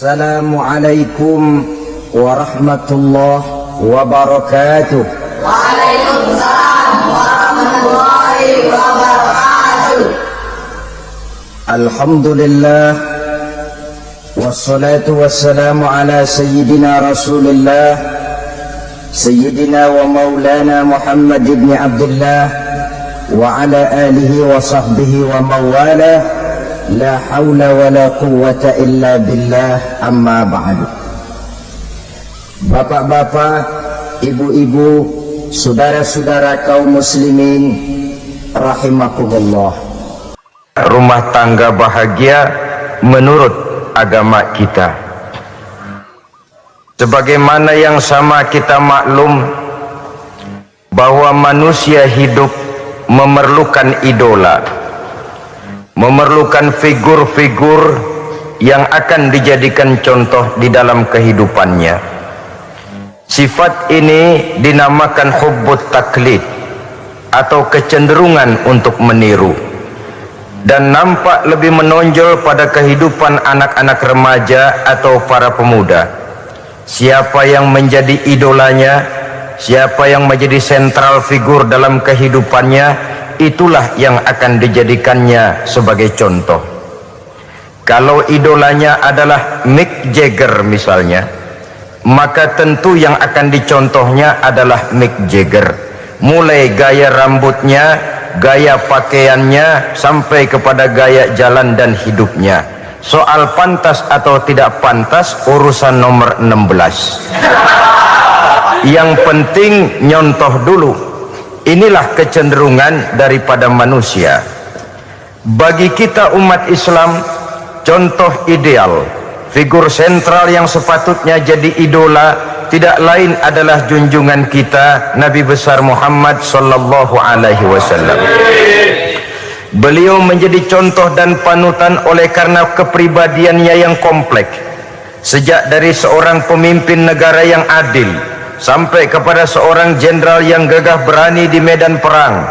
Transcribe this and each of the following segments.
Assalamualaikum warahmatullahi wabarakatuh. Waalaikumsalam warahmatullahi wabarakatuh. Alhamdulillah wassalatu wassalamu ala sayyidina Rasulillah sayyidina wa maulana Muhammad ibn Abdullah wa ala alihi wa sahbihi wa mawala. La haula wa la quwwata illa billah, amma ba'du. Bapak-bapak, ibu-ibu, saudara-saudara kaum muslimin rahimakumullah. Rumah tangga bahagia menurut agama kita. Sebagaimana yang sama kita maklum bahwa manusia hidup memerlukan idola, memerlukan figur-figur yang akan dijadikan contoh di dalam kehidupannya. Sifat ini dinamakan hubbut taklid atau kecenderungan untuk meniru, dan nampak lebih menonjol pada kehidupan anak-anak remaja atau para pemuda. Siapa yang menjadi idolanya, siapa yang menjadi sentral figur dalam kehidupannya, itulah yang akan dijadikannya sebagai contoh. Kalau idolanya adalah Mick Jagger misalnya, maka tentu yang akan dicontohnya adalah Mick Jagger. Mulai gaya rambutnya, gaya pakaiannya, sampai kepada gaya jalan dan hidupnya. Soal pantas atau tidak pantas urusan nomor 16. Yang penting nyontoh dulu. Inilah kecenderungan daripada manusia. Bagi kita umat Islam, contoh ideal, figur sentral yang sepatutnya jadi idola tidak lain adalah junjungan kita Nabi besar Muhammad sallallahu alaihi wasallam. Beliau menjadi contoh dan panutan oleh karena kepribadiannya yang kompleks. Sejak dari seorang pemimpin negara yang adil sampai kepada seorang jenderal yang gagah berani di medan perang,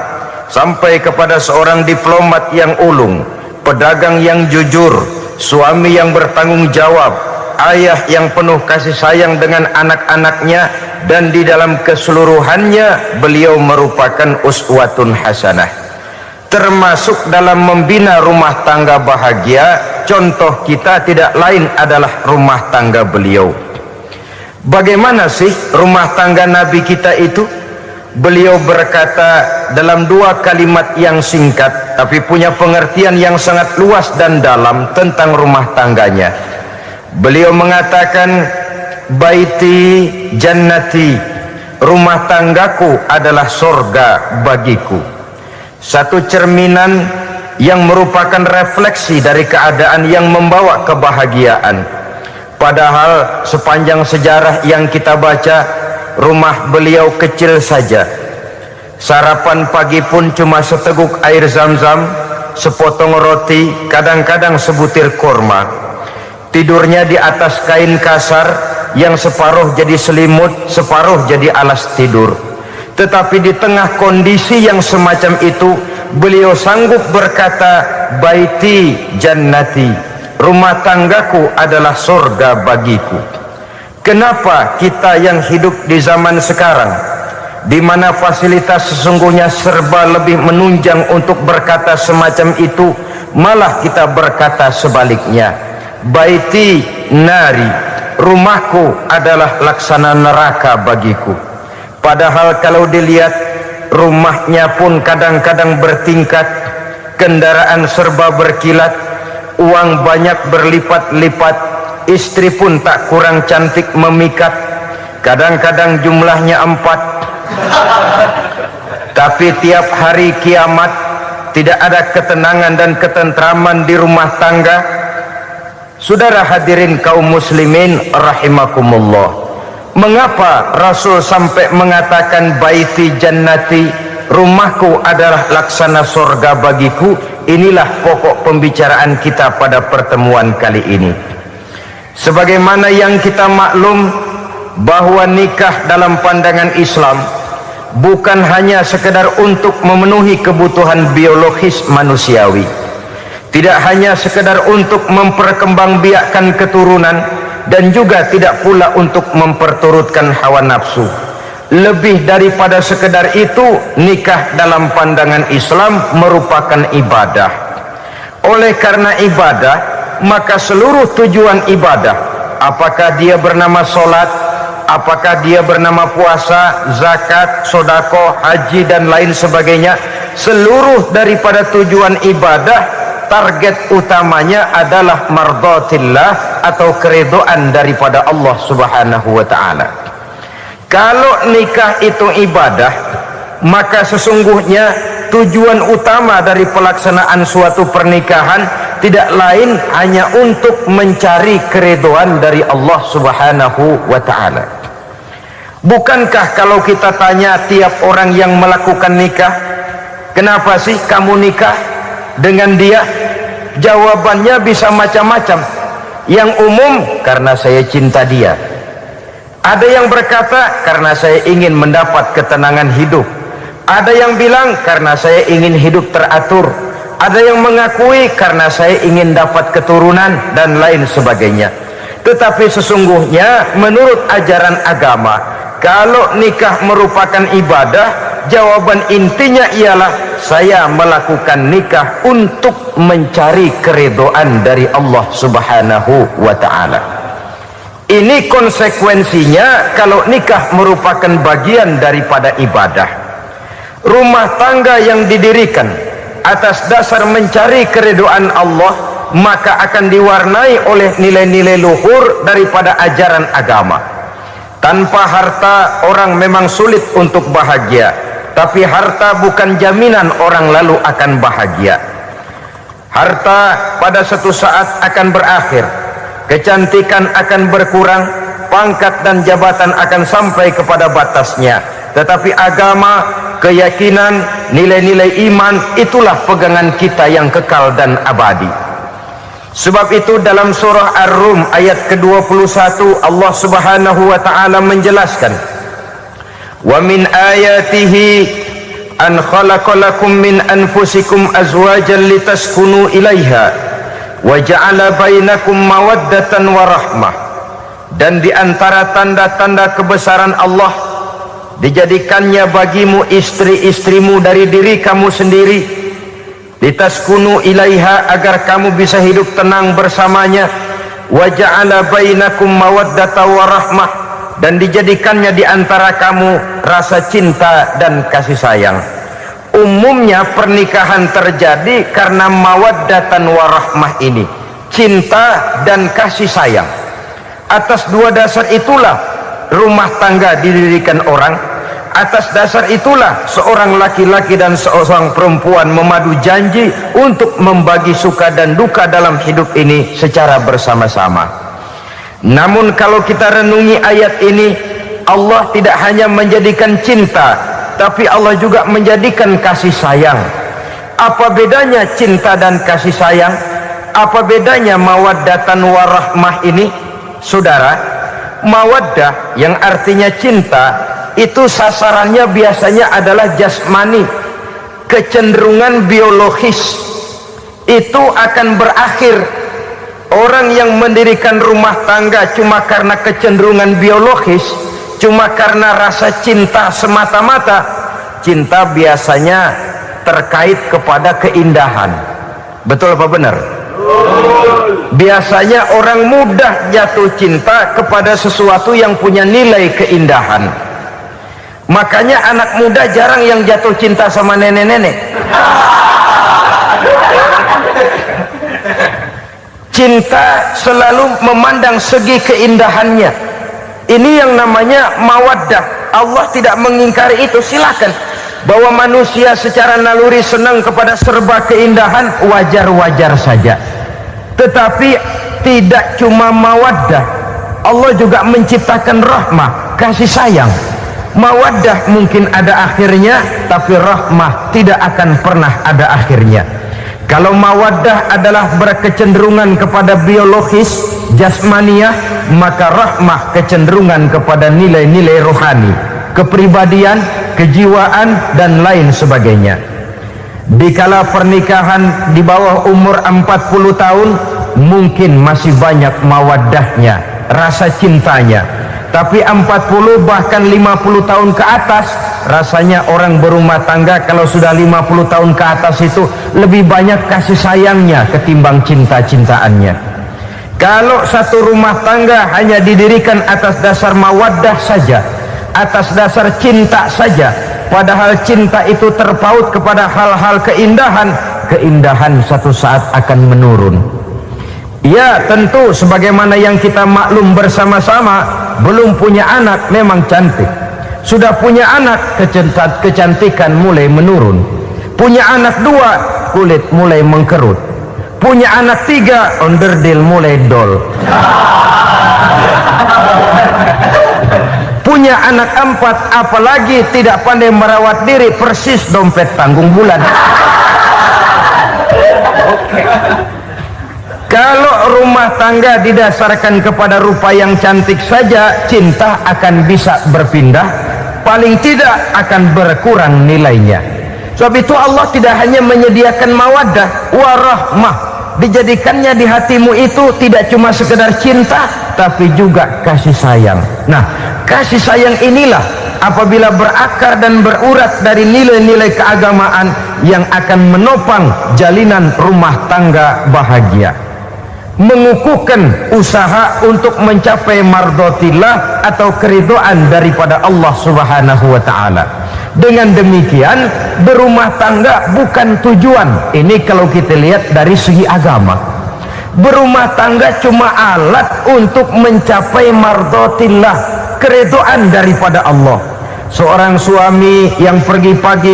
sampai kepada seorang diplomat yang ulung, pedagang yang jujur, suami yang bertanggung jawab, ayah yang penuh kasih sayang dengan anak-anaknya, dan di dalam keseluruhannya beliau merupakan uswatun hasanah. Termasuk dalam membina rumah tangga bahagia, contoh kita tidak lain adalah rumah tangga beliau. Bagaimana sih rumah tangga Nabi kita itu? Beliau berkata dalam dua kalimat yang singkat tapi punya pengertian yang sangat luas dan dalam tentang rumah tangganya. Beliau mengatakan, baiti jannati, rumah tanggaku adalah surga bagiku. Satu cerminan yang merupakan refleksi dari keadaan yang membawa kebahagiaan. Padahal sepanjang sejarah yang kita baca, rumah beliau kecil saja. Sarapan pagi pun cuma seteguk air zam-zam, sepotong roti, kadang-kadang sebutir kurma. Tidurnya di atas kain kasar yang separuh jadi selimut, separuh jadi alas tidur. Tetapi di tengah kondisi yang semacam itu, beliau sanggup berkata, baiti jannati, rumah tanggaku adalah surga bagiku. Kenapa kita yang hidup di zaman sekarang, di mana fasilitas sesungguhnya serba lebih menunjang untuk berkata semacam itu, malah kita berkata sebaliknya, baiti nari, rumahku adalah laksana neraka bagiku. Padahal kalau dilihat, rumahnya pun kadang-kadang bertingkat, kendaraan serba berkilat, uang banyak berlipat-lipat, istri pun tak kurang cantik memikat, kadang-kadang jumlahnya 4. Tapi tiap hari kiamat tidak ada ketenangan dan ketentraman di rumah tangga. Saudara hadirin kaum muslimin rahimakumullah, mengapa Rasul sampai mengatakan baiti jannati, rumahku adalah laksana surga bagiku? Inilah pokok pembicaraan kita pada pertemuan kali ini. Sebagaimana yang kita maklum bahwa nikah dalam pandangan Islam bukan hanya sekedar untuk memenuhi kebutuhan biologis manusiawi, tidak hanya sekedar untuk memperkembangbiakkan keturunan, dan juga tidak pula untuk memperturutkan hawa nafsu. Lebih daripada sekedar itu, nikah dalam pandangan Islam merupakan ibadah. Oleh karena ibadah, maka seluruh tujuan ibadah, apakah dia bernama solat, apakah dia bernama puasa, zakat, sodako, haji dan lain sebagainya, seluruh daripada tujuan ibadah, target utamanya adalah mardhatillah atau keridhaan daripada Allah Subhanahu wa ta'ala. Kalau nikah itu ibadah, maka sesungguhnya tujuan utama dari pelaksanaan suatu pernikahan tidak lain hanya untuk mencari keridhaan dari Allah Subhanahu wa ta'ala. Bukankah kalau kita tanya tiap orang yang melakukan nikah, kenapa sih kamu nikah dengan dia? Jawabannya bisa macam-macam. Yang umum, karena saya cinta dia. Ada yang berkata, karena saya ingin mendapat ketenangan hidup. Ada yang bilang, karena saya ingin hidup teratur. Ada yang mengakui, karena saya ingin dapat keturunan dan lain sebagainya. Tetapi sesungguhnya menurut ajaran agama, kalau nikah merupakan ibadah, jawaban intinya ialah saya melakukan nikah untuk mencari keridhaan dari Allah Subhanahu wa ta'ala. Ini konsekuensinya kalau nikah merupakan bagian daripada ibadah. Rumah tangga yang didirikan atas dasar mencari keridhaan Allah, maka akan diwarnai oleh nilai-nilai luhur daripada ajaran agama. Tanpa harta orang memang sulit untuk bahagia, tapi harta bukan jaminan orang lalu akan bahagia. Harta pada suatu saat akan berakhir, kecantikan akan berkurang, pangkat dan jabatan akan sampai kepada batasnya. Tetapi agama, keyakinan, nilai-nilai iman, itulah pegangan kita yang kekal dan abadi. Sebab itu dalam surah Ar-Rum ayat ke-21 Allah Subhanahu wa ta'ala menjelaskan, wa min ayatihi an khalaqalakum min anfusikum azwajan litaskunu ilaiha wa ja'ala bainakum mawaddatan wa rahmah. Dan di antara tanda-tanda kebesaran Allah, dijadikannya bagimu istri-istrimu dari diri kamu sendiri, litaskunu ilaiha, agar kamu bisa hidup tenang bersamanya, wa ja'ala bainakum mawaddatan wa rahmah, dan dijadikannya di antara kamu rasa cinta dan kasih sayang. Umumnya pernikahan terjadi karena mawaddatan warahmah ini, cinta dan kasih sayang. Atas dua dasar itulah rumah tangga didirikan orang. Atas dasar itulah seorang laki-laki dan seorang perempuan memadu janji untuk membagi suka dan duka dalam hidup ini secara bersama-sama. Namun kalau kita renungi ayat ini, Allah tidak hanya menjadikan cinta, tapi Allah juga menjadikan kasih sayang. Apa bedanya cinta dan kasih sayang? Apa bedanya mawaddatan warahmah ini? Saudara, mawaddah yang artinya cinta, itu sasarannya biasanya adalah jasmani, kecenderungan biologis. Itu akan berakhir. Orang yang mendirikan rumah tangga cuma karena kecenderungan biologis, cuma karena rasa cinta semata-mata, cinta biasanya terkait kepada keindahan. Betul apa benar? Biasanya orang mudah jatuh cinta kepada sesuatu yang punya nilai keindahan. Makanya anak muda jarang yang jatuh cinta sama nenek-nenek. Cinta selalu memandang segi keindahannya. Ini yang namanya mawaddah. Allah tidak mengingkari itu, silakan. Bahwa manusia secara naluri senang kepada serba keindahan, wajar-wajar saja. Tetapi tidak cuma mawaddah, Allah juga menciptakan rahmah, kasih sayang. Mawaddah mungkin ada akhirnya, tapi rahmah tidak akan pernah ada akhirnya. Kalau mawaddah adalah berkecenderungan kepada biologis, jasmaniah, maka rahmah kecenderungan kepada nilai-nilai rohani, kepribadian, kejiwaan, dan lain sebagainya. Dikala pernikahan di bawah umur 40 tahun, mungkin masih banyak mawaddahnya, rasa cintanya. Tapi 40 bahkan 50 tahun ke atas, rasanya orang berumah tangga kalau sudah 50 tahun ke atas itu lebih banyak kasih sayangnya ketimbang cinta-cintaannya. Kalau satu rumah tangga hanya didirikan atas dasar mawaddah saja, atas dasar cinta saja, padahal cinta itu terpaut kepada hal-hal keindahan, keindahan satu saat akan menurun. Ya tentu sebagaimana yang kita maklum bersama-sama, belum punya anak memang cantik, sudah punya anak kecantikan mulai menurun, punya anak 2 kulit mulai mengkerut, punya anak 3 onderdil mulai dol, punya anak 4 apalagi tidak pandai merawat diri, persis dompet tanggung bulan. Kalau rumah tangga didasarkan kepada rupa yang cantik saja, cinta akan bisa berpindah, paling tidak akan berkurang nilainya. Sebab itu Allah tidak hanya menyediakan mawaddah warahmah, dijadikannya di hatimu itu tidak cuma sekedar cinta, tapi juga kasih sayang. Nah, kasih sayang inilah apabila berakar dan berurat dari nilai-nilai keagamaan yang akan menopang jalinan rumah tangga bahagia, mengukuhkan usaha untuk mencapai mardotillah atau keridhaan daripada Allah Subhanahu wa ta'ala. Dengan demikian berumah tangga bukan tujuan. Ini kalau kita lihat dari segi agama, berumah tangga cuma alat untuk mencapai mardotillah, keridhaan daripada Allah. Seorang suami yang pergi pagi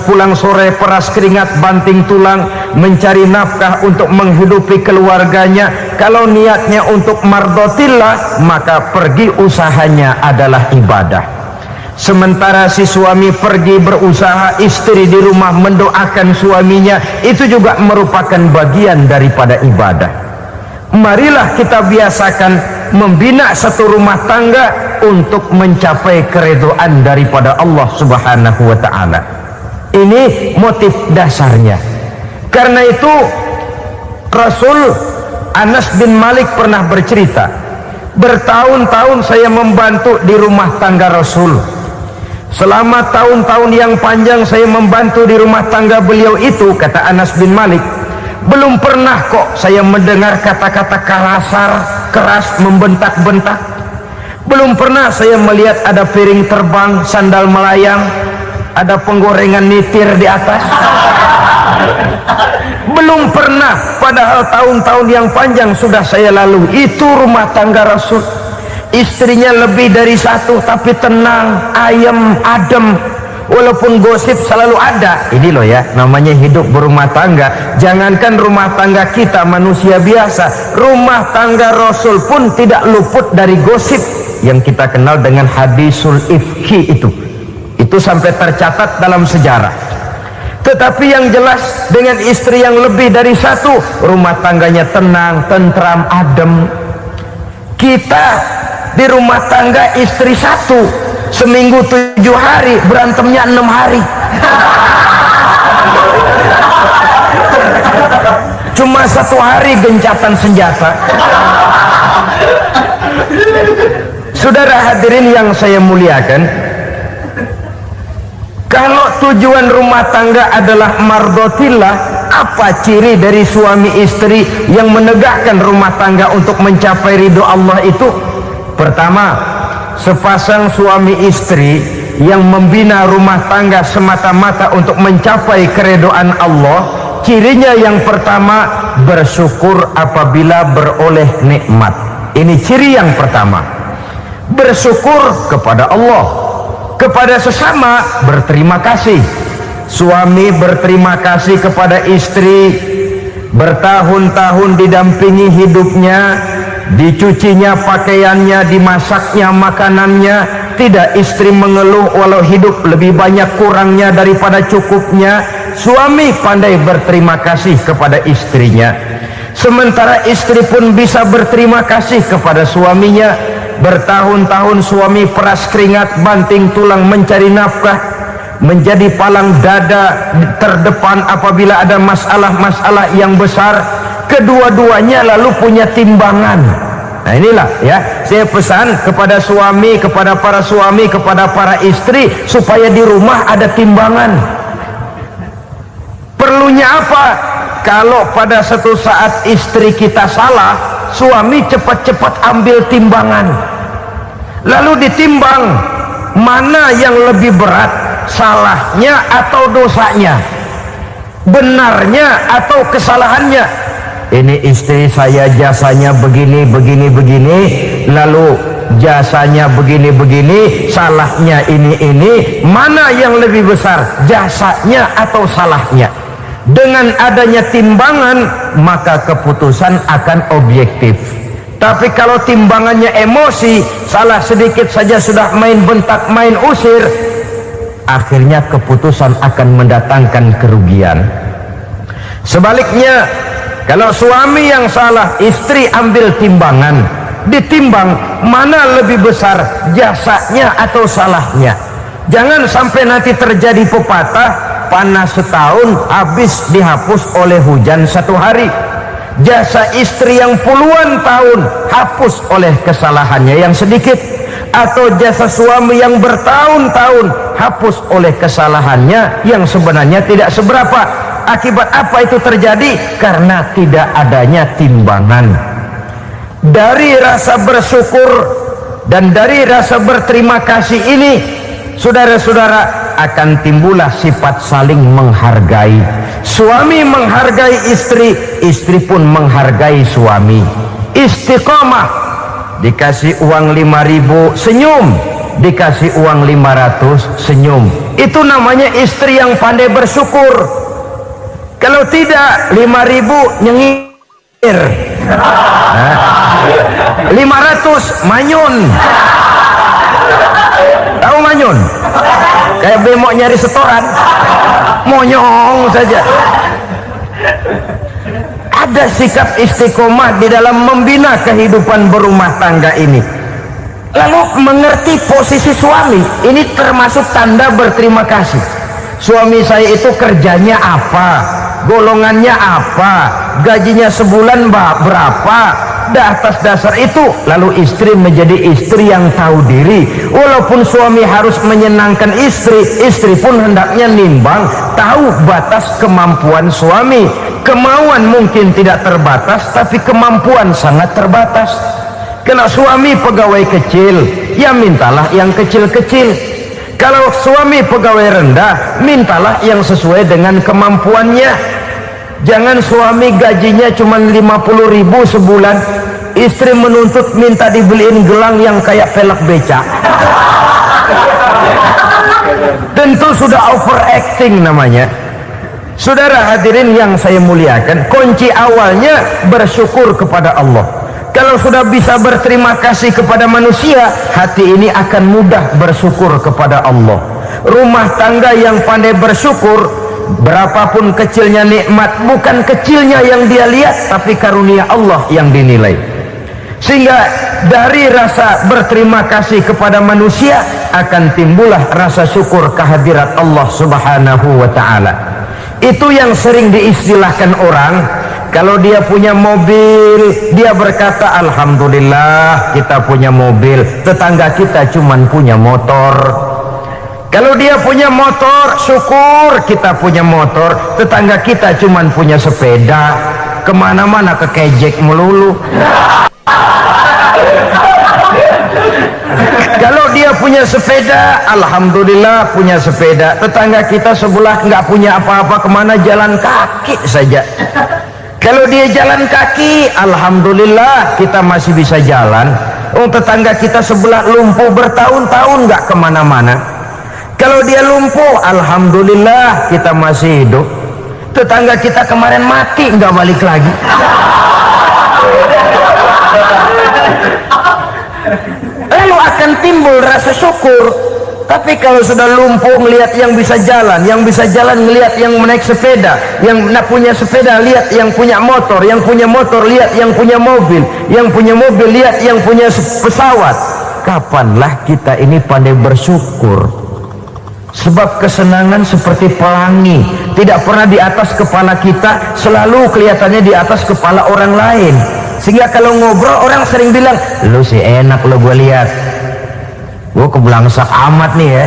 pulang sore peras keringat banting tulang mencari nafkah untuk menghidupi keluarganya, kalau niatnya untuk mardotillah maka pergi usahanya adalah ibadah. Sementara si suami pergi berusaha, istri di rumah mendoakan suaminya, itu juga merupakan bagian daripada ibadah. Marilah kita biasakan membina satu rumah tangga untuk mencapai keridhaan daripada Allah Subhanahu wa ta'ala. Ini motif dasarnya. Karena itu Rasul Anas bin Malik pernah bercerita, bertahun-tahun saya membantu di rumah tangga Rasul. Selama tahun-tahun yang panjang saya membantu di rumah tangga beliau itu, kata Anas bin Malik, belum pernah kok saya mendengar kata-kata kasar, keras, membentak-bentak. Belum pernah saya melihat ada piring terbang, sandal melayang, ada penggorengan nitir di atas. Belum pernah, padahal tahun-tahun yang panjang sudah saya lalui. Itu rumah tangga Rasul. Istrinya lebih dari 1 tapi tenang, ayem, adem. Walaupun gosip selalu ada. Ini loh ya, namanya hidup berumah tangga. Jangankan rumah tangga kita manusia biasa, rumah tangga Rasul pun tidak luput dari gosip yang kita kenal dengan hadisul ifki itu. Itu sampai tercatat dalam sejarah. Tetapi yang jelas dengan istri yang lebih dari 1, rumah tangganya tenang, tentram, adem. Kita di rumah tangga istri 1, seminggu 7 hari, berantemnya 6 hari. Cuma 1 hari gencatan senjata. Saudara hadirin yang saya muliakan, kalau tujuan rumah tangga adalah mardotillah, apa ciri dari suami istri yang menegakkan rumah tangga untuk mencapai ridho Allah itu? Pertama, sepasang suami istri yang membina rumah tangga semata-mata untuk mencapai keridhaan Allah, cirinya yang pertama, bersyukur apabila beroleh nikmat. Ini ciri yang pertama. Bersyukur kepada Allah, kepada sesama berterima kasih. Suami berterima kasih kepada istri, bertahun-tahun didampingi hidupnya, dicucinya pakaiannya, dimasaknya makanannya, tidak istri mengeluh walau hidup lebih banyak kurangnya daripada cukupnya. Suami pandai berterima kasih kepada istrinya, sementara istri pun bisa berterima kasih kepada suaminya. Bertahun-tahun suami peras keringat banting tulang mencari nafkah, menjadi palang dada terdepan apabila ada masalah-masalah yang besar. Kedua-duanya lalu punya timbangan. Nah inilah ya, saya pesan kepada suami, kepada para suami, kepada para istri, supaya di rumah ada timbangan. Perlunya apa? Kalau pada satu saat istri kita salah, suami cepat-cepat ambil timbangan, lalu ditimbang mana yang lebih berat, salahnya atau dosanya, benarnya atau kesalahannya. Ini istri saya jasanya begini, lalu jasanya begini, salahnya ini, mana yang lebih besar, jasanya atau salahnya? Dengan adanya timbangan, maka keputusan akan objektif. Tapi kalau timbangannya emosi, salah sedikit saja sudah main bentak, main usir, akhirnya keputusan akan mendatangkan kerugian. Sebaliknya, kalau suami yang salah, istri ambil timbangan, ditimbang mana lebih besar, jasanya atau salahnya. Jangan sampai nanti terjadi pepatah, panas setahun habis dihapus oleh hujan satu hari. Jasa istri yang puluhan tahun hapus oleh kesalahannya yang sedikit, atau jasa suami yang bertahun-tahun hapus oleh kesalahannya yang sebenarnya tidak seberapa. Akibat apa itu terjadi? Karena tidak adanya timbangan. Dari rasa bersyukur dan dari rasa berterima kasih ini, saudara-saudara, akan timbullah sifat saling menghargai. Suami menghargai istri, istri pun menghargai suami. Istiqomah, dikasih uang 5.000 senyum, dikasih uang 500 senyum. Itu namanya istri yang pandai bersyukur. Kalau tidak, 5.000 nyengir, 500 manyun. Tahu manyun? Kayak bemok nyari setoran, monyong saja. Ada sikap istiqomah di dalam membina kehidupan berumah tangga ini. Lalu mengerti posisi suami, ini termasuk tanda berterima kasih. Suami saya itu kerjanya apa, golongannya apa, gajinya sebulan berapa. Atas dasar itu, lalu istri menjadi istri yang tahu diri. Walaupun suami harus menyenangkan istri, istri pun hendaknya nimbang, tahu batas kemampuan suami. Kemauan mungkin tidak terbatas, tapi kemampuan sangat terbatas. Kalau suami pegawai kecil, ya mintalah yang kecil-kecil. Kalau suami pegawai rendah, mintalah yang sesuai dengan kemampuannya. Jangan suami gajinya cuma 50.000 sebulan, istri menuntut minta dibeliin gelang yang kayak pelek beca. Tentu sudah overacting namanya. Saudara hadirin yang saya muliakan, kunci awalnya bersyukur kepada Allah. Kalau sudah bisa berterima kasih kepada manusia, hati ini akan mudah bersyukur kepada Allah. Rumah tangga yang pandai bersyukur, berapapun kecilnya nikmat, bukan kecilnya yang dia lihat, tapi karunia Allah yang dinilai. Sehingga dari rasa berterima kasih kepada manusia akan timbullah rasa syukur kehadirat Allah Subhanahu wa ta'ala. Itu yang sering diistilahkan orang, kalau dia punya mobil, dia berkata alhamdulillah kita punya mobil, tetangga kita cuman punya motor. Kalau dia punya motor, syukur kita punya motor, tetangga kita cuman punya sepeda, kemana-mana kekejek melulu. Kalau dia punya sepeda, alhamdulillah punya sepeda, tetangga kita sebelah nggak punya apa-apa, kemana jalan kaki saja. Kalau dia jalan kaki, alhamdulillah kita masih bisa jalan. Oh, tetangga kita sebelah lumpuh bertahun-tahun nggak kemana-mana. Kalau dia lumpuh, alhamdulillah kita masih hidup. Tetangga kita kemarin mati nggak balik lagi. Lalu akan timbul rasa syukur. Tapi kalau sudah lumpuh melihat yang bisa jalan melihat yang menaik sepeda, yang punya sepeda lihat yang punya motor lihat yang punya mobil lihat yang punya pesawat. Kapanlah kita ini pandai bersyukur? Sebab kesenangan seperti pelangi, tidak pernah di atas kepala kita, selalu kelihatannya di atas kepala orang lain. Sehingga kalau ngobrol orang sering bilang, lu sih enak lo gue lihat, gue kebelangsak amat nih ya.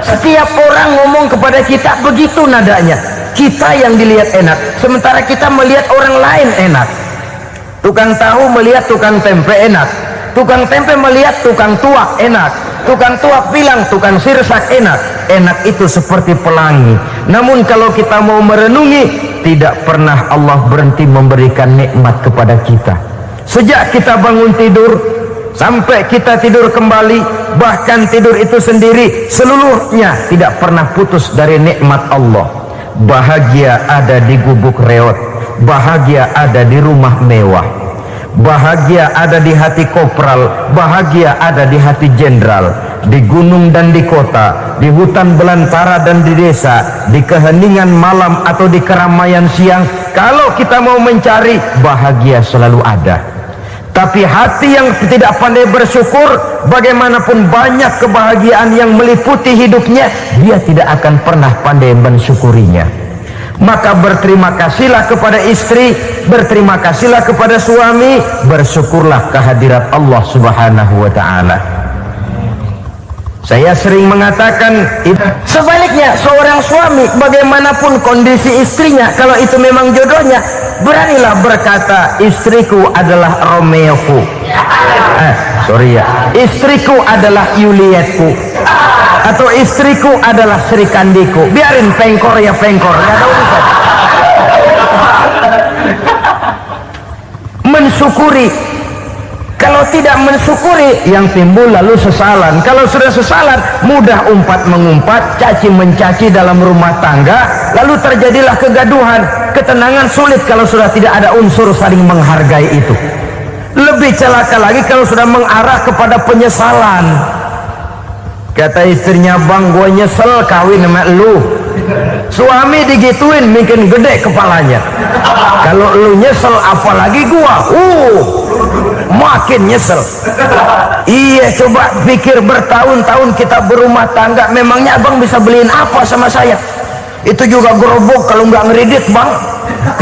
Setiap orang ngomong kepada kita begitu nadanya. Kita yang dilihat enak, sementara kita melihat orang lain enak. Tukang tahu melihat tukang tempe enak, tukang tempe melihat tukang tuak enak, tukang tuak bilang tukang sirsak enak. Enak itu seperti pelangi. Namun kalau kita mau merenungi, tidak pernah Allah berhenti memberikan nikmat kepada kita. Sejak kita bangun tidur sampai kita tidur kembali, bahkan tidur itu sendiri, seluruhnya tidak pernah putus dari nikmat Allah. Bahagia ada di gubuk reot, bahagia ada di rumah mewah, bahagia ada di hati kopral, bahagia ada di hati jenderal, di gunung dan di kota, di hutan belantara dan di desa, di keheningan malam atau di keramaian siang. Kalau kita mau mencari, bahagia selalu ada. Tapi hati yang tidak pandai bersyukur, bagaimanapun banyak kebahagiaan yang meliputi hidupnya, dia tidak akan pernah pandai mensyukurinya. Maka berterima kasihlah kepada istri, berterima kasihlah kepada suami, bersyukurlah kehadirat Allah Subhanahu wa ta'ala. Saya sering mengatakan, sebaliknya seorang suami bagaimanapun kondisi istrinya, kalau itu memang jodohnya, beranilah berkata, istriku adalah Romeoku, istriku adalah Julietku, atau istriku adalah Sri Kandiku. Biarin pengkor ya pengkor, nggak ada urusan. Mensyukuri. Kalau tidak mensyukuri, yang timbul lalu sesalan. Kalau sudah sesalan, mudah umpat mengumpat, caci mencaci dalam rumah tangga, lalu terjadilah kegaduhan. Ketenangan sulit kalau sudah tidak ada unsur saling menghargai itu. Lebih celaka lagi kalau sudah mengarah kepada penyesalan. Kata istrinya, bang, gue nyesel kawin sama lu. Suami digituin mungkin gede kepalanya. Kalau lu nyesel apalagi gua, makin nyesel. Iya, coba pikir bertahun-tahun kita berumah tangga, memangnya abang bisa beliin apa sama saya? Itu juga gerobok kalau nggak ngeredit, bang.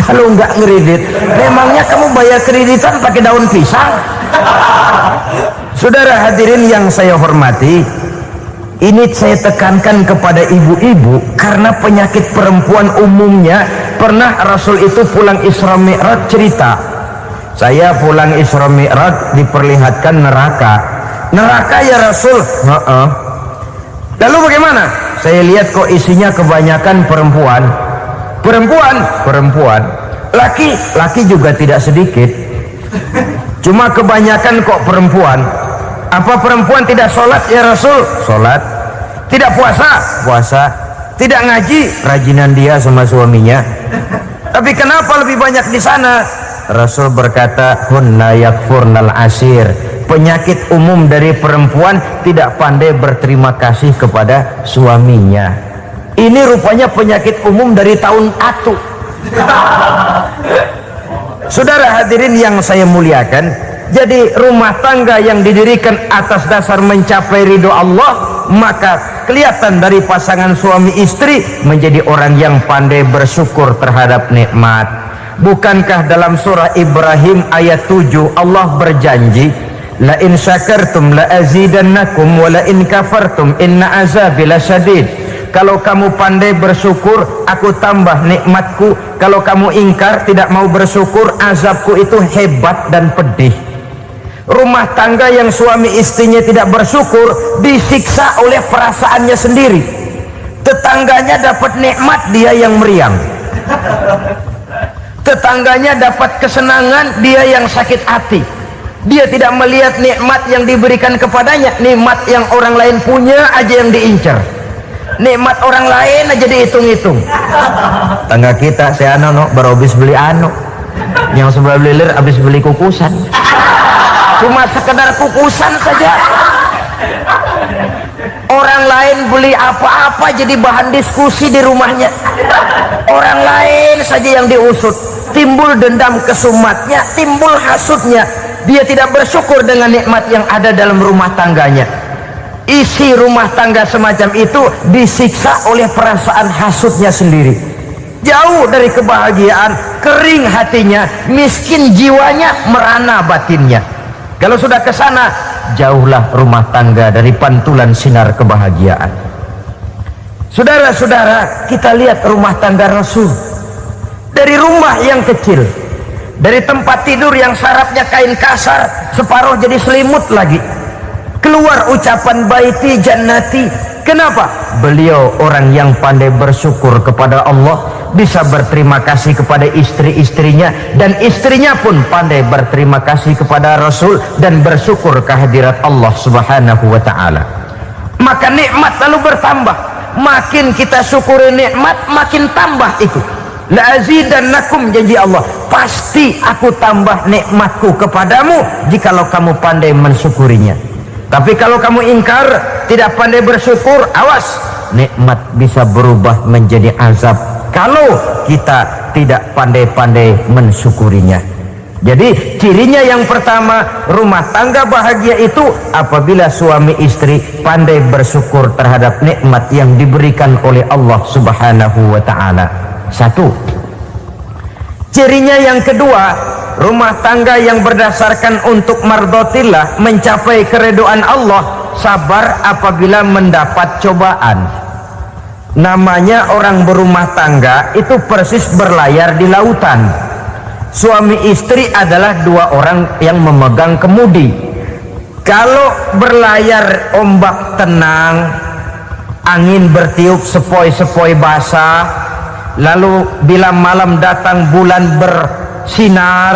Kalau nggak ngeredit, memangnya kamu bayar kreditan pakai daun pisang? Saudara hadirin yang saya hormati, ini saya tekankan kepada ibu-ibu karena penyakit perempuan umumnya. Pernah Rasul itu pulang Isra Mi'raj cerita, saya pulang Isra Mi'raj diperlihatkan neraka. Neraka ya Rasul? Lalu bagaimana? Saya lihat kok isinya kebanyakan perempuan. Perempuan. Laki juga tidak sedikit. Cuma kebanyakan kok perempuan. Apa perempuan tidak sholat ya Rasul? Sholat. Tidak puasa? Puasa. Tidak ngaji? Rajinan dia sama suaminya. Tapi kenapa lebih banyak di sana? Rasul berkata, hunna yakfurnal asir. Penyakit umum dari perempuan tidak pandai berterima kasih kepada suaminya. Ini rupanya penyakit umum dari tahun atu. Saudara hadirin yang saya muliakan, jadi rumah tangga yang didirikan atas dasar mencapai ridho Allah, maka kelihatan dari pasangan suami istri menjadi orang yang pandai bersyukur terhadap nikmat. Bukankah dalam surah Ibrahim ayat 7 Allah berjanji, la in syakartum la azidannakum wa la in kafartum inna azabi lasyadid. Kalau kamu pandai bersyukur, aku tambah nikmatku. Kalau kamu ingkar, tidak mau bersyukur, azabku itu hebat dan pedih. Rumah tangga yang suami istrinya tidak bersyukur disiksa oleh perasaannya sendiri. Tetangganya dapat nikmat, dia yang meriang. Tetangganya dapat kesenangan, dia yang sakit hati. Dia tidak melihat nikmat yang diberikan kepadanya. Nikmat yang orang lain punya aja yang diincar. Nikmat orang lain aja dihitung-hitung. Tangga kita, saya baru habis beli yang sebelah belilir habis beli kukusan. Cuma sekedar kukusan saja. Orang lain beli apa-apa jadi bahan diskusi di rumahnya. Orang lain saja yang diusut. Timbul dendam kesumatnya, timbul hasutnya. Dia tidak bersyukur dengan nikmat yang ada dalam rumah tangganya. Isi rumah tangga semacam itu disiksa oleh perasaan hasutnya sendiri. jauh dari kebahagiaan, kering hatinya, miskin jiwanya, merana batinnya. Kalau sudah ke sana, jauhlah rumah tangga dari pantulan sinar kebahagiaan. Saudara-saudara, kita lihat rumah tangga Rasul. Dari rumah yang kecil, dari tempat tidur yang syaratnya kain kasar, separuh jadi selimut lagi, keluar ucapan baiti jannati. Kenapa? Beliau orang yang pandai bersyukur kepada Allah, bisa berterima kasih kepada istri-istrinya, dan istrinya pun pandai berterima kasih kepada Rasul dan bersyukur kehadirat Allah Subhanahu wa ta'ala. Maka nikmat lalu bertambah. Makin kita syukuri nikmat, makin tambah itu. La azidannakum, janji Allah, pasti aku tambah nikmatku kepadamu jikalau kamu pandai mensyukurinya. Tapi kalau kamu ingkar, tidak pandai bersyukur, awas, nikmat bisa berubah menjadi azab kalau kita tidak pandai-pandai mensyukurinya. Jadi cirinya yang pertama, rumah tangga bahagia itu apabila suami istri pandai bersyukur terhadap nikmat yang diberikan oleh Allah Subhanahu wa ta'ala. Satu. Cirinya yang kedua, rumah tangga yang berdasarkan untuk mardotillah, mencapai keredoan Allah, sabar apabila mendapat cobaan. Namanya orang berumah tangga itu persis berlayar di lautan. Suami istri adalah dua orang yang memegang kemudi. Kalau berlayar ombak tenang, angin bertiup sepoi-sepoi basah, lalu bila malam datang bulan bersinar,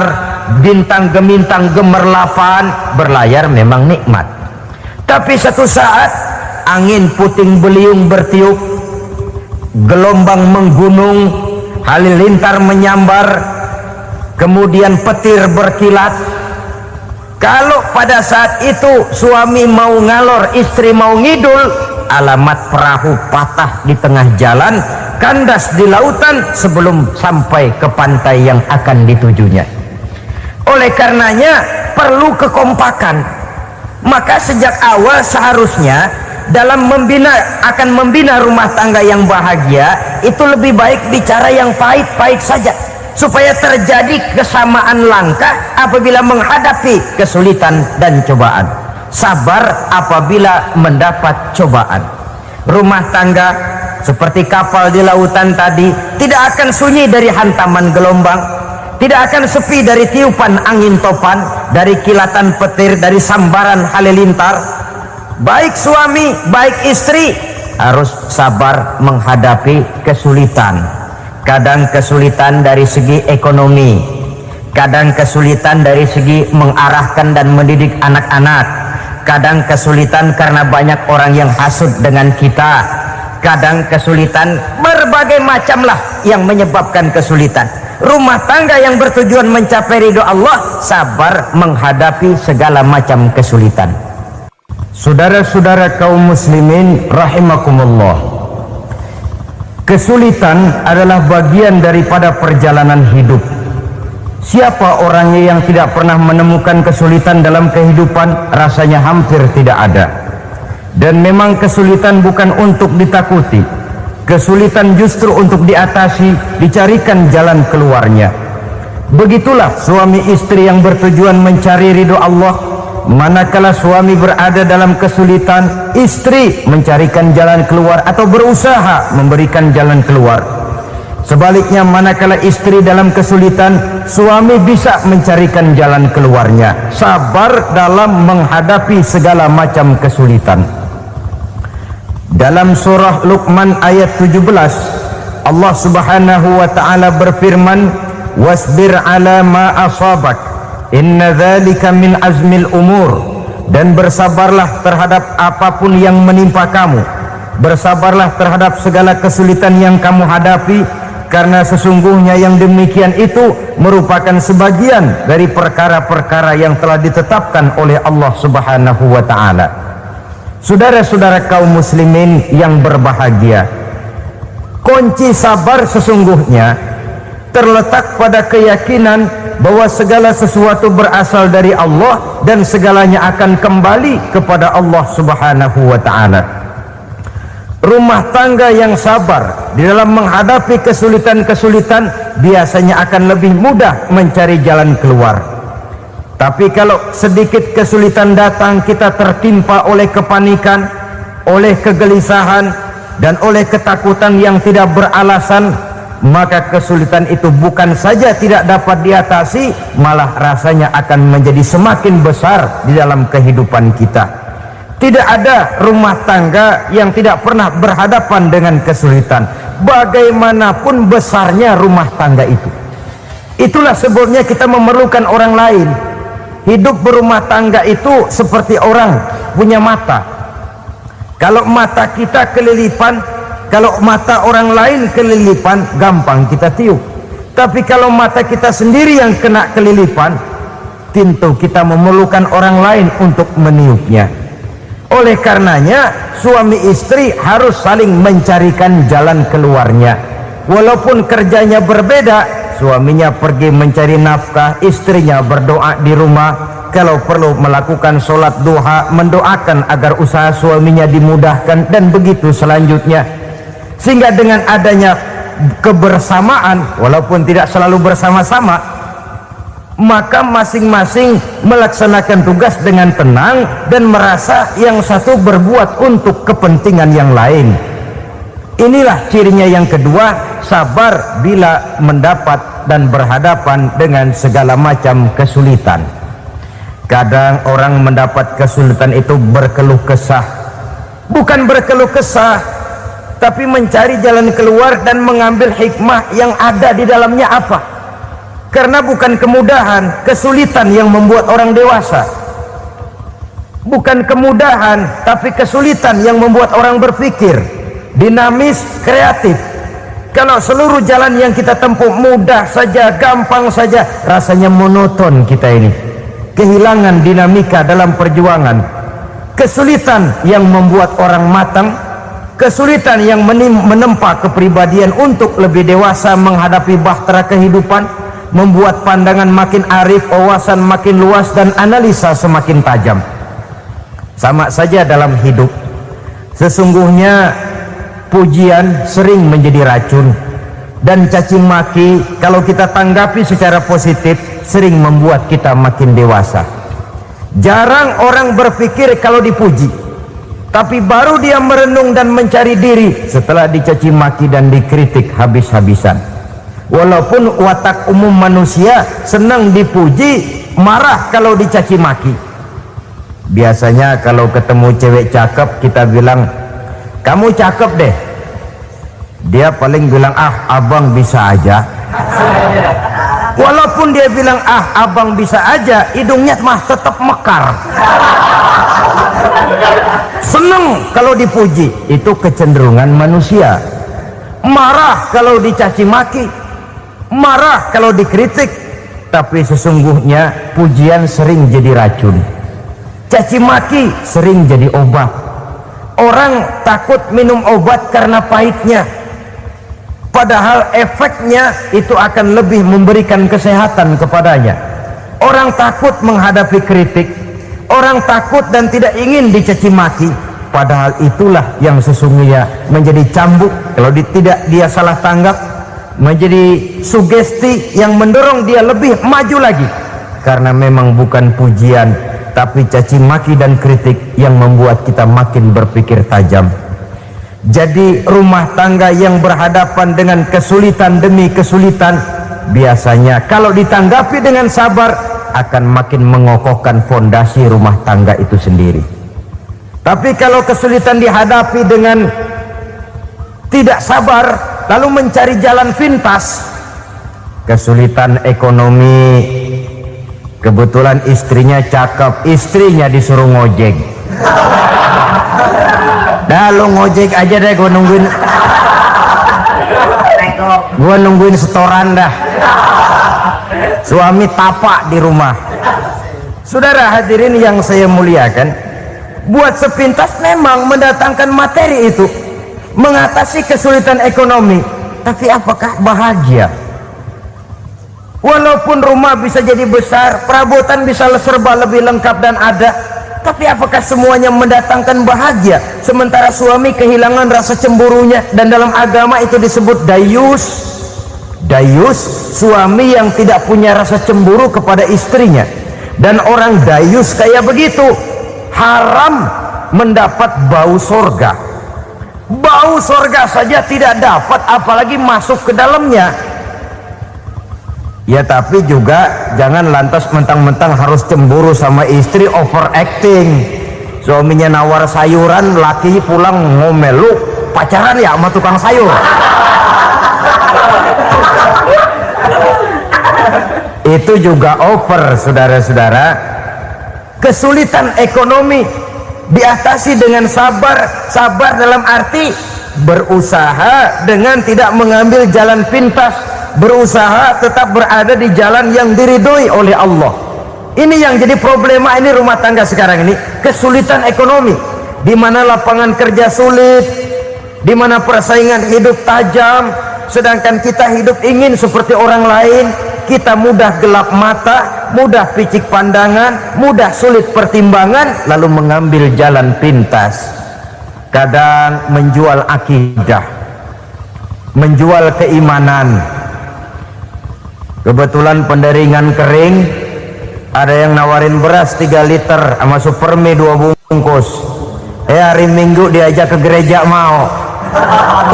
bintang gemintang gemerlapan, berlayar memang nikmat. Tapi satu saat angin puting beliung bertiup, gelombang menggunung, halilintar menyambar, kemudian petir berkilat. Kalau pada saat itu suami mau ngalor, istri mau ngidul, alamat perahu patah di tengah jalan, kandas di lautan sebelum sampai ke pantai yang akan ditujunya. Oleh karenanya perlu kekompakan. Maka sejak awal seharusnya dalam akan membina rumah tangga yang bahagia itu lebih baik bicara yang pahit-pahit saja, supaya terjadi kesamaan langkah apabila menghadapi kesulitan dan cobaan, sabar apabila mendapat cobaan. Rumah tangga seperti kapal di lautan tadi tidak akan sunyi dari hantaman gelombang, tidak akan sepi dari tiupan angin topan, dari kilatan petir, dari sambaran halilintar. Baik suami, baik istri harus sabar menghadapi kesulitan. Kadang kesulitan dari segi ekonomi, kadang kesulitan dari segi mengarahkan dan mendidik anak-anak, kadang kesulitan karena banyak orang yang hasud dengan kita, kadang kesulitan berbagai macam lah yang menyebabkan kesulitan. Rumah tangga yang bertujuan mencapai ridho Allah, sabar menghadapi segala macam kesulitan. Saudara-saudara kaum muslimin rahimakumullah, kesulitan adalah bagian daripada perjalanan hidup. Siapa orangnya yang tidak pernah menemukan kesulitan dalam kehidupan? Rasanya hampir tidak ada. Dan memang kesulitan bukan untuk ditakuti, kesulitan justru untuk diatasi, dicarikan jalan keluarnya. Begitulah suami istri yang bertujuan mencari ridho Allah. Manakala suami berada dalam kesulitan, istri mencarikan jalan keluar atau berusaha memberikan jalan keluar. Sebaliknya, manakala istri dalam kesulitan, suami bisa mencarikan jalan keluarnya, sabar dalam menghadapi segala macam kesulitan. Dalam surah Luqman ayat 17, Allah Subhanahu wa ta'ala berfirman, wasbir ala ma asabak, inna dzalika min azmil umur, dan bersabarlah terhadap apapun yang menimpa kamu, bersabarlah terhadap segala kesulitan yang kamu hadapi, karena sesungguhnya yang demikian itu merupakan sebagian dari perkara-perkara yang telah ditetapkan oleh Allah Subhanahu wa ta'ala. Saudara-saudara kaum muslimin yang berbahagia, kunci sabar sesungguhnya terletak pada keyakinan bahwa segala sesuatu berasal dari Allah dan segalanya akan kembali kepada Allah Subhanahu wa ta'ala. Rumah tangga yang sabar di dalam menghadapi kesulitan-kesulitan biasanya akan lebih mudah mencari jalan keluar. Tapi kalau sedikit kesulitan datang, kita tertimpa oleh kepanikan, oleh kegelisahan, dan oleh ketakutan yang tidak beralasan, maka kesulitan itu bukan saja tidak dapat diatasi, malah rasanya akan menjadi semakin besar di dalam kehidupan kita. Tidak ada rumah tangga yang tidak pernah berhadapan dengan kesulitan, bagaimanapun besarnya rumah tangga itu. Itulah sebabnya kita memerlukan orang lain. Hidup berumah tangga itu seperti orang punya mata. Kalau mata kita kelilipan, kalau mata orang lain kelilipan, gampang kita tiup. Tapi kalau mata kita sendiri yang kena kelilipan, tentu kita memerlukan orang lain untuk meniupnya. Oleh karenanya suami istri harus saling mencarikan jalan keluarnya. Walaupun kerjanya berbeda, suaminya pergi mencari nafkah, istrinya berdoa di rumah, kalau perlu melakukan sholat duha, mendoakan agar usaha suaminya dimudahkan, dan begitu selanjutnya. Sehingga dengan adanya kebersamaan, walaupun tidak selalu bersama-sama, maka masing-masing melaksanakan tugas dengan tenang dan merasa yang satu berbuat untuk kepentingan yang lain. Inilah cirinya yang kedua, sabar bila mendapat dan berhadapan dengan segala macam kesulitan. Kadang orang mendapat kesulitan itu berkeluh kesah, bukan berkeluh kesah, tapi mencari jalan keluar dan mengambil hikmah yang ada di dalamnya. Apa? Karena bukan kemudahan, kesulitan yang membuat orang dewasa. Bukan kemudahan, tapi kesulitan yang membuat orang berpikir dinamis, kreatif. Kalau seluruh jalan yang kita tempuh mudah saja, gampang saja, rasanya monoton kita ini, kehilangan dinamika dalam perjuangan. Kesulitan yang membuat orang matang, kesulitan yang menempa kepribadian untuk lebih dewasa menghadapi bahtera kehidupan, membuat pandangan makin arif, wawasan makin luas, dan analisa semakin tajam. Sama saja dalam hidup. Sesungguhnya pujian sering menjadi racun, dan caci maki kalau kita tanggapi secara positif sering membuat kita makin dewasa. Jarang orang berpikir kalau dipuji, tapi baru dia merenung dan mencari diri setelah dicaci maki dan dikritik habis-habisan. Walaupun watak umum manusia senang dipuji, marah kalau dicaci maki. Biasanya kalau ketemu cewek cakep, kita bilang, kamu cakep deh. Dia paling bilang, ah abang bisa aja. Walaupun dia bilang, ah abang bisa aja, hidungnya mah tetap mekar. Senang kalau dipuji, itu kecenderungan manusia. Marah kalau dicaci maki, marah kalau dikritik. Tapi sesungguhnya pujian sering jadi racun, caci maki sering jadi obat. Orang takut minum obat karena pahitnya, padahal efeknya itu akan lebih memberikan kesehatan kepadanya. Orang takut menghadapi kritik, orang takut dan tidak ingin dicaci maki, padahal itulah yang sesungguhnya menjadi cambuk kalau tidak dia salah tanggap, menjadi sugesti yang mendorong dia lebih maju lagi. Karena memang bukan pujian, tapi caci maki dan kritik yang membuat kita makin berpikir tajam. Jadi rumah tangga yang berhadapan dengan kesulitan demi kesulitan, biasanya kalau ditanggapi dengan sabar akan makin mengokohkan fondasi rumah tangga itu sendiri. Tapi kalau kesulitan dihadapi dengan tidak sabar, lalu mencari jalan pintas, kesulitan ekonomi, kebetulan istrinya cakep, istrinya disuruh ngojek. Dah lo ngojek aja deh, gue nungguin setoran dah. Suami tapak di rumah. Saudara hadirin yang saya muliakan, buat sepintas memang mendatangkan materi itu mengatasi kesulitan ekonomi, tapi apakah bahagia? Walaupun rumah bisa jadi besar, perabotan bisa serba lebih lengkap dan ada, Tapi apakah semuanya mendatangkan bahagia? Sementara suami kehilangan rasa cemburunya, dan dalam agama itu disebut dayus. Dayus, suami yang tidak punya rasa cemburu kepada istrinya. Dan orang dayus kayak begitu haram mendapat bau sorga. Bau sorga saja tidak dapat, apalagi masuk ke dalamnya. Ya tapi juga jangan lantas mentang-mentang harus cemburu sama istri, overacting. Suaminya nawar sayuran, laki pulang ngomel, lu pacaran ya sama tukang sayur. Itu juga over, saudara-saudara. Kesulitan ekonomi diatasi dengan sabar. Sabar dalam arti berusaha dengan tidak mengambil jalan pintas, berusaha tetap berada di jalan yang diridhoi oleh Allah. Ini yang jadi problema ini rumah tangga sekarang ini, kesulitan ekonomi, di mana lapangan kerja sulit, di mana persaingan hidup tajam, sedangkan kita hidup ingin seperti orang lain. Kita mudah gelap mata, mudah picik pandangan, mudah sulit pertimbangan, lalu mengambil jalan pintas. Kadang menjual akidah, menjual keimanan. Kebetulan pendaringan kering, ada yang nawarin beras 3 liter sama supermi 2 bungkus. Hari Minggu diajak ke gereja mau.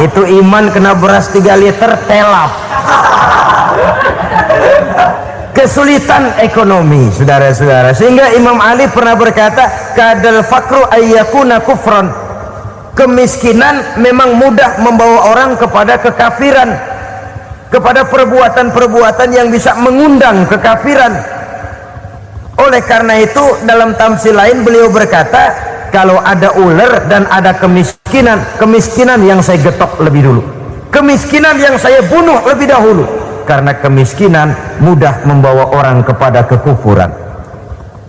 Itu iman kena beras 3 liter telap. Kesulitan ekonomi, saudara-saudara, sehingga Imam Ali pernah berkata, kadal fakru ayyakuna kufran. Kemiskinan memang mudah membawa orang kepada kekafiran, kepada perbuatan-perbuatan yang bisa mengundang kekafiran. Oleh karena itu dalam tamsil lain beliau berkata, kalau ada ular dan ada kemiskinan, kemiskinan yang saya getok lebih dulu, kemiskinan yang saya bunuh lebih dahulu, karena kemiskinan mudah membawa orang kepada kekufuran.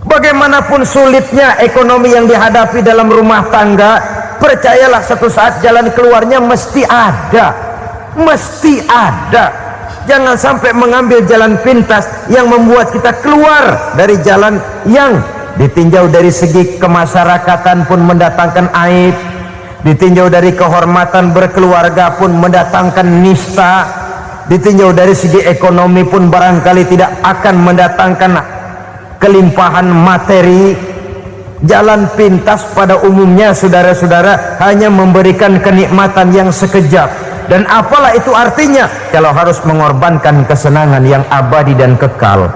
Bagaimanapun sulitnya ekonomi yang dihadapi dalam rumah tangga, percayalah satu saat jalan keluarnya mesti ada. Mesti ada. Jangan sampai mengambil jalan pintas yang membuat kita keluar dari jalan yang ditinjau dari segi kemasyarakatan pun mendatangkan aib, ditinjau dari kehormatan berkeluarga pun mendatangkan nista, ditinjau dari segi ekonomi pun barangkali tidak akan mendatangkan kelimpahan materi. Jalan pintas pada umumnya, saudara-saudara, hanya memberikan kenikmatan yang sekejap. Dan apalah itu artinya kalau harus mengorbankan kesenangan yang abadi dan kekal.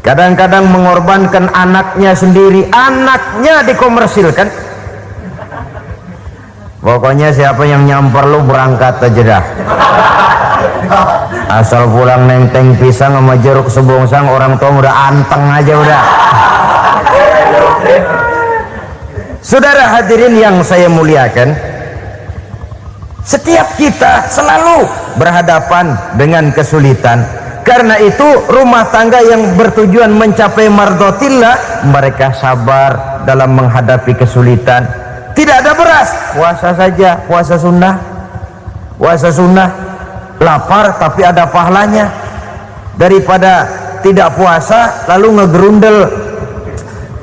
Kadang-kadang mengorbankan anaknya sendiri, anaknya dikomersilkan. Pokoknya siapa yang nyamper lu berangkat aja dah. Asal pulang nenteng pisang sama jeruk sebongsang, orang tua udah anteng aja udah. Saudara hadirin yang saya muliakan, setiap kita selalu berhadapan dengan kesulitan. Karena itu rumah tangga yang bertujuan mencapai mardhatillah, mereka sabar dalam menghadapi kesulitan. Tidak ada beras, puasa saja, puasa sunnah. Puasa sunnah, lapar tapi ada pahalanya, daripada tidak puasa lalu ngegerundel.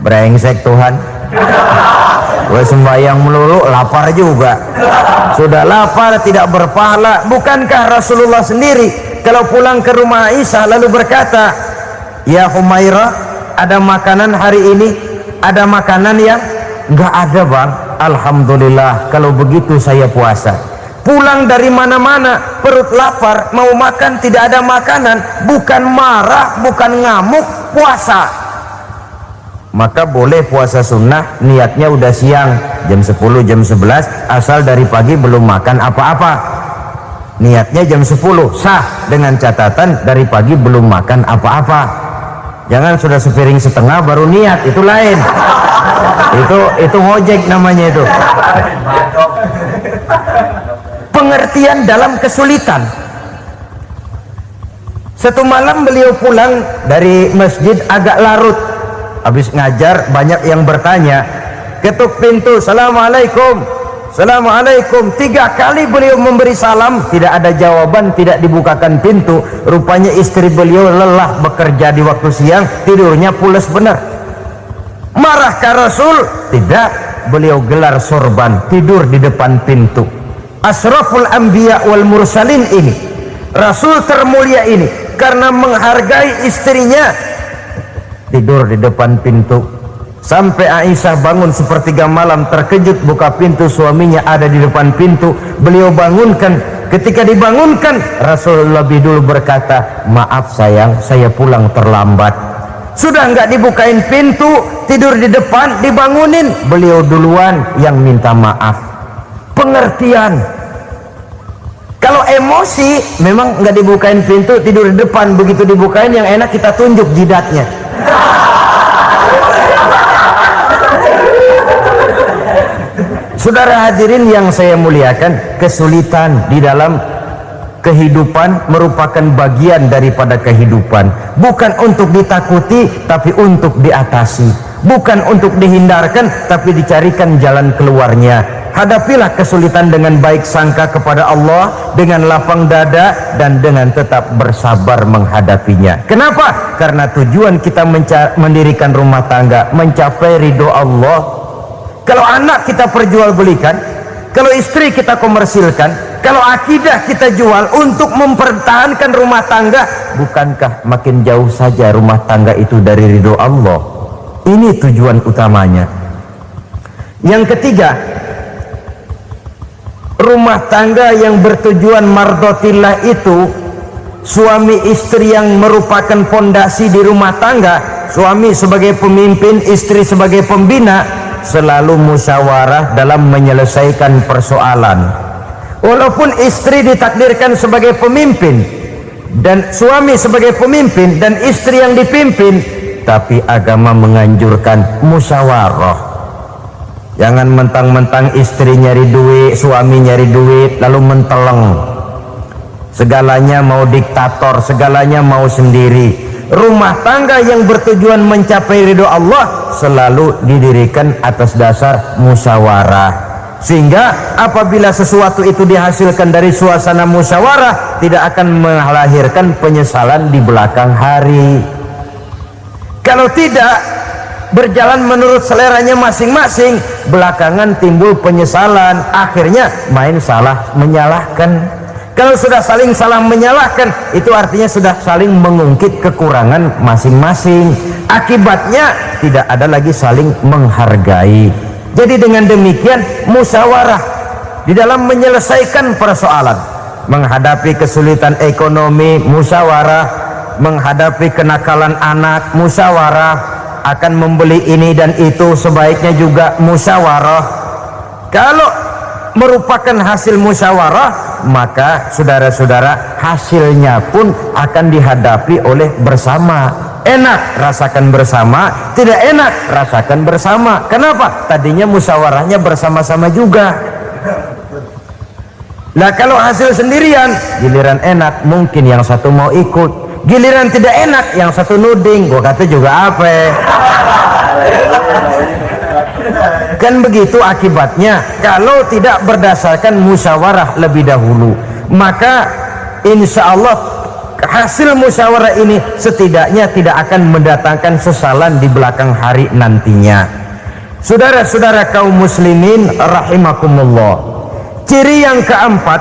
Brengsek Tuhan, gue sembahyang melulu lapar juga. Sudah lapar tidak berpahala. Bukankah Rasulullah sendiri kalau pulang ke rumah Aisyah lalu berkata, ya Humairah, ada makanan hari ini? Ada makanan yang enggak ada bang. Alhamdulillah kalau begitu saya puasa. Pulang dari mana-mana perut lapar, mau makan tidak ada makanan, bukan marah, bukan ngamuk, puasa. Maka boleh puasa sunnah, niatnya udah siang, jam 10, jam 11, asal dari pagi belum makan apa-apa. Niatnya jam 10, sah, dengan catatan dari pagi belum makan apa-apa. Jangan sudah sepiring setengah baru niat, itu lain. Itu ngojek namanya itu. Pengertian dalam kesulitan. Satu malam beliau pulang dari masjid agak larut. Habis ngajar banyak yang bertanya, ketuk pintu, assalamualaikum, assalamualaikum. 3 kali beliau memberi salam, tidak ada jawaban, tidak dibukakan pintu. Rupanya istri beliau lelah bekerja di waktu siang, tidurnya pules benar. Marahkah Rasul? Tidak. Beliau gelar sorban, tidur di depan pintu. Asraful anbiya wal mursalin ini, Rasul termulia ini, karena menghargai istrinya, tidur di depan pintu. Sampai Aisyah bangun sepertiga malam, terkejut buka pintu, suaminya ada di depan pintu. Beliau bangunkan. Ketika dibangunkan, Rasul lebih dulu berkata, maaf sayang, saya pulang terlambat. Sudah nggak dibukain pintu, tidur di depan, dibangunin, beliau duluan yang minta maaf. Pengertian. Kalau emosi, memang nggak dibukain pintu, tidur di depan. Begitu dibukain, yang enak kita tunjuk jidatnya. Saudara hadirin yang saya muliakan, kesulitan di dalam kehidupan merupakan bagian daripada kehidupan. Bukan untuk ditakuti, tapi untuk diatasi. Bukan untuk dihindarkan, tapi dicarikan jalan keluarnya. Hadapilah kesulitan dengan baik sangka kepada Allah, dengan lapang dada, dan dengan tetap bersabar menghadapinya. Kenapa? Karena tujuan kita mendirikan rumah tangga, mencapai ridho Allah. Kalau anak kita perjualbelikan, kalau istri kita komersilkan, kalau akidah kita jual untuk mempertahankan rumah tangga, bukankah makin jauh saja rumah tangga itu dari ridho Allah? Ini tujuan utamanya. Yang ketiga, rumah tangga yang bertujuan mardotillah itu, suami istri yang merupakan fondasi di rumah tangga, suami sebagai pemimpin, istri sebagai pembina, selalu musyawarah dalam menyelesaikan persoalan. Walaupun istri ditakdirkan sebagai pemimpin dan suami sebagai pemimpin dan istri yang dipimpin, tapi agama menganjurkan musyawarah. Jangan mentang-mentang istri nyari duit, suami nyari duit, lalu menteleng. Segalanya mau diktator, segalanya mau sendiri. Rumah tangga yang bertujuan mencapai ridho Allah selalu didirikan atas dasar musyawarah. Sehingga apabila sesuatu itu dihasilkan dari suasana musyawarah, tidak akan melahirkan penyesalan di belakang hari. Kalau tidak berjalan menurut seleranya masing-masing, belakangan timbul penyesalan, akhirnya main salah menyalahkan. Kalau sudah saling salah menyalahkan, itu artinya sudah saling mengungkit kekurangan masing-masing. Akibatnya tidak ada lagi saling menghargai. Jadi dengan demikian musyawarah di dalam menyelesaikan persoalan, menghadapi kesulitan ekonomi, musyawarah, menghadapi kenakalan anak, musyawarah, akan membeli ini dan itu sebaiknya juga musyawarah. Kalau merupakan hasil musyawarah, maka saudara-saudara hasilnya pun akan dihadapi oleh bersama. Enak rasakan bersama, tidak enak rasakan bersama. Kenapa? Tadinya musyawarahnya bersama-sama juga. Nah kalau hasil sendirian, giliran enak mungkin yang satu mau ikut, giliran tidak enak yang satu nuding, gua kata juga apa. Kan begitu akibatnya kalau tidak berdasarkan musyawarah lebih dahulu. Maka insya Allah hasil musyawarah ini setidaknya tidak akan mendatangkan sesalan di belakang hari nantinya. Saudara-saudara kaum muslimin rahimakumullah, ciri yang keempat,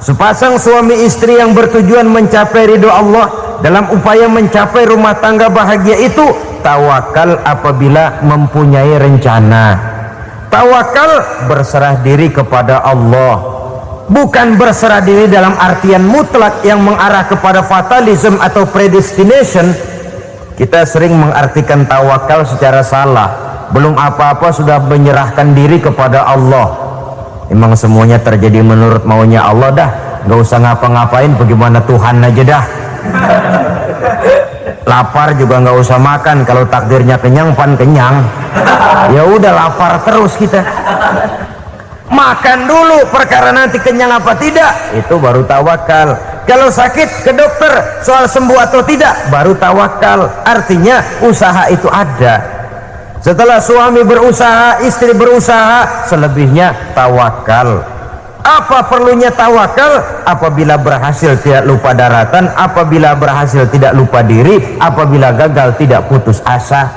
sepasang suami istri yang bertujuan mencapai ridho Allah dalam upaya mencapai rumah tangga bahagia itu tawakal apabila mempunyai rencana. Tawakal berserah diri kepada Allah, bukan berserah diri dalam artian mutlak yang mengarah kepada fatalism atau predestination. Kita sering mengartikan tawakal secara salah. Belum apa-apa sudah menyerahkan diri kepada Allah. Emang semuanya terjadi menurut maunya Allah dah, nggak usah ngapa-ngapain, bagaimana Tuhan aja dah. Lapar juga nggak usah makan, kalau takdirnya kenyang pan kenyang. Ya udah lapar terus kita. Makan dulu, perkara nanti kenyang apa tidak, itu baru tawakal. Kalau sakit ke dokter, soal sembuh atau tidak, baru tawakal. Artinya usaha itu ada. Setelah suami berusaha, istri berusaha, selebihnya tawakal. Apa perlunya tawakal? Apabila berhasil tidak lupa daratan, apabila berhasil tidak lupa diri, apabila gagal tidak putus asa.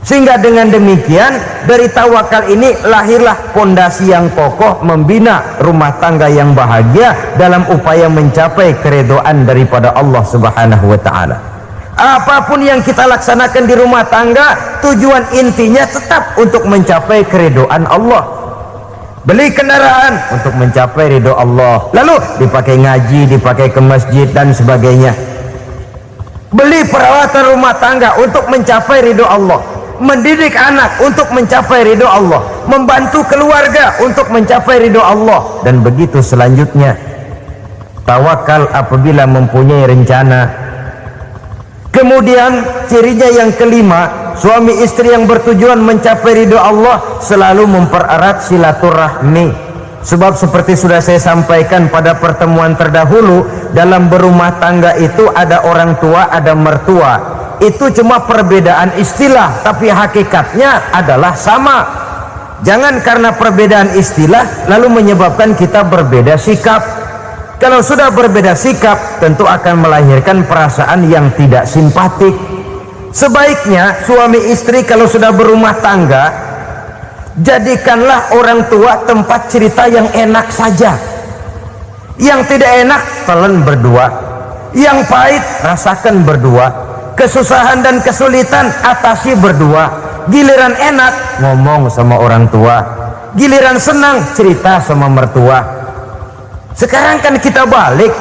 Sehingga dengan demikian dari tawakal ini lahirlah pondasi yang kokoh membina rumah tangga yang bahagia dalam upaya mencapai keridhaan daripada Allah Subhanahu wa taala. Apapun yang kita laksanakan di rumah tangga, tujuan intinya tetap untuk mencapai keridhaan Allah. Beli kendaraan untuk mencapai ridho Allah, lalu dipakai ngaji, dipakai ke masjid dan sebagainya. Beli peralatan rumah tangga untuk mencapai ridho Allah, mendidik anak untuk mencapai ridho Allah, membantu keluarga untuk mencapai ridho Allah, dan begitu selanjutnya. Tawakal apabila mempunyai rencana. Kemudian cirinya yang kelima, suami istri yang bertujuan mencapai ridho Allah selalu mempererat silaturahmi. Sebab seperti sudah saya sampaikan pada pertemuan terdahulu, dalam berumah tangga itu ada orang tua, ada mertua. Itu cuma perbedaan istilah, tapi hakikatnya adalah sama. Jangan karena perbedaan istilah lalu menyebabkan kita berbeda sikap. Kalau sudah berbeda sikap, tentu akan melahirkan perasaan yang tidak simpatik. Sebaiknya suami istri kalau sudah berumah tangga, jadikanlah orang tua tempat cerita yang enak saja. Yang tidak enak telan berdua, yang pahit rasakan berdua, kesusahan dan kesulitan atasi berdua. Giliran enak ngomong sama orang tua, giliran senang cerita sama mertua. Sekarang kan kita balik,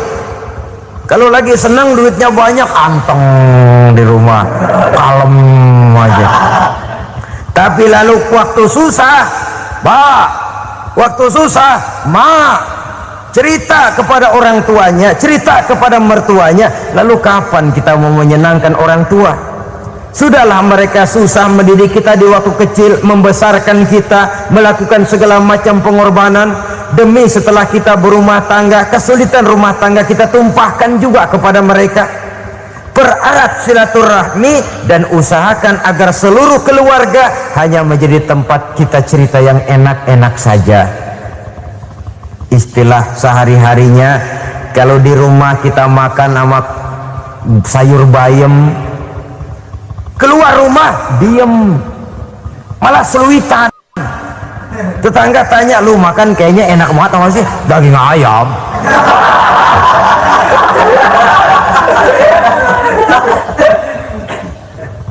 kalau lagi senang duitnya banyak, anteng di rumah, kalem aja. Tapi lalu waktu susah, waktu susah, cerita kepada orang tuanya, cerita kepada mertuanya. Lalu kapan kita mau menyenangkan orang tua? Sudahlah mereka susah mendidik kita di waktu kecil, membesarkan kita, melakukan segala macam pengorbanan. Demi setelah kita berumah tangga, kesulitan rumah tangga kita tumpahkan juga kepada mereka. Pererat silaturahmi dan usahakan agar seluruh keluarga hanya menjadi tempat kita cerita yang enak-enak saja. Istilah sehari-harinya, kalau di rumah kita makan sama sayur bayam, keluar rumah diem, malah seluitan. Tetangga tanya, lu makan kayaknya enak banget apa sih? Daging ayam.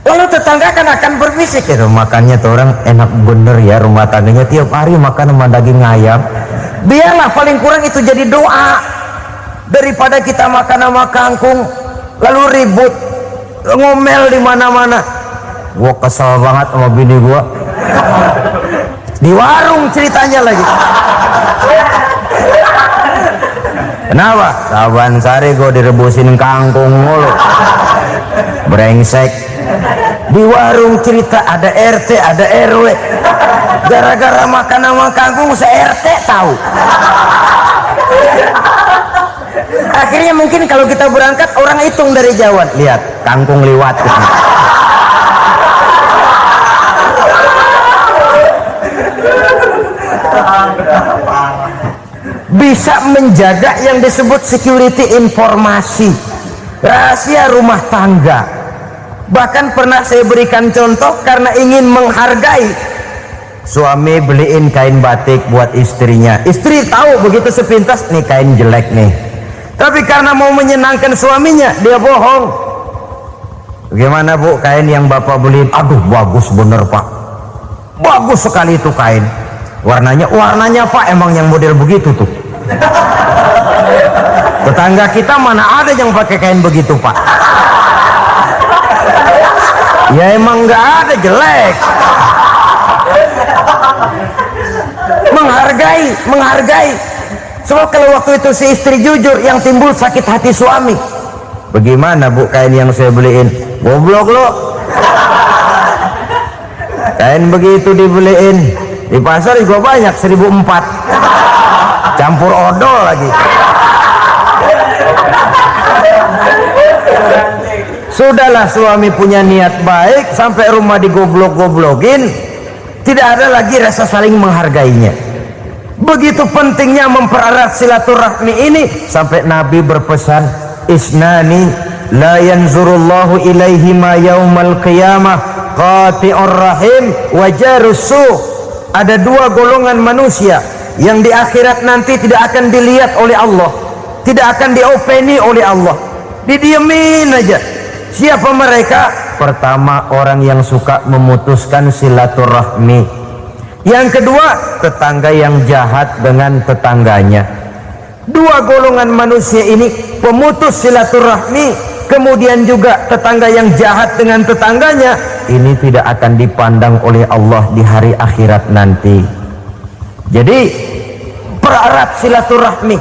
Lalu tetangga kan akan berbisik, ya makannya tuh orang enak bener ya, rumah tangganya tiap hari makan sama daging ayam. Biarlah paling kurang itu jadi doa, daripada kita makan sama kangkung lalu ribut ngomel di mana-mana. Gua kesel banget sama bini gua, di warung ceritanya lagi. Kenapa? Saban sari gue direbusin kangkung mulu, brengsek. Di warung cerita ada RT, ada RW. Gara-gara makan sama kangkung se-RT tahu. Akhirnya mungkin kalau kita berangkat orang hitung dari jauh, lihat kangkung liwat. Bisa menjaga yang disebut security informasi, rahasia rumah tangga. Bahkan pernah saya berikan contoh karena ingin menghargai. Suami beliin kain batik buat istrinya, istri tahu begitu sepintas nih kain jelek nih, tapi karena mau menyenangkan suaminya dia bohong. Bagaimana bu kain yang bapak beliin? Aduh bagus bener pak, bagus sekali itu kain. Warnanya pak emang yang model begitu tuh. Tetangga kita mana ada yang pakai kain begitu pak? Ya emang nggak ada, jelek. Menghargai. Sebab kalau waktu itu si istri jujur, yang timbul sakit hati suami. Bagaimana bu kain yang saya beliin? Goblok lo. Kain begitu dibeliin di pasar juga banyak 1.400, campur odol lagi. Sudahlah suami punya niat baik, sampai rumah digoblok-goblokin, tidak ada lagi rasa saling menghargainya. Begitu pentingnya mempererat silaturahmi ini sampai Nabi berpesan, isnani la yanzurullahu ilaihima yaumal qiyamah qati'ur rahim wa jarus su'. Ada dua golongan manusia yang di akhirat nanti tidak akan dilihat oleh Allah, tidak akan diopeni oleh Allah, didiemin aja. Siapa mereka? Pertama, orang yang suka memutuskan silaturahmi. Yang kedua, tetangga yang jahat dengan tetangganya. Dua golongan manusia ini, pemutus silaturahmi, kemudian juga tetangga yang jahat dengan tetangganya, ini tidak akan dipandang oleh Allah di hari akhirat nanti. Jadi pererat silaturahmi,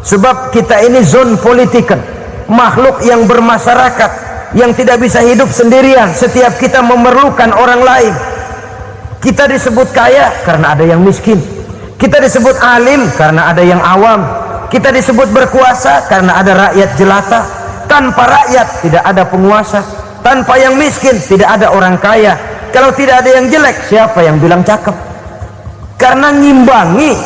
sebab kita ini zon politikan, makhluk yang bermasyarakat, yang tidak bisa hidup sendirian. Setiap kita memerlukan orang lain. Kita disebut kaya karena ada yang miskin, kita disebut alim karena ada yang awam, kita disebut berkuasa karena ada rakyat jelata. Tanpa rakyat tidak ada penguasa, tanpa yang miskin tidak ada orang kaya. Kalau tidak ada yang jelek, siapa yang bilang cakep? Karena ngimbangi.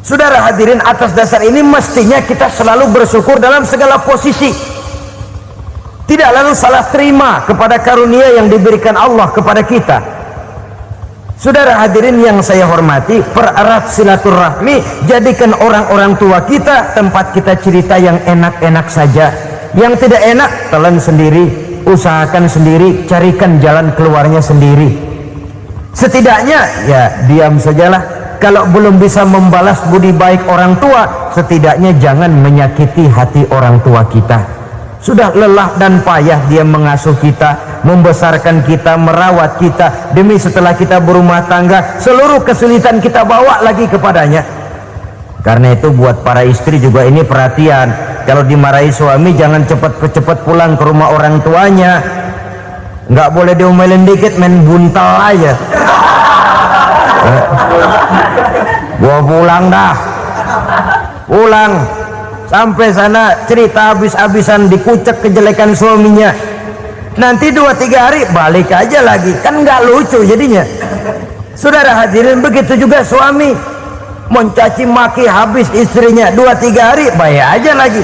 Saudara hadirin, atas dasar ini mestinya kita selalu bersyukur dalam segala posisi, tidak lalu salah terima kepada karunia yang diberikan Allah kepada kita. Saudara hadirin yang saya hormati, pererat silaturahmi, jadikan orang-orang tua kita tempat kita cerita yang enak-enak saja. Yang tidak enak, telan sendiri, usahakan sendiri, carikan jalan keluarnya sendiri. Setidaknya ya diam sajalah. Kalau belum bisa membalas budi baik orang tua, setidaknya jangan menyakiti hati orang tua kita. Sudah lelah dan payah dia mengasuh kita, membesarkan kita, merawat kita, demi setelah kita berumah tangga, seluruh kesulitan kita bawa lagi kepadanya. Karena itu buat para istri juga ini perhatian, kalau dimarahi suami jangan cepat-cepat pulang ke rumah orang tuanya. Nggak boleh diomelin dikit, main buntal aja. Gua pulang dah, pulang. Sampai sana cerita habis-habisan, dikucek kejelekan suaminya. Nanti 2-3 hari balik aja lagi, kan nggak lucu jadinya. Saudara hadirin, begitu juga suami mencaci maki habis istrinya, 2-3 hari bayar aja lagi.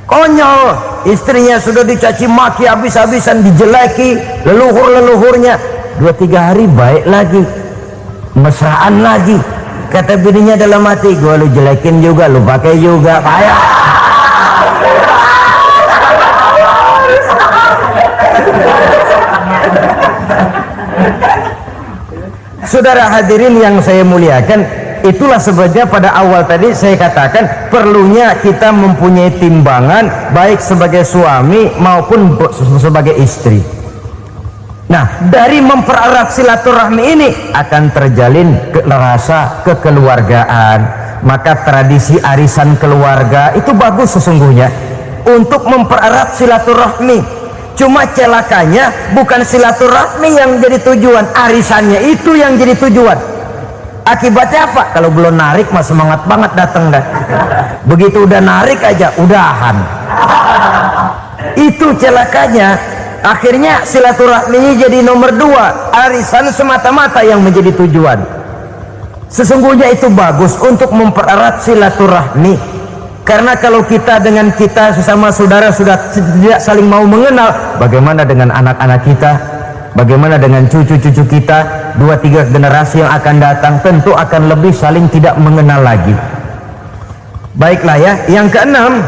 Konyol, istrinya sudah dicaci maki habis-habisan, dijeleki leluhur-leluhurnya, 2-3 hari baik lagi, mesraan lagi. Kata bininya dalam hati, gua lu jelekin juga, lu pakai juga, payah. Saudara hadirin yang saya muliakan, itulah sebabnya pada awal tadi saya katakan perlunya kita mempunyai timbangan baik sebagai suami maupun sebagai istri. Nah, dari mempererat silaturahmi ini akan terjalin rasa kekeluargaan. Maka tradisi arisan keluarga itu bagus sesungguhnya untuk mempererat silaturahmi. Cuma celakanya bukan silaturahmi yang jadi tujuan, arisannya itu yang jadi tujuan. Akibatnya apa? Kalau belum narik mah semangat banget datang dah. Begitu udah narik aja udahan. Itu celakanya. Akhirnya silaturahmi jadi nomor 2, arisan semata-mata yang menjadi tujuan. Sesungguhnya itu bagus untuk mempererat silaturahmi, karena kalau kita dengan kita sesama saudara sudah tidak saling mau mengenal, bagaimana dengan anak-anak kita, bagaimana dengan cucu-cucu kita, 2-3 generasi yang akan datang tentu akan lebih saling tidak mengenal lagi. Baiklah ya, yang keenam,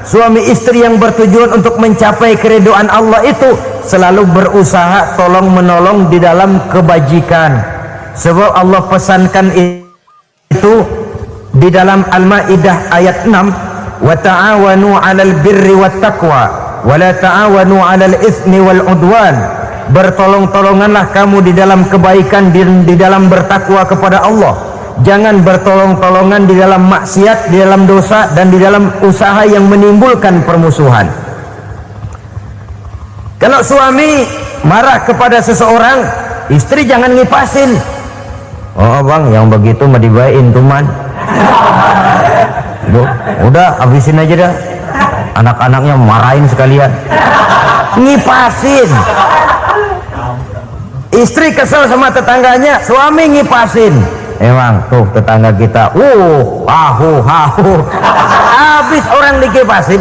suami istri yang bertujuan untuk mencapai keridhaan Allah itu selalu berusaha tolong menolong di dalam kebajikan. Sebab Allah pesankan itu di dalam Al-Maidah ayat 6, wa ta'awanu 'alal birri wat taqwa wa la ta'awanu 'alal itsmi wal 'udwan. Bertolong-tolonganlah kamu di dalam kebaikan, di dalam bertakwa kepada Allah. Jangan bertolong-tolongan di dalam maksiat, di dalam dosa, dan di dalam usaha yang menimbulkan permusuhan. Kalau suami marah kepada seseorang, istri jangan ngipasin. Oh bang, yang begitu mah dibayain tuh man. Udah habisin aja dah. Anak-anaknya marahin sekalian. Ngipasin. Istri kesel sama tetangganya, suami ngipasin. Emang tuh tetangga kita, hahu, habis orang dikipasin.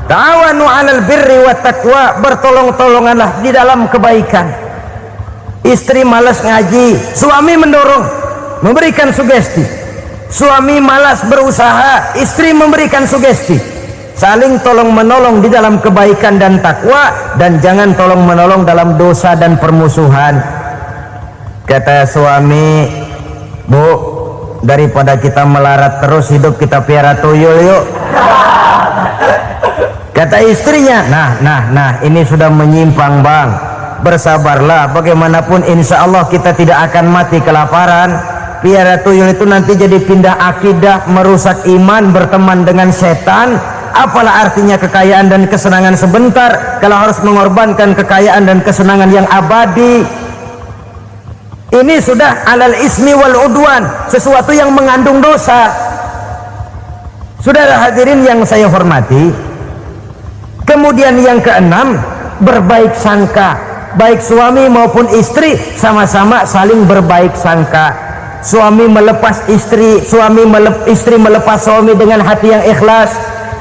Ta'awanu 'alal birri wat taqwa, bertolong-tolonganlah di dalam kebaikan. Istri malas ngaji, suami mendorong, memberikan sugesti. Suami malas berusaha, istri memberikan sugesti. Saling tolong menolong di dalam kebaikan dan takwa, dan jangan tolong menolong dalam dosa dan permusuhan. Kata suami, "Bu, daripada kita melarat terus hidup, kita piara tuyul yuk." Kata istrinya, nah ini sudah menyimpang bang, bersabarlah, bagaimanapun insya Allah kita tidak akan mati kelaparan. Piara tuyul itu nanti jadi pindah akidah, merusak iman, berteman dengan setan. Apalah artinya kekayaan dan kesenangan sebentar kalau harus mengorbankan kekayaan dan kesenangan yang abadi. Ini sudah alal ismi wal udwan, sesuatu yang mengandung dosa. Saudara hadirin yang saya hormati, kemudian yang keenam, berbaik sangka. Baik suami maupun istri sama-sama saling berbaik sangka. Suami melepas istri, istri melepas suami dengan hati yang ikhlas.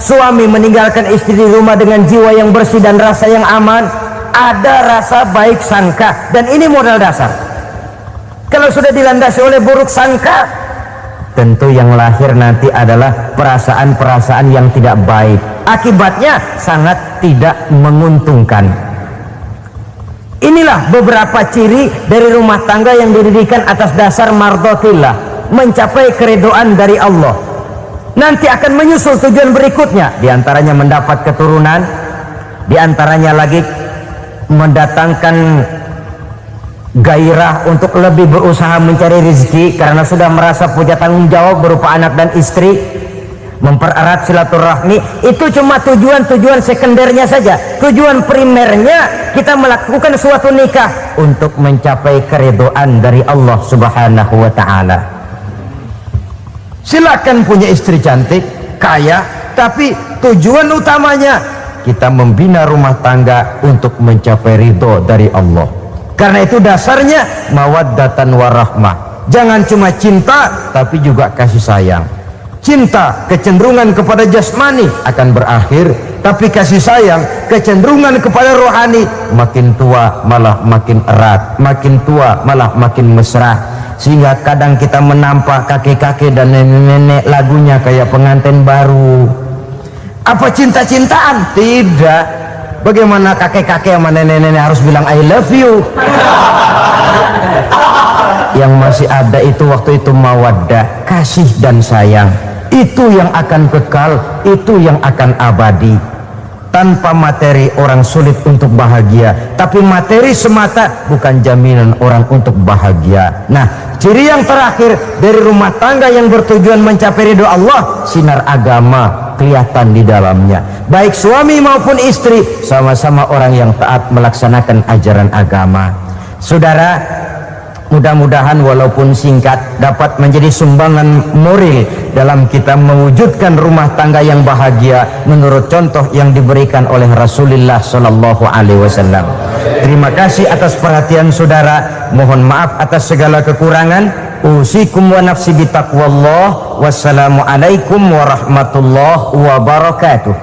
Suami meninggalkan istri di rumah dengan jiwa yang bersih dan rasa yang aman. Ada rasa baik sangka, dan ini modal dasar. Kalau sudah dilandasi oleh buruk sangka, tentu yang lahir nanti adalah perasaan-perasaan yang tidak baik. Akibatnya sangat tidak menguntungkan. Inilah beberapa ciri dari rumah tangga yang didirikan atas dasar mardhatillah, mencapai keridhaan dari Allah. Nanti akan menyusul tujuan berikutnya, diantaranya mendapat keturunan, diantaranya lagi mendatangkan gairah untuk lebih berusaha mencari rezeki karena sudah merasa punya tanggung jawab berupa anak dan istri, mempererat silaturahmi. Itu cuma tujuan-tujuan sekundernya saja. Tujuan primernya kita melakukan suatu nikah untuk mencapai keridhaan dari Allah Subhanahu wa ta'ala. Silakan punya istri cantik, kaya, tapi tujuan utamanya kita membina rumah tangga untuk mencapai ridho dari Allah. Karena itu dasarnya mawaddatan warahmah. Jangan cuma cinta, tapi juga kasih sayang. Cinta, kecenderungan kepada jasmani akan berakhir, tapi kasih sayang, kecenderungan kepada rohani, makin tua malah makin erat, makin tua malah makin mesra. Sehingga kadang kita menampak kakek-kakek dan nenek-nenek lagunya kayak pengantin baru. Apa cinta-cintaan? Tidak. Bagaimana kakek-kakek sama nenek-nenek harus bilang I love you? Yang masih ada itu waktu itu mawaddah, kasih dan sayang. Itu yang akan kekal, itu yang akan abadi. Tanpa materi orang sulit untuk bahagia, tapi materi semata bukan jaminan orang untuk bahagia. Nah, ciri yang terakhir dari rumah tangga yang bertujuan mencapai ridho Allah, sinar agama kelihatan di dalamnya. Baik suami maupun istri sama-sama orang yang taat melaksanakan ajaran agama. Saudara, mudah-mudahan walaupun singkat dapat menjadi sumbangan moral dalam kita mewujudkan rumah tangga yang bahagia menurut contoh yang diberikan oleh Rasulullah Sallallahu Alaihi Wasallam. Terima kasih atas perhatian saudara. Mohon maaf atas segala kekurangan. Usikum wa nafsi bitaqwallah. Wassalamualaikum warahmatullahi wabarakatuh.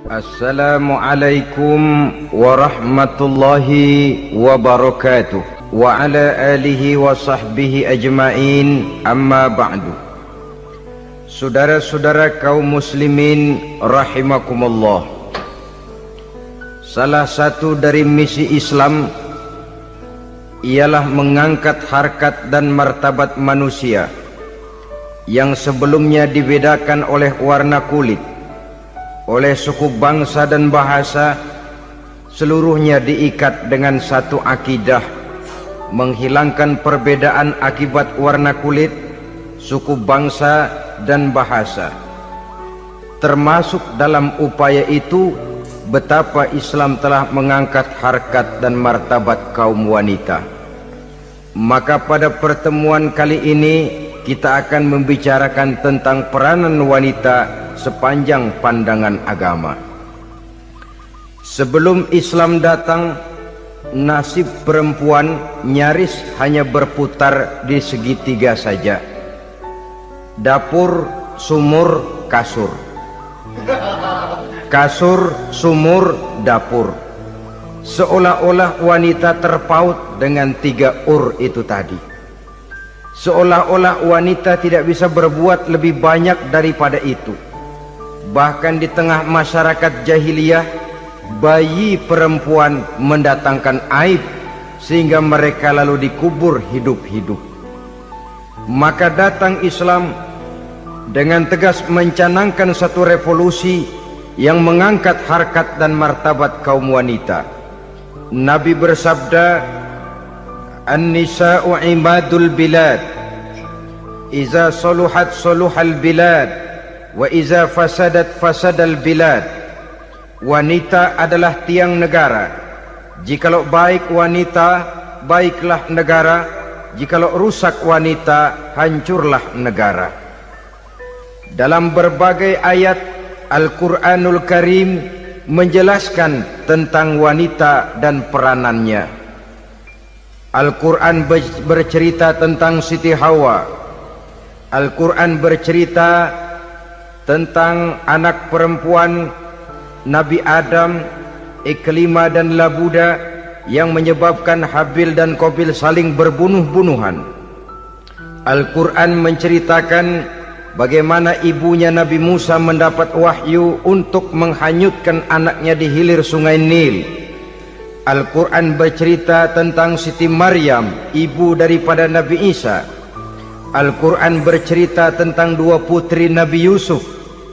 Assalamualaikum warahmatullahi wabarakatuh. Wa ala alihi wa sahbihi ajma'in, amma ba'du. Saudara-saudara kaum muslimin rahimakumullah, salah satu dari misi Islam ialah mengangkat harkat dan martabat manusia yang sebelumnya dibedakan oleh warna kulit, oleh suku bangsa dan bahasa. Seluruhnya diikat dengan satu akidah, menghilangkan perbedaan akibat warna kulit, suku bangsa dan bahasa. Termasuk dalam upaya itu betapa Islam telah mengangkat harkat dan martabat kaum wanita. Maka pada pertemuan kali ini kita akan membicarakan tentang peranan wanita sepanjang pandangan agama. Sebelum Islam datang, nasib perempuan nyaris hanya berputar di segitiga saja. Dapur, sumur, kasur. Kasur, sumur, dapur. Seolah-olah wanita terpaut dengan 3 itu tadi. Seolah-olah wanita tidak bisa berbuat lebih banyak daripada itu. Bahkan di tengah masyarakat jahiliyah, bayi perempuan mendatangkan aib sehingga mereka lalu dikubur hidup-hidup. Maka datang Islam dengan tegas mencanangkan satu revolusi yang mengangkat harkat dan martabat kaum wanita. Nabi bersabda, "An-nisa'u imadul bilad, iza saluhat saluhal bilad, wa iza fasadat fasadal bilad." Wanita adalah tiang negara. Jikalau baik wanita, baiklah negara. Jikalau rusak wanita, hancurlah negara. Dalam berbagai ayat Al-Quranul Karim menjelaskan tentang wanita dan peranannya. Al-Quran bercerita tentang Siti Hawa. Al-Quran bercerita tentang anak perempuan Nabi Adam, Iklimah dan Labuda, yang menyebabkan Habil dan Qabil saling berbunuh-bunuhan. Al-Quran menceritakan bagaimana ibunya Nabi Musa mendapat wahyu untuk menghanyutkan anaknya di hilir sungai Nil. Al-Quran bercerita tentang Siti Maryam, ibu daripada Nabi Isa. Al-Quran bercerita tentang 2 putri Nabi Yusuf,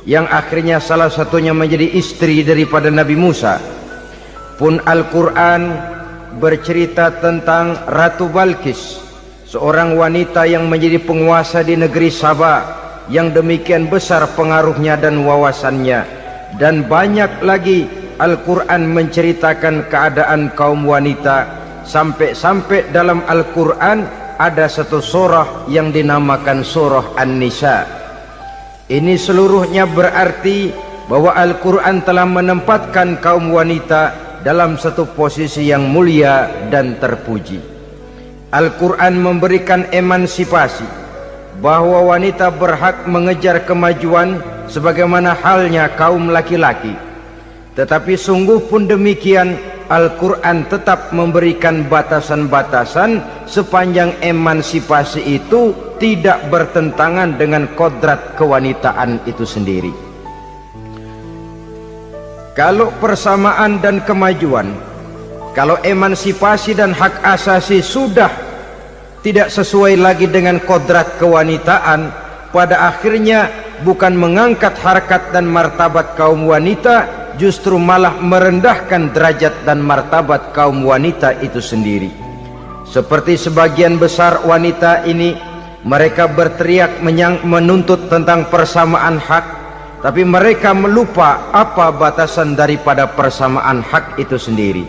yang akhirnya salah satunya menjadi istri daripada Nabi Musa. Pun Al-Quran bercerita tentang Ratu Balkis, seorang wanita yang menjadi penguasa di negeri Sabah, yang demikian besar pengaruhnya dan wawasannya. Dan banyak lagi Al-Quran menceritakan keadaan kaum wanita, sampai-sampai dalam Al-Quran ada satu surah yang dinamakan surah An-Nisa. Ini seluruhnya berarti bahwa Al-Quran telah menempatkan kaum wanita dalam satu posisi yang mulia dan terpuji. Al-Quran memberikan emansipasi, bahwa wanita berhak mengejar kemajuan sebagaimana halnya kaum laki-laki. Tetapi sungguh pun demikian, Al-Quran tetap memberikan batasan-batasan sepanjang emansipasi itu tidak bertentangan dengan kodrat kewanitaan itu sendiri. Kalau persamaan dan kemajuan, kalau emansipasi dan hak asasi sudah tidak sesuai lagi dengan kodrat kewanitaan, pada akhirnya bukan mengangkat harkat dan martabat kaum wanita, justru malah merendahkan derajat dan martabat kaum wanita itu sendiri. Seperti sebagian besar wanita ini, mereka berteriak menuntut tentang persamaan hak, tapi mereka melupa apa batasan daripada persamaan hak itu sendiri.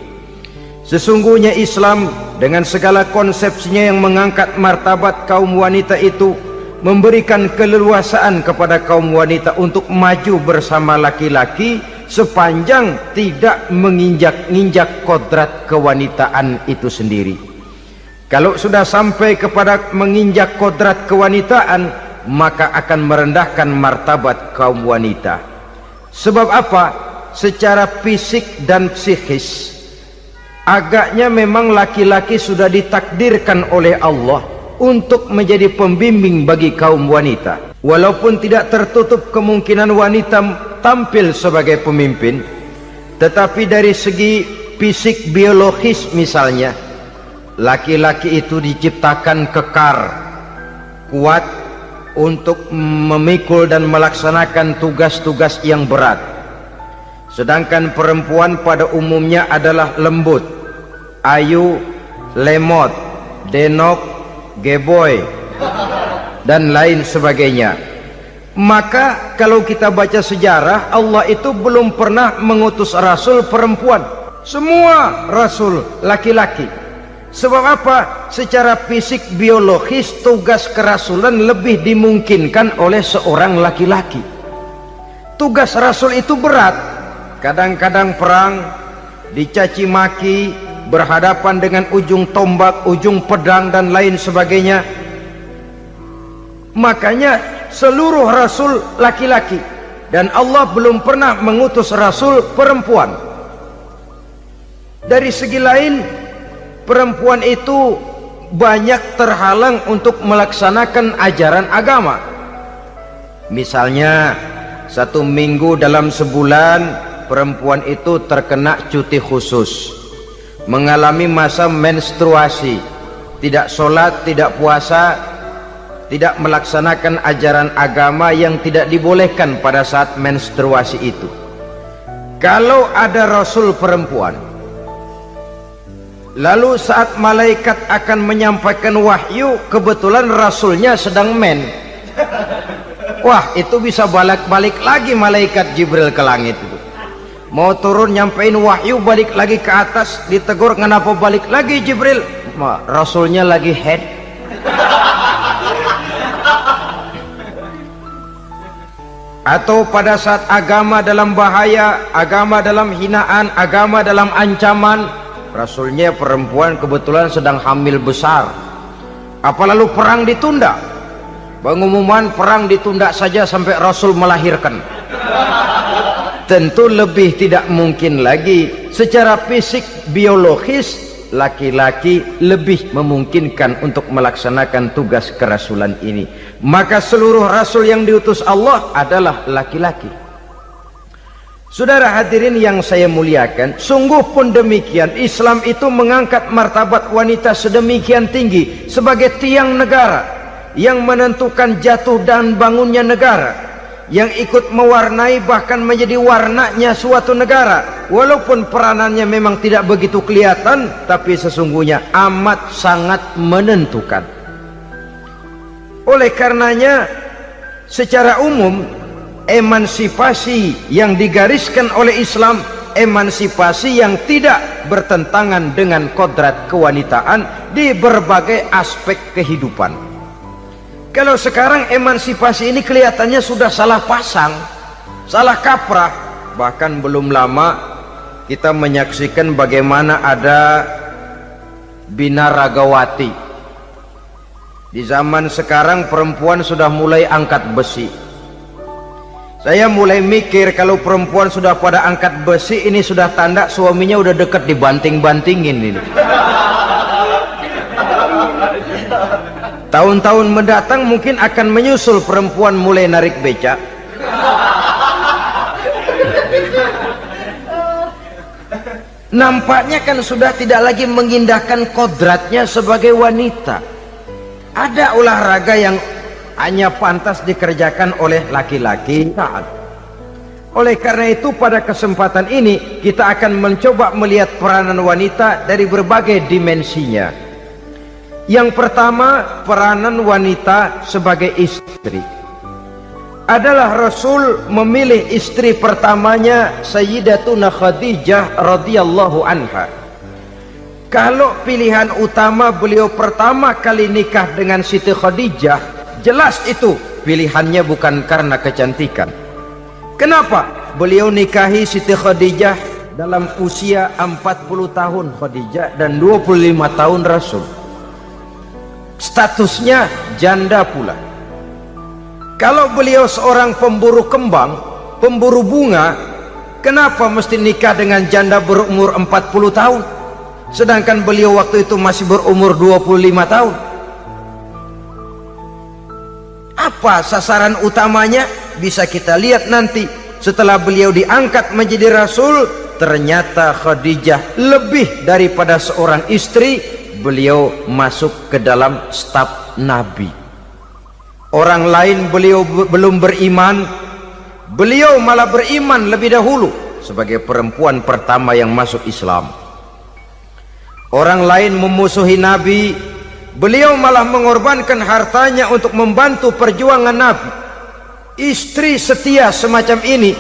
Sesungguhnya Islam dengan segala konsepsinya yang mengangkat martabat kaum wanita itu, memberikan keleluasaan kepada kaum wanita untuk maju bersama laki-laki sepanjang tidak menginjak-injak kodrat kewanitaan itu sendiri. Kalau sudah sampai kepada menginjak kodrat kewanitaan, maka akan merendahkan martabat kaum wanita. Sebab apa? Secara fisik dan psikis, agaknya memang laki-laki sudah ditakdirkan oleh Allah untuk menjadi pembimbing bagi kaum wanita. Walaupun tidak tertutup kemungkinan wanita tampil sebagai pemimpin, tetapi dari segi fisik biologis misalnya, laki-laki itu diciptakan kekar, kuat untuk memikul dan melaksanakan tugas-tugas yang berat. Sedangkan perempuan pada umumnya adalah lembut, ayu, lemot, denok, geboy, dan lain sebagainya. Maka kalau kita baca sejarah, Allah itu belum pernah mengutus rasul perempuan. Semua rasul laki-laki. Sebab apa? Secara fisik biologis tugas kerasulan lebih dimungkinkan oleh seorang laki-laki. Tugas rasul itu berat. Kadang-kadang perang, dicaci maki, berhadapan dengan ujung tombak, ujung pedang dan lain sebagainya. Makanya seluruh rasul laki-laki dan Allah belum pernah mengutus rasul perempuan. Dari segi lain, perempuan itu banyak terhalang untuk melaksanakan ajaran agama. Misalnya 1 minggu dalam sebulan perempuan itu terkena cuti khusus, mengalami masa menstruasi, tidak sholat, tidak puasa, tidak melaksanakan ajaran agama yang tidak dibolehkan pada saat menstruasi itu. Kalau ada rasul perempuan, lalu saat malaikat akan menyampaikan wahyu, kebetulan rasulnya sedang wah, itu bisa balik lagi malaikat Jibril ke langit itu. Mau turun nyampein wahyu, balik lagi ke atas, ditegur, kenapa balik lagi Jibril? Rasulnya lagi head. Atau pada saat agama dalam bahaya, agama dalam hinaan, agama dalam ancaman, rasulnya perempuan kebetulan sedang hamil besar. Apa lalu perang ditunda? Pengumuman perang ditunda saja sampai rasul melahirkan. Tentu lebih tidak mungkin lagi. Secara fisik biologis, laki-laki lebih memungkinkan untuk melaksanakan tugas kerasulan ini. Maka seluruh rasul yang diutus Allah adalah laki-laki. Saudara hadirin yang saya muliakan, sungguh pun demikian, Islam itu mengangkat martabat wanita sedemikian tinggi sebagai tiang negara yang menentukan jatuh dan bangunnya negara, yang ikut mewarnai bahkan menjadi warnanya suatu negara. Walaupun peranannya memang tidak begitu kelihatan, tapi sesungguhnya amat sangat menentukan. Oleh karenanya, secara umum emansipasi yang digariskan oleh Islam, emansipasi yang tidak bertentangan dengan kodrat kewanitaan di berbagai aspek kehidupan. Kalau sekarang emansipasi ini kelihatannya sudah salah pasang, salah kaprah. Bahkan belum lama kita menyaksikan bagaimana ada binaragawati. Di zaman sekarang perempuan sudah mulai angkat besi. Saya mulai mikir kalau perempuan sudah pada angkat besi, ini sudah tanda suaminya udah deket dibanting-bantingin ini. Tahun-tahun mendatang mungkin akan menyusul perempuan mulai narik becak. Nampaknya kan sudah tidak lagi mengindahkan kodratnya sebagai wanita. Ada olahraga yang hanya pantas dikerjakan oleh laki-laki. Oleh karena itu pada kesempatan ini kita akan mencoba melihat peranan wanita dari berbagai dimensinya. Yang pertama, peranan wanita sebagai istri. Adalah Rasul memilih istri pertamanya Sayyidatuna Khadijah radhiyallahu anha. Kalau pilihan utama beliau pertama kali nikah dengan Siti Khadijah, jelas itu pilihannya bukan karena kecantikan. Kenapa? Beliau nikahi Siti Khadijah dalam usia 40 tahun Khadijah dan 25 tahun Rasul. Statusnya janda pula. Kalau beliau seorang pemburu kembang, pemburu bunga, kenapa mesti nikah dengan janda berumur 40 tahun? Sedangkan beliau waktu itu masih berumur 25 tahun. Apa sasaran utamanya? Bisa kita lihat nanti. Setelah beliau diangkat menjadi Rasul, ternyata Khadijah lebih daripada seorang istri, beliau masuk ke dalam staf Nabi. Orang lain beliau belum beriman, beliau malah beriman lebih dahulu sebagai perempuan pertama yang masuk Islam. Orang lain memusuhi Nabi, beliau malah mengorbankan hartanya untuk membantu perjuangan Nabi. Istri setia semacam ini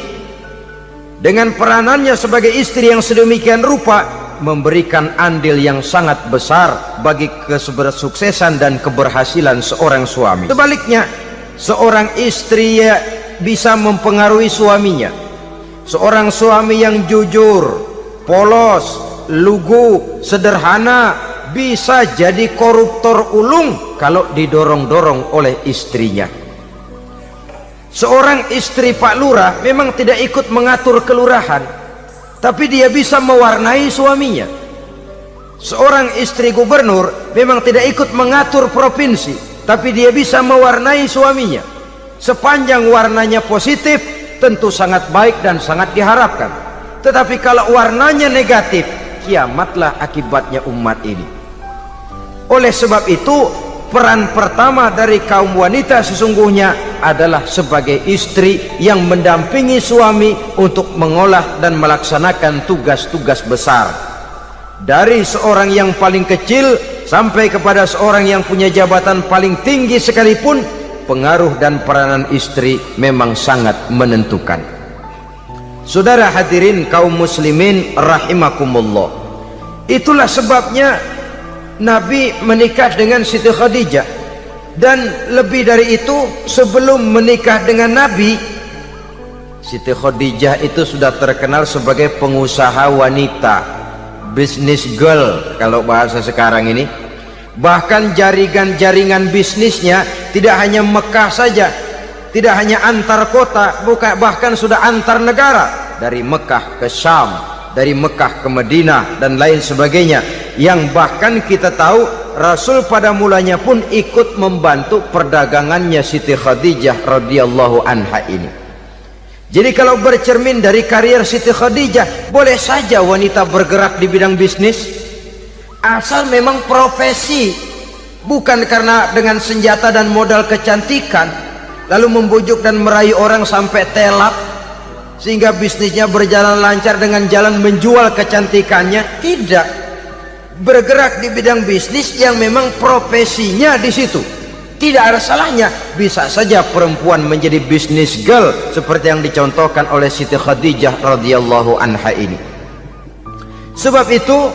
dengan peranannya sebagai istri yang sedemikian rupa memberikan andil yang sangat besar bagi kesuksesan dan keberhasilan seorang suami. Sebaliknya, seorang istri bisa mempengaruhi suaminya. Seorang suami yang jujur, polos, lugu, sederhana bisa jadi koruptor ulung kalau didorong-dorong oleh istrinya. Seorang istri Pak Lurah memang tidak ikut mengatur kelurahan, tapi dia bisa mewarnai suaminya. Seorang istri gubernur memang tidak ikut mengatur provinsi, tapi dia bisa mewarnai suaminya. Sepanjang warnanya positif, tentu sangat baik dan sangat diharapkan. Tetapi kalau warnanya negatif, kiamatlah akibatnya umat ini. Oleh sebab itu, peran pertama dari kaum wanita sesungguhnya adalah sebagai istri yang mendampingi suami untuk mengolah dan melaksanakan tugas-tugas besar. Dari seorang yang paling kecil sampai kepada seorang yang punya jabatan paling tinggi sekalipun, pengaruh dan peranan istri memang sangat menentukan. Saudara hadirin kaum muslimin rahimakumullah, itulah sebabnya Nabi menikah dengan Siti Khadijah. Dan lebih dari itu, sebelum menikah dengan Nabi, Siti Khadijah itu sudah terkenal sebagai pengusaha wanita, business girl kalau bahasa sekarang ini. Bahkan jaringan-jaringan bisnisnya tidak hanya Mekah saja, tidak hanya antar kota, bahkan sudah antar negara, dari Mekah ke Syam, dari Mekah ke Madinah dan lain sebagainya, yang bahkan kita tahu Rasul pada mulanya pun ikut membantu perdagangannya Siti Khadijah radhiyallahu anha ini. Jadi kalau bercermin dari karier Siti Khadijah, boleh saja wanita bergerak di bidang bisnis, asal memang profesi, bukan karena dengan senjata dan modal kecantikan lalu membujuk dan merayu orang sampai telak sehingga bisnisnya berjalan lancar dengan jalan menjual kecantikannya. Tidak, bergerak di bidang bisnis yang memang profesinya di situ. Tidak ada salahnya. Bisa saja perempuan menjadi business girl seperti yang dicontohkan oleh Siti Khadijah radhiyallahu anha ini. Sebab itu,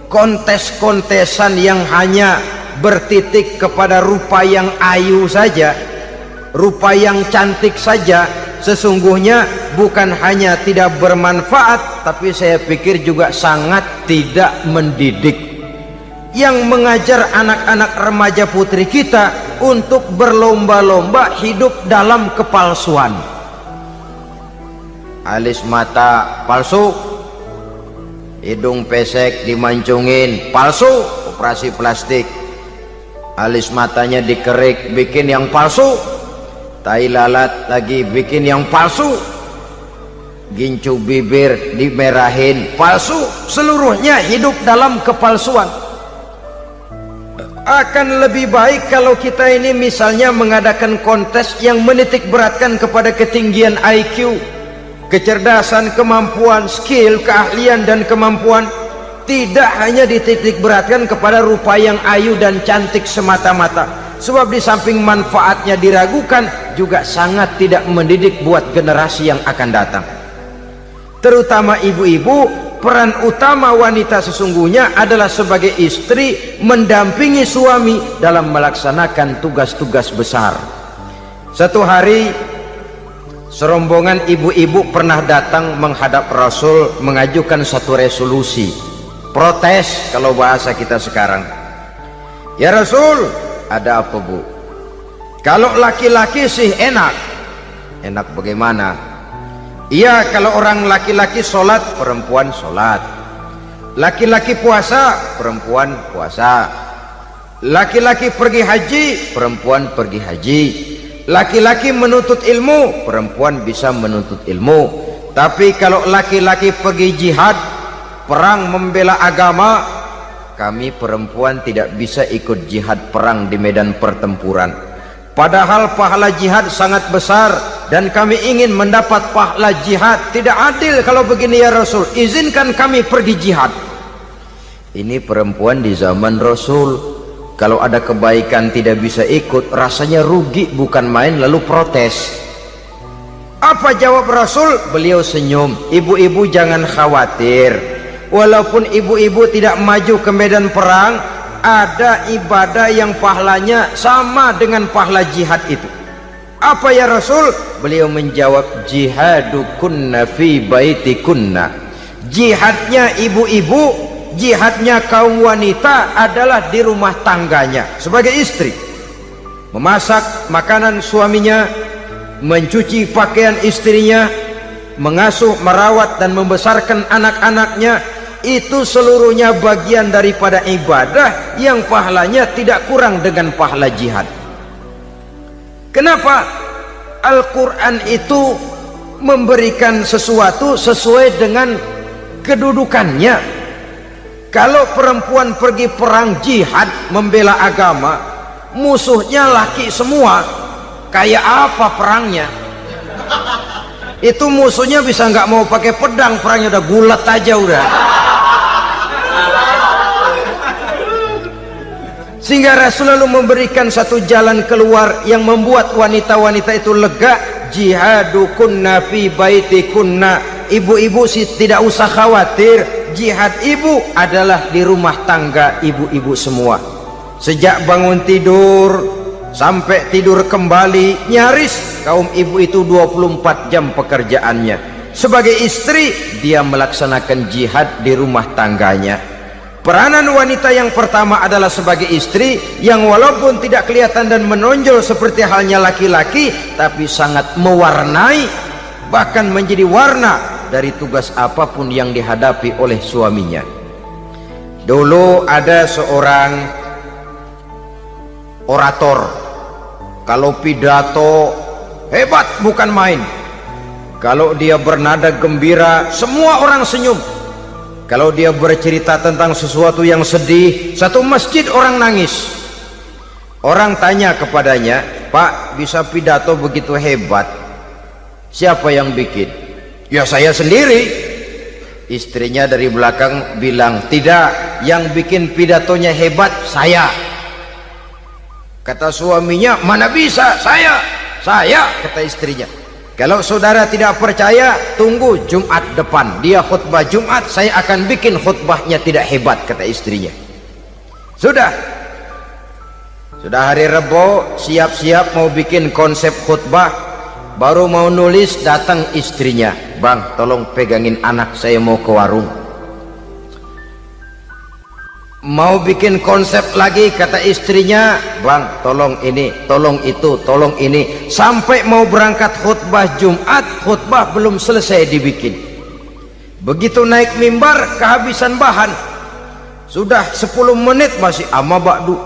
kontes-kontesan yang hanya bertitik kepada rupa yang ayu saja, rupa yang cantik saja, sesungguhnya bukan hanya tidak bermanfaat, tapi saya pikir juga sangat tidak mendidik. Yang mengajar anak-anak remaja putri kita untuk berlomba-lomba hidup dalam kepalsuan. Alis mata palsu, hidung pesek dimancungin palsu, operasi plastik. Alis matanya dikerik, bikin yang palsu. Tai lalat lagi bikin yang palsu. Gincu bibir dimerahin, palsu. Seluruhnya hidup dalam kepalsuan. Akan lebih baik kalau kita ini misalnya mengadakan kontes yang menitik beratkan kepada ketinggian IQ, kecerdasan, kemampuan, skill, keahlian dan kemampuan. Tidak hanya dititik beratkan kepada rupa yang ayu dan cantik semata-mata. Sebab di samping manfaatnya diragukan, juga sangat tidak mendidik buat generasi yang akan datang. Terutama ibu-ibu, peran utama wanita sesungguhnya adalah sebagai istri mendampingi suami dalam melaksanakan tugas-tugas besar. Satu hari, serombongan ibu-ibu pernah datang menghadap Rasul mengajukan satu resolusi, protes kalau bahasa kita sekarang. Ya Rasul, ada apa bu? Kalau laki-laki sih enak. Enak bagaimana? Iya, kalau orang laki-laki sholat, perempuan sholat. Laki-laki puasa, perempuan puasa. Laki-laki pergi haji, perempuan pergi haji. Laki-laki menuntut ilmu, perempuan bisa menuntut ilmu. Tapi kalau laki-laki pergi jihad, perang membela agama, kami perempuan tidak bisa ikut jihad perang di medan pertempuran. Padahal pahala jihad sangat besar dan kami ingin mendapat pahala jihad. Tidak adil kalau begini ya Rasul, izinkan kami pergi jihad. Ini perempuan di zaman Rasul, kalau ada kebaikan tidak bisa ikut, rasanya rugi bukan main, lalu protes. Apa jawab Rasul? Beliau senyum. Ibu-ibu jangan khawatir, walaupun ibu-ibu tidak maju ke medan perang, ada ibadah yang pahalanya sama dengan pahala jihad itu. Apa ya Rasul? Beliau menjawab, jihadukunna fi baitikunna. Jihadnya ibu-ibu, jihadnya kaum wanita adalah di rumah tangganya sebagai istri, memasak makanan suaminya, mencuci pakaian istrinya, mengasuh, merawat dan membesarkan anak-anaknya, itu seluruhnya bagian daripada ibadah yang pahalanya tidak kurang dengan pahala jihad. Kenapa? Al-Quran itu memberikan sesuatu sesuai dengan kedudukannya. Kalau perempuan pergi perang jihad membela agama, musuhnya laki semua, kayak apa perangnya? Itu musuhnya bisa nggak mau pakai pedang, perangnya udah gulat aja udah. Sehingga Rasul lalu memberikan satu jalan keluar yang membuat wanita-wanita itu lega. Jihadukunna fi baitikunna. Ibu-ibu sih tidak usah khawatir, jihad ibu adalah di rumah tangga ibu-ibu semua. Sejak bangun tidur sampai tidur kembali, nyaris kaum ibu itu 24 jam pekerjaannya. Sebagai istri, dia melaksanakan jihad di rumah tangganya. Peranan wanita yang pertama adalah sebagai istri, yang walaupun tidak kelihatan dan menonjol seperti halnya laki-laki, tapi sangat mewarnai, bahkan menjadi warna dari tugas apapun yang dihadapi oleh suaminya. Dulu ada seorang orator, kalau pidato hebat bukan main. Kalau dia bernada gembira, semua orang senyum. Kalau dia bercerita tentang sesuatu yang sedih, satu masjid orang nangis. Orang tanya kepadanya, "Pak, bisa pidato begitu hebat, siapa yang bikin?" "Ya saya sendiri." Istrinya dari belakang bilang, "Tidak, yang bikin pidatonya hebat saya." Kata suaminya, "Mana bisa, saya." Kata istrinya. "Kalau saudara tidak percaya, tunggu Jumat depan, dia khutbah Jumat, saya akan bikin khutbahnya tidak hebat," kata istrinya. Sudah hari Rebo, siap-siap mau bikin konsep khutbah, baru mau nulis, datang istrinya, "Bang, tolong pegangin anak, saya mau ke warung." Mau bikin konsep lagi, kata istrinya, "Bang, tolong ini, tolong itu, tolong ini." Sampai mau berangkat khutbah Jumat, khutbah belum selesai dibikin. Begitu naik mimbar, kehabisan bahan. Sudah 10 menit masih ama ba'du.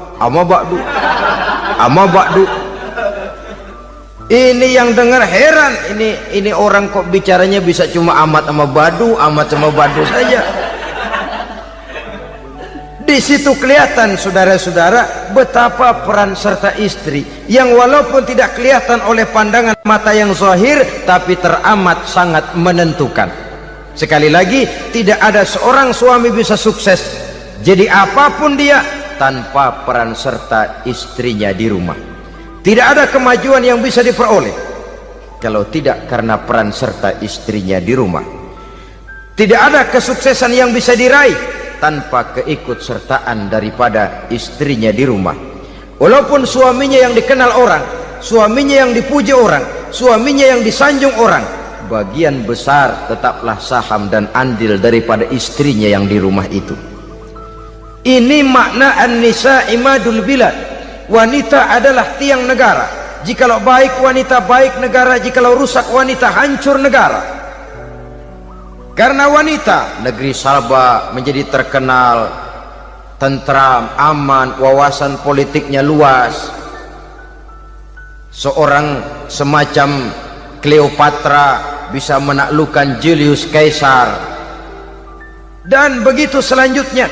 Ini yang dengar heran, ini orang kok bicaranya bisa cuma amat sama badu saja. Di situ kelihatan saudara-saudara betapa peran serta istri yang walaupun tidak kelihatan oleh pandangan mata yang zahir, tapi teramat sangat menentukan. Sekali lagi, tidak ada seorang suami bisa sukses jadi apapun dia tanpa peran serta istrinya di rumah. Tidak ada kemajuan yang bisa diperoleh kalau tidak karena peran serta istrinya di rumah. Tidak ada kesuksesan yang bisa diraih tanpa keikutsertaan daripada istrinya di rumah. Walaupun suaminya yang dikenal orang, suaminya yang dipuji orang, suaminya yang disanjung orang, bagian besar tetaplah saham dan andil daripada istrinya yang di rumah itu. Ini makna an-nisa imadul bilad. Wanita adalah tiang negara. Jikalau baik wanita, baik negara. Jikalau rusak wanita, hancur negara. Karena wanita, negeri Salba menjadi terkenal tentram, aman, wawasan politiknya luas. Seorang semacam Cleopatra bisa menaklukkan Julius Caesar. Dan begitu selanjutnya.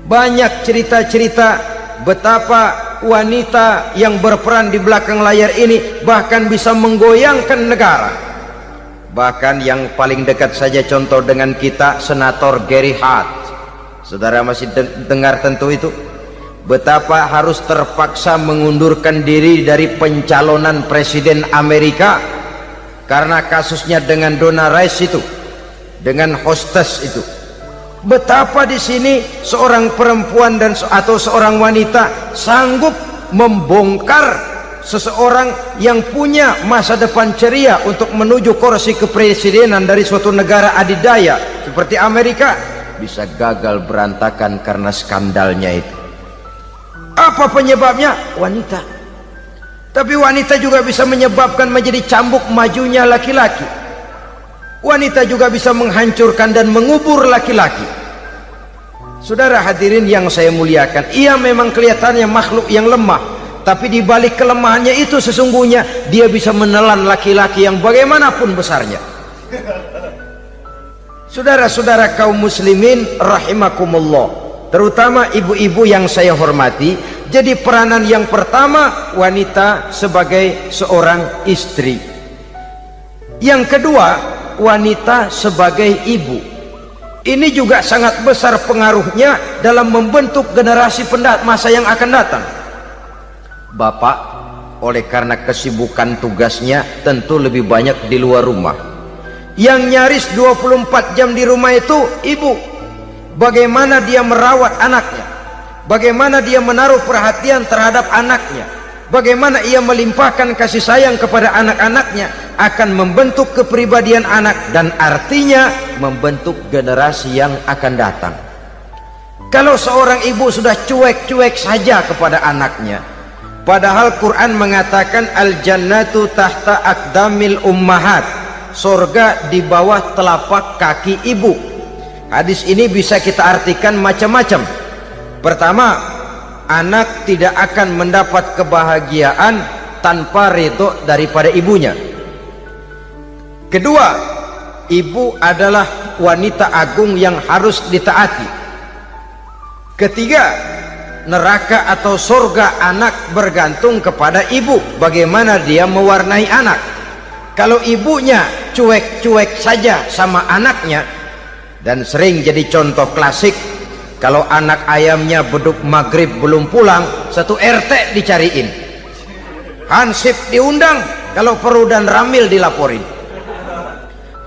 Banyak cerita-cerita betapa wanita yang berperan di belakang layar ini bahkan bisa menggoyangkan negara. Bahkan yang paling dekat saja contoh dengan kita, Senator Gary Hart. Saudara masih dengar tentu itu, betapa harus terpaksa mengundurkan diri dari pencalonan presiden Amerika karena kasusnya dengan Donna Rice itu, dengan hostess itu. Betapa di sini seorang perempuan atau seorang wanita sanggup membongkar seseorang yang punya masa depan ceria untuk menuju kursi kepresidenan dari suatu negara adidaya seperti Amerika, bisa gagal berantakan karena skandalnya itu. Apa penyebabnya? Wanita. Tapi wanita juga bisa menyebabkan menjadi cambuk majunya laki-laki. Wanita juga bisa menghancurkan dan mengubur laki-laki. Saudara hadirin yang saya muliakan, ia memang kelihatannya makhluk yang lemah, tapi di balik kelemahannya itu sesungguhnya dia bisa menelan laki-laki yang bagaimanapun besarnya. Saudara-saudara kaum muslimin rahimakumullah, terutama ibu-ibu yang saya hormati, jadi peranan yang pertama wanita sebagai seorang istri. Yang kedua, wanita sebagai ibu. Ini juga sangat besar pengaruhnya dalam membentuk generasi masa yang akan datang. Bapak, oleh karena kesibukan tugasnya tentu lebih banyak di luar rumah. Yang nyaris 24 jam di rumah itu ibu. Bagaimana dia merawat anaknya, bagaimana dia menaruh perhatian terhadap anaknya, bagaimana ia melimpahkan kasih sayang kepada anak-anaknya, akan membentuk kepribadian anak dan artinya membentuk generasi yang akan datang. Kalau seorang ibu sudah cuek-cuek saja kepada anaknya, padahal Quran mengatakan al-jannatu tahta aqdamil ummahat, surga di bawah telapak kaki ibu. Hadis ini bisa kita artikan macam-macam. Pertama, anak tidak akan mendapat kebahagiaan tanpa ridho daripada ibunya. Kedua, ibu adalah wanita agung yang harus ditaati. Ketiga, neraka atau surga anak bergantung kepada ibu, bagaimana dia mewarnai anak. Kalau ibunya cuek-cuek saja sama anaknya, dan sering jadi contoh klasik, kalau anak ayamnya beduk maghrib belum pulang, satu RT dicariin, hansip diundang, kalau perlu dan ramil dilaporin.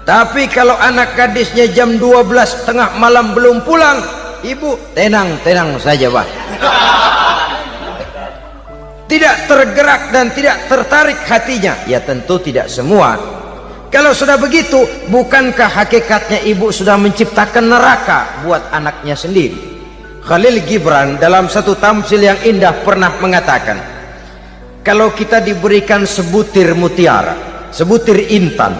Tapi kalau anak gadisnya jam 12 tengah malam belum pulang, ibu tenang-tenang saja Pak, tidak tergerak dan tidak tertarik hatinya. Ya tentu tidak semua. Kalau sudah begitu, bukankah hakikatnya ibu sudah menciptakan neraka buat anaknya sendiri? Khalil Gibran dalam satu tamsil yang indah pernah mengatakan, kalau kita diberikan sebutir mutiara, sebutir intan,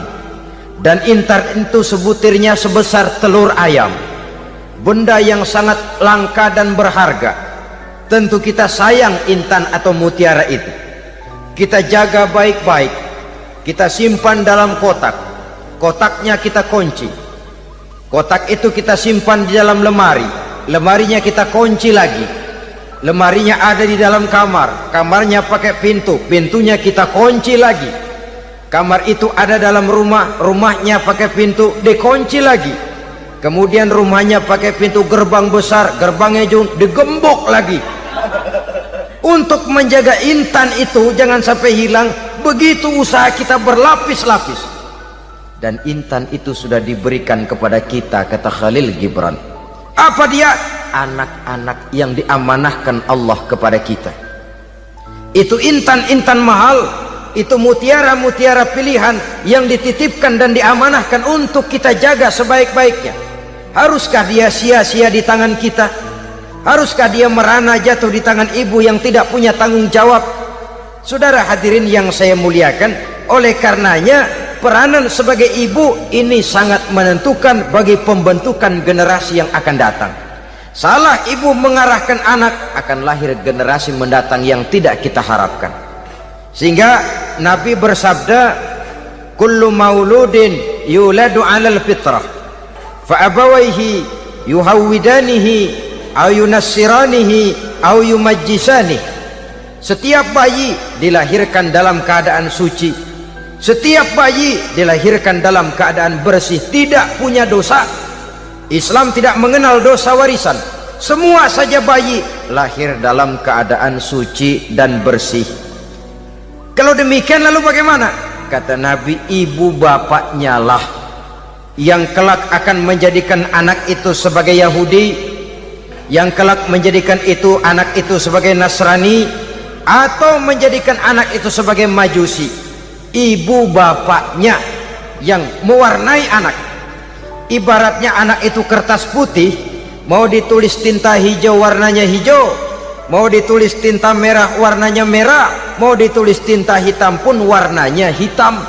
dan intan itu sebutirnya sebesar telur ayam, benda yang sangat langka dan berharga, tentu kita sayang intan atau mutiara itu. Kita jaga baik-baik, kita simpan dalam kotak, kotaknya kita kunci, kotak itu kita simpan di dalam lemari, lemarinya kita kunci lagi, lemarinya ada di dalam kamar, kamarnya pakai pintu, pintunya kita kunci lagi, kamar itu ada dalam rumah, rumahnya pakai pintu, dikunci lagi, kemudian rumahnya pakai pintu gerbang besar, gerbangnya juga digembok lagi. Untuk menjaga intan itu jangan sampai hilang, begitu usaha kita berlapis-lapis. Dan intan itu sudah diberikan kepada kita, kata Khalil Gibran. Apa dia? Anak-anak yang diamanahkan Allah kepada kita. Itu intan-intan mahal, itu mutiara-mutiara pilihan yang dititipkan dan diamanahkan untuk kita jaga sebaik-baiknya. Haruskah dia sia-sia di tangan kita? Haruskah dia merana jatuh di tangan ibu yang tidak punya tanggung jawab? Saudara hadirin yang saya muliakan, oleh karenanya peranan sebagai ibu ini sangat menentukan bagi pembentukan generasi yang akan datang. Salah ibu mengarahkan anak, akan lahir generasi mendatang yang tidak kita harapkan. Sehingga Nabi bersabda, kullu mauludin yuladu 'alal fitrah fa abawaihi yuhawwidanihi aw yunassiranihi aw yumajjisanihi. Setiap bayi dilahirkan dalam keadaan suci, setiap bayi dilahirkan dalam keadaan bersih, tidak punya dosa. Islam tidak mengenal dosa warisan. Semua saja bayi lahir dalam keadaan suci dan bersih. Kalau demikian lalu bagaimana? Kata Nabi, ibu bapaknya lah yang kelak akan menjadikan anak itu sebagai Yahudi, yang kelak menjadikan itu anak itu sebagai Nasrani, atau menjadikan anak itu sebagai Majusi. Ibu bapaknya yang mewarnai anak. Ibaratnya anak itu kertas putih, mau ditulis tinta hijau warnanya hijau, mau ditulis tinta merah warnanya merah, mau ditulis tinta hitam pun warnanya hitam.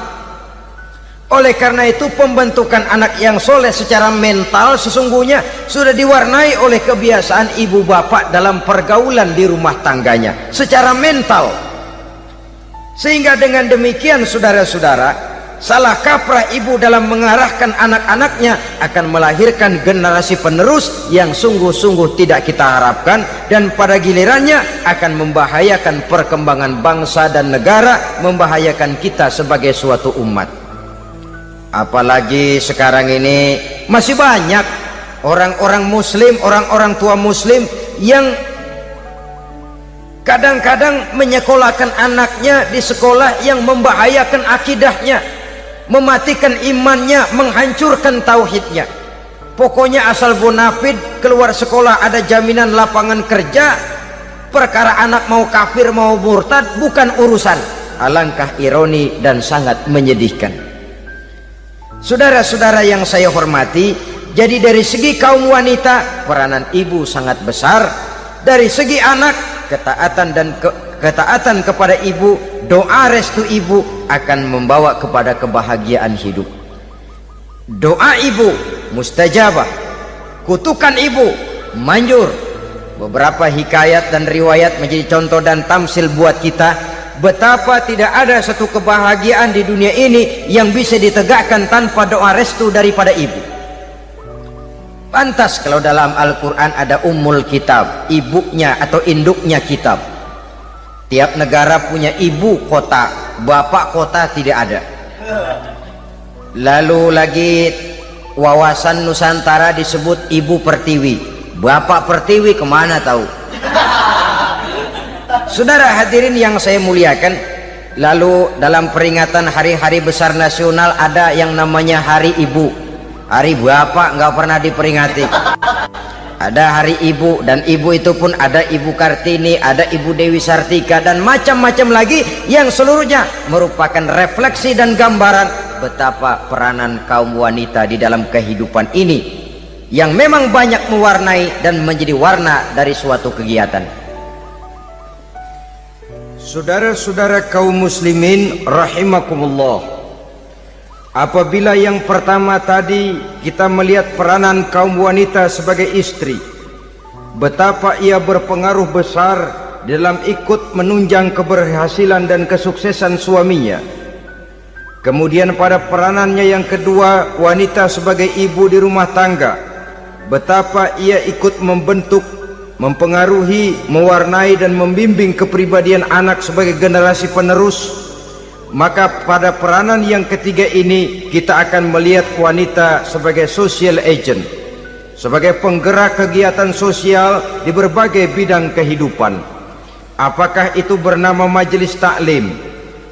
Oleh karena itu pembentukan anak yang soleh secara mental sesungguhnya sudah diwarnai oleh kebiasaan ibu bapak dalam pergaulan di rumah tangganya secara mental. Sehingga dengan demikian saudara-saudara, salah kaprah ibu dalam mengarahkan anak-anaknya akan melahirkan generasi penerus yang sungguh-sungguh tidak kita harapkan, dan pada gilirannya akan membahayakan perkembangan bangsa dan negara, membahayakan kita sebagai suatu umat. Apalagi sekarang ini masih banyak orang-orang muslim, orang-orang tua muslim yang kadang-kadang menyekolahkan anaknya di sekolah yang membahayakan akidahnya, mematikan imannya, menghancurkan tauhidnya. Pokoknya asal bonafid keluar sekolah ada jaminan lapangan kerja, perkara anak mau kafir mau murtad bukan urusan. Alangkah ironi dan sangat menyedihkan. Saudara-saudara yang saya hormati, jadi dari segi kaum wanita peranan ibu sangat besar. Dari segi anak, ketaatan kepada ibu, doa restu ibu akan membawa kepada kebahagiaan hidup. Doa ibu mustajabah, kutukan ibu manjur. Beberapa hikayat dan riwayat menjadi contoh dan tamsil buat kita betapa tidak ada satu kebahagiaan di dunia ini yang bisa ditegakkan tanpa doa restu daripada ibu. Pantas kalau dalam Al-Quran ada ummul kitab, ibunya atau induknya kitab. Tiap negara punya ibu kota, bapak kota tidak ada. Lalu lagi wawasan Nusantara disebut ibu pertiwi, bapak pertiwi kemana tahu. Saudara hadirin yang saya muliakan, lalu dalam peringatan hari-hari besar nasional ada yang namanya Hari Ibu. Hari bapak nggak pernah diperingati. Ada Hari Ibu, dan ibu itu pun ada Ibu Kartini, ada Ibu Dewi Sartika, dan macam-macam lagi yang seluruhnya merupakan refleksi dan gambaran betapa peranan kaum wanita di dalam kehidupan ini yang memang banyak mewarnai dan menjadi warna dari suatu kegiatan. Saudara-saudara kaum muslimin rahimakumullah, apabila yang pertama tadi kita melihat peranan kaum wanita sebagai istri, betapa ia berpengaruh besar dalam ikut menunjang keberhasilan dan kesuksesan suaminya. Kemudian pada peranannya yang kedua, wanita sebagai ibu di rumah tangga, betapa ia ikut membentuk, mempengaruhi, mewarnai dan membimbing kepribadian anak sebagai generasi penerus. Maka pada peranan yang ketiga ini kita akan melihat wanita sebagai social agent, sebagai penggerak kegiatan sosial di berbagai bidang kehidupan. Apakah itu bernama majelis taklim,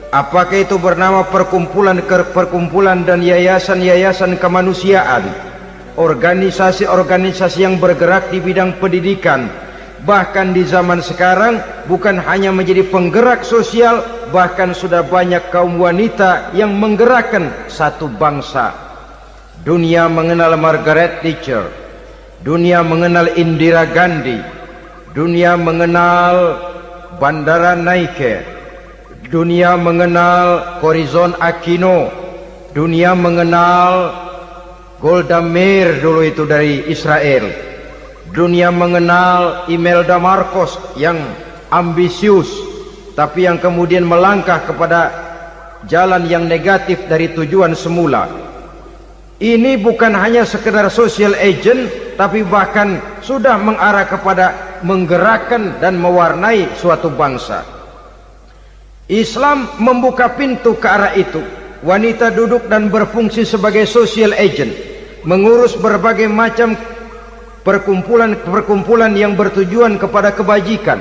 apakah itu bernama perkumpulan dan yayasan-yayasan kemanusiaan, organisasi-organisasi yang bergerak di bidang pendidikan, bahkan di zaman sekarang bukan hanya menjadi penggerak sosial, bahkan sudah banyak kaum wanita yang menggerakkan satu bangsa. Dunia mengenal Margaret Thatcher, dunia mengenal Indira Gandhi, dunia mengenal Bandara Naike, dunia mengenal Corazon Aquino, dunia mengenal Golda Meir dulu itu dari Israel, dunia mengenal Imelda Marcos yang ambisius tapi yang kemudian melangkah kepada jalan yang negatif dari tujuan semula. Ini bukan hanya sekedar social agent, tapi bahkan sudah mengarah kepada menggerakkan dan mewarnai suatu bangsa. Islam membuka pintu ke arah itu. Wanita duduk dan berfungsi sebagai social agent, mengurus berbagai macam perkumpulan yang bertujuan kepada kebajikan,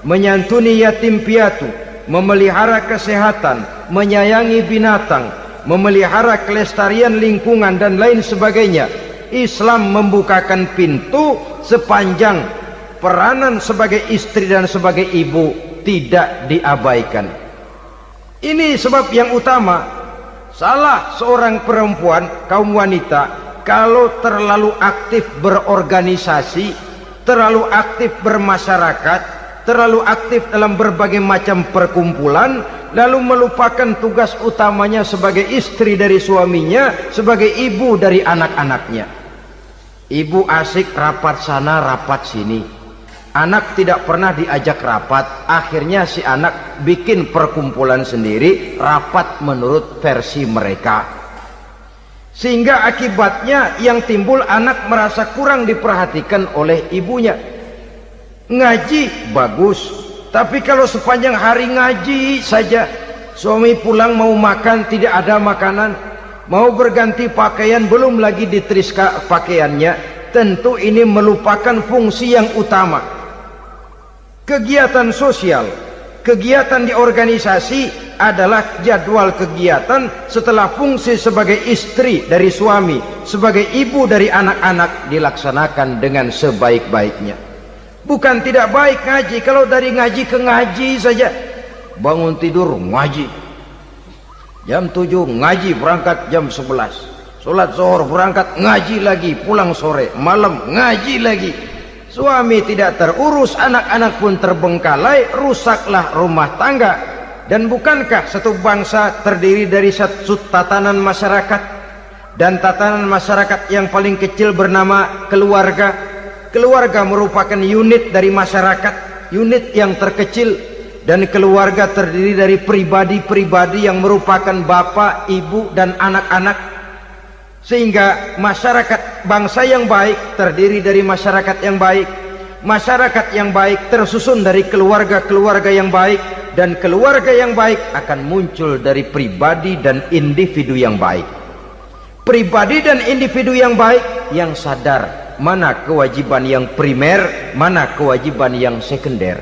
menyantuni yatim piatu, memelihara kesehatan, menyayangi binatang, memelihara kelestarian lingkungan dan lain sebagainya. Islam membukakan pintu sepanjang peranan sebagai istri dan sebagai ibu tidak diabaikan. Ini sebab yang utama. Salah seorang perempuan, kaum wanita, kalau terlalu aktif berorganisasi, terlalu aktif bermasyarakat, terlalu aktif dalam berbagai macam perkumpulan, lalu melupakan tugas utamanya sebagai istri dari suaminya, sebagai ibu dari anak-anaknya. Ibu asik rapat sana rapat sini, anak tidak pernah diajak rapat. Akhirnya si anak bikin perkumpulan sendiri, rapat menurut versi mereka, sehingga akibatnya yang timbul anak merasa kurang diperhatikan oleh ibunya. Ngaji bagus, tapi kalau sepanjang hari ngaji saja, suami pulang mau makan tidak ada makanan, mau berganti pakaian belum lagi diteriska pakaiannya, tentu ini melupakan fungsi yang utama. Kegiatan sosial, kegiatan di organisasi adalah jadwal kegiatan setelah fungsi sebagai istri dari suami, sebagai ibu dari anak-anak dilaksanakan dengan sebaik-baiknya. Bukan tidak baik ngaji, kalau dari ngaji ke ngaji saja. Bangun tidur ngaji, jam 7 ngaji, berangkat jam 11, sholat zuhur berangkat ngaji lagi, pulang sore, malam ngaji lagi. Suami tidak terurus, anak-anak pun terbengkalai, rusaklah rumah tangga. Dan bukankah satu bangsa terdiri dari satu tatanan masyarakat, dan tatanan masyarakat yang paling kecil bernama keluarga? Keluarga merupakan unit dari masyarakat, unit yang terkecil, dan keluarga terdiri dari pribadi-pribadi yang merupakan bapak, ibu, dan anak-anak. Sehingga masyarakat bangsa yang baik terdiri dari masyarakat yang baik, masyarakat yang baik tersusun dari keluarga-keluarga yang baik, dan keluarga yang baik akan muncul dari pribadi dan individu yang baik. Pribadi dan individu yang baik yang sadar mana kewajiban yang primer, mana kewajiban yang sekunder.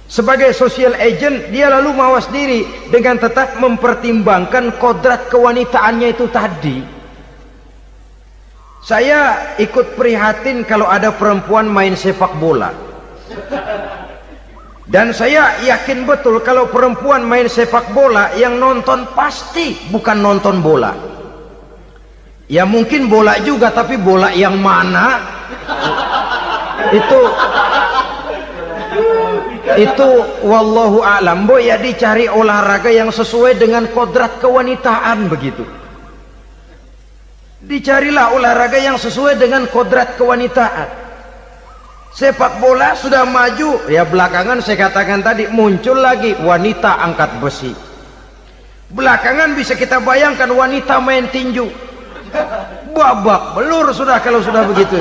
Sebagai social agent, dia lalu mawas diri dengan tetap mempertimbangkan kodrat kewanitaannya itu tadi. Saya ikut prihatin kalau ada perempuan main sepak bola, dan saya yakin betul kalau perempuan main sepak bola, yang nonton pasti bukan nonton bola. Ya mungkin bola juga, tapi bola yang mana? Itu wallahu a'lam. Ya dicari olahraga yang sesuai dengan kodrat kewanitaan begitu. Dicarilah olahraga yang sesuai dengan kodrat kewanitaan. Sepak bola sudah maju, ya belakangan saya katakan tadi muncul lagi wanita angkat besi. Belakangan bisa kita bayangkan wanita main tinju. Babak belur sudah kalau sudah begitu.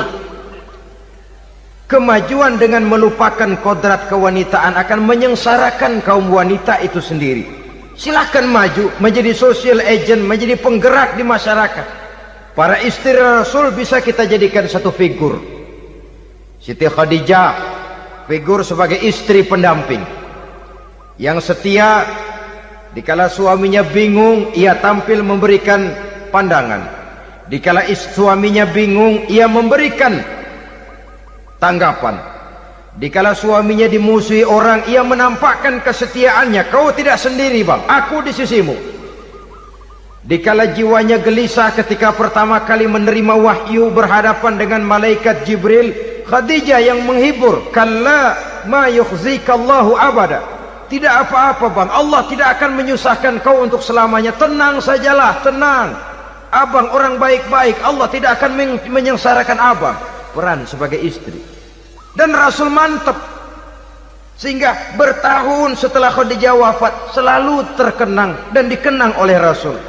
Kemajuan dengan melupakan kodrat kewanitaan akan menyengsarakan kaum wanita itu sendiri. Silahkan maju menjadi social agent, menjadi penggerak di masyarakat. Para istri Rasul bisa kita jadikan satu figur. Siti Khadijah, figur sebagai istri pendamping yang setia. Dikala suaminya bingung, ia tampil memberikan pandangan. Dikala suaminya bingung, ia memberikan tanggapan. Dikala suaminya dimusuhi orang, ia menampakkan kesetiaannya. Kau tidak sendiri bang, aku di sisimu. Dikala jiwanya gelisah ketika pertama kali menerima wahyu berhadapan dengan malaikat Jibril, Khadijah yang menghibur. Kalla ma yukhzikallahu abada. Tidak apa-apa bang, Allah tidak akan menyusahkan kau untuk selamanya. Tenang sajalah, tenang. Abang orang baik-baik, Allah tidak akan menyengsarakan abang. Peran sebagai istri. Dan Rasul mantap, sehingga bertahun setelah Khadijah wafat selalu terkenang dan dikenang oleh Rasul.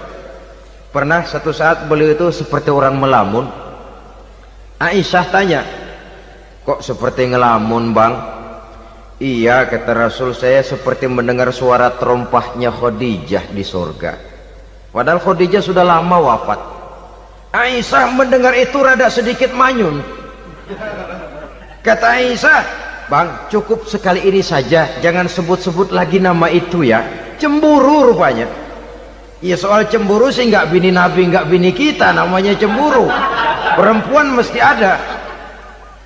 Pernah satu saat beliau itu seperti orang melamun. Aisyah tanya, kok seperti ngelamun bang? Iya, kata Rasul, saya seperti mendengar suara terompahnya Khadijah di surga. Padahal Khadijah sudah lama wafat. Aisyah mendengar itu rada sedikit manyun. Kata Aisyah, bang cukup sekali ini saja, jangan sebut-sebut lagi nama itu ya. Cemburu rupanya. Ya soal cemburu sih nggak bini Nabi, nggak bini kita, namanya cemburu. Perempuan mesti ada.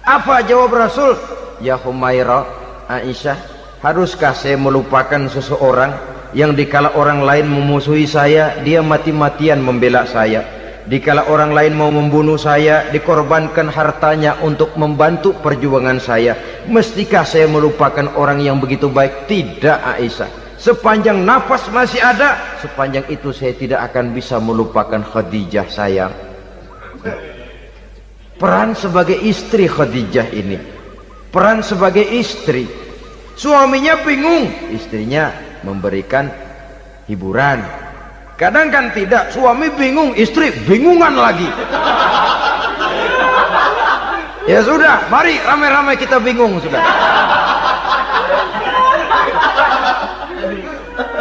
Apa jawab Rasul? Ya Humairah, Aisyah, haruskah saya melupakan seseorang yang dikala orang lain memusuhi saya, dia mati-matian membela saya? Dikala orang lain mau membunuh saya, dikorbankan hartanya untuk membantu perjuangan saya, mestikah saya melupakan orang yang begitu baik? Tidak Aisyah, sepanjang nafas masih ada, sepanjang itu saya tidak akan bisa melupakan Khadijah sayang. Peran sebagai istri Khadijah ini, peran sebagai istri, suaminya bingung, istrinya memberikan hiburan. Kadang kan tidak, suami bingung, istri bingungan lagi. Ya sudah, mari ramai-ramai kita bingung sudah.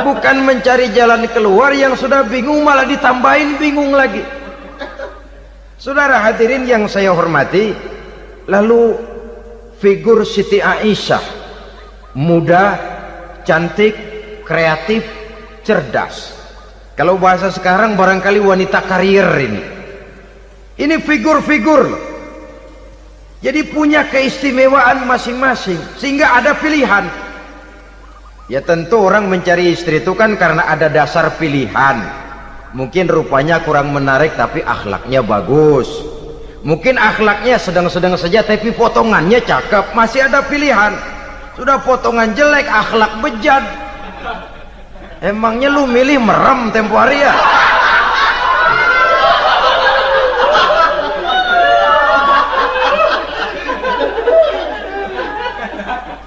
Bukan mencari jalan keluar, yang sudah bingung malah ditambahin bingung lagi. Saudara hadirin yang saya hormati, lalu figur Siti Aisyah, muda, cantik, kreatif, cerdas. Kalau bahasa sekarang barangkali wanita karier ini. Ini figur-figur. Jadi punya keistimewaan masing-masing, sehingga ada pilihan. Ya tentu orang mencari istri itu kan karena ada dasar pilihan. Mungkin rupanya kurang menarik tapi akhlaknya bagus. Mungkin akhlaknya sedang-sedang saja tapi potongannya cakep, masih ada pilihan. Sudah potongan jelek, akhlak bejat, emangnya lu milih merem tempo hari ya?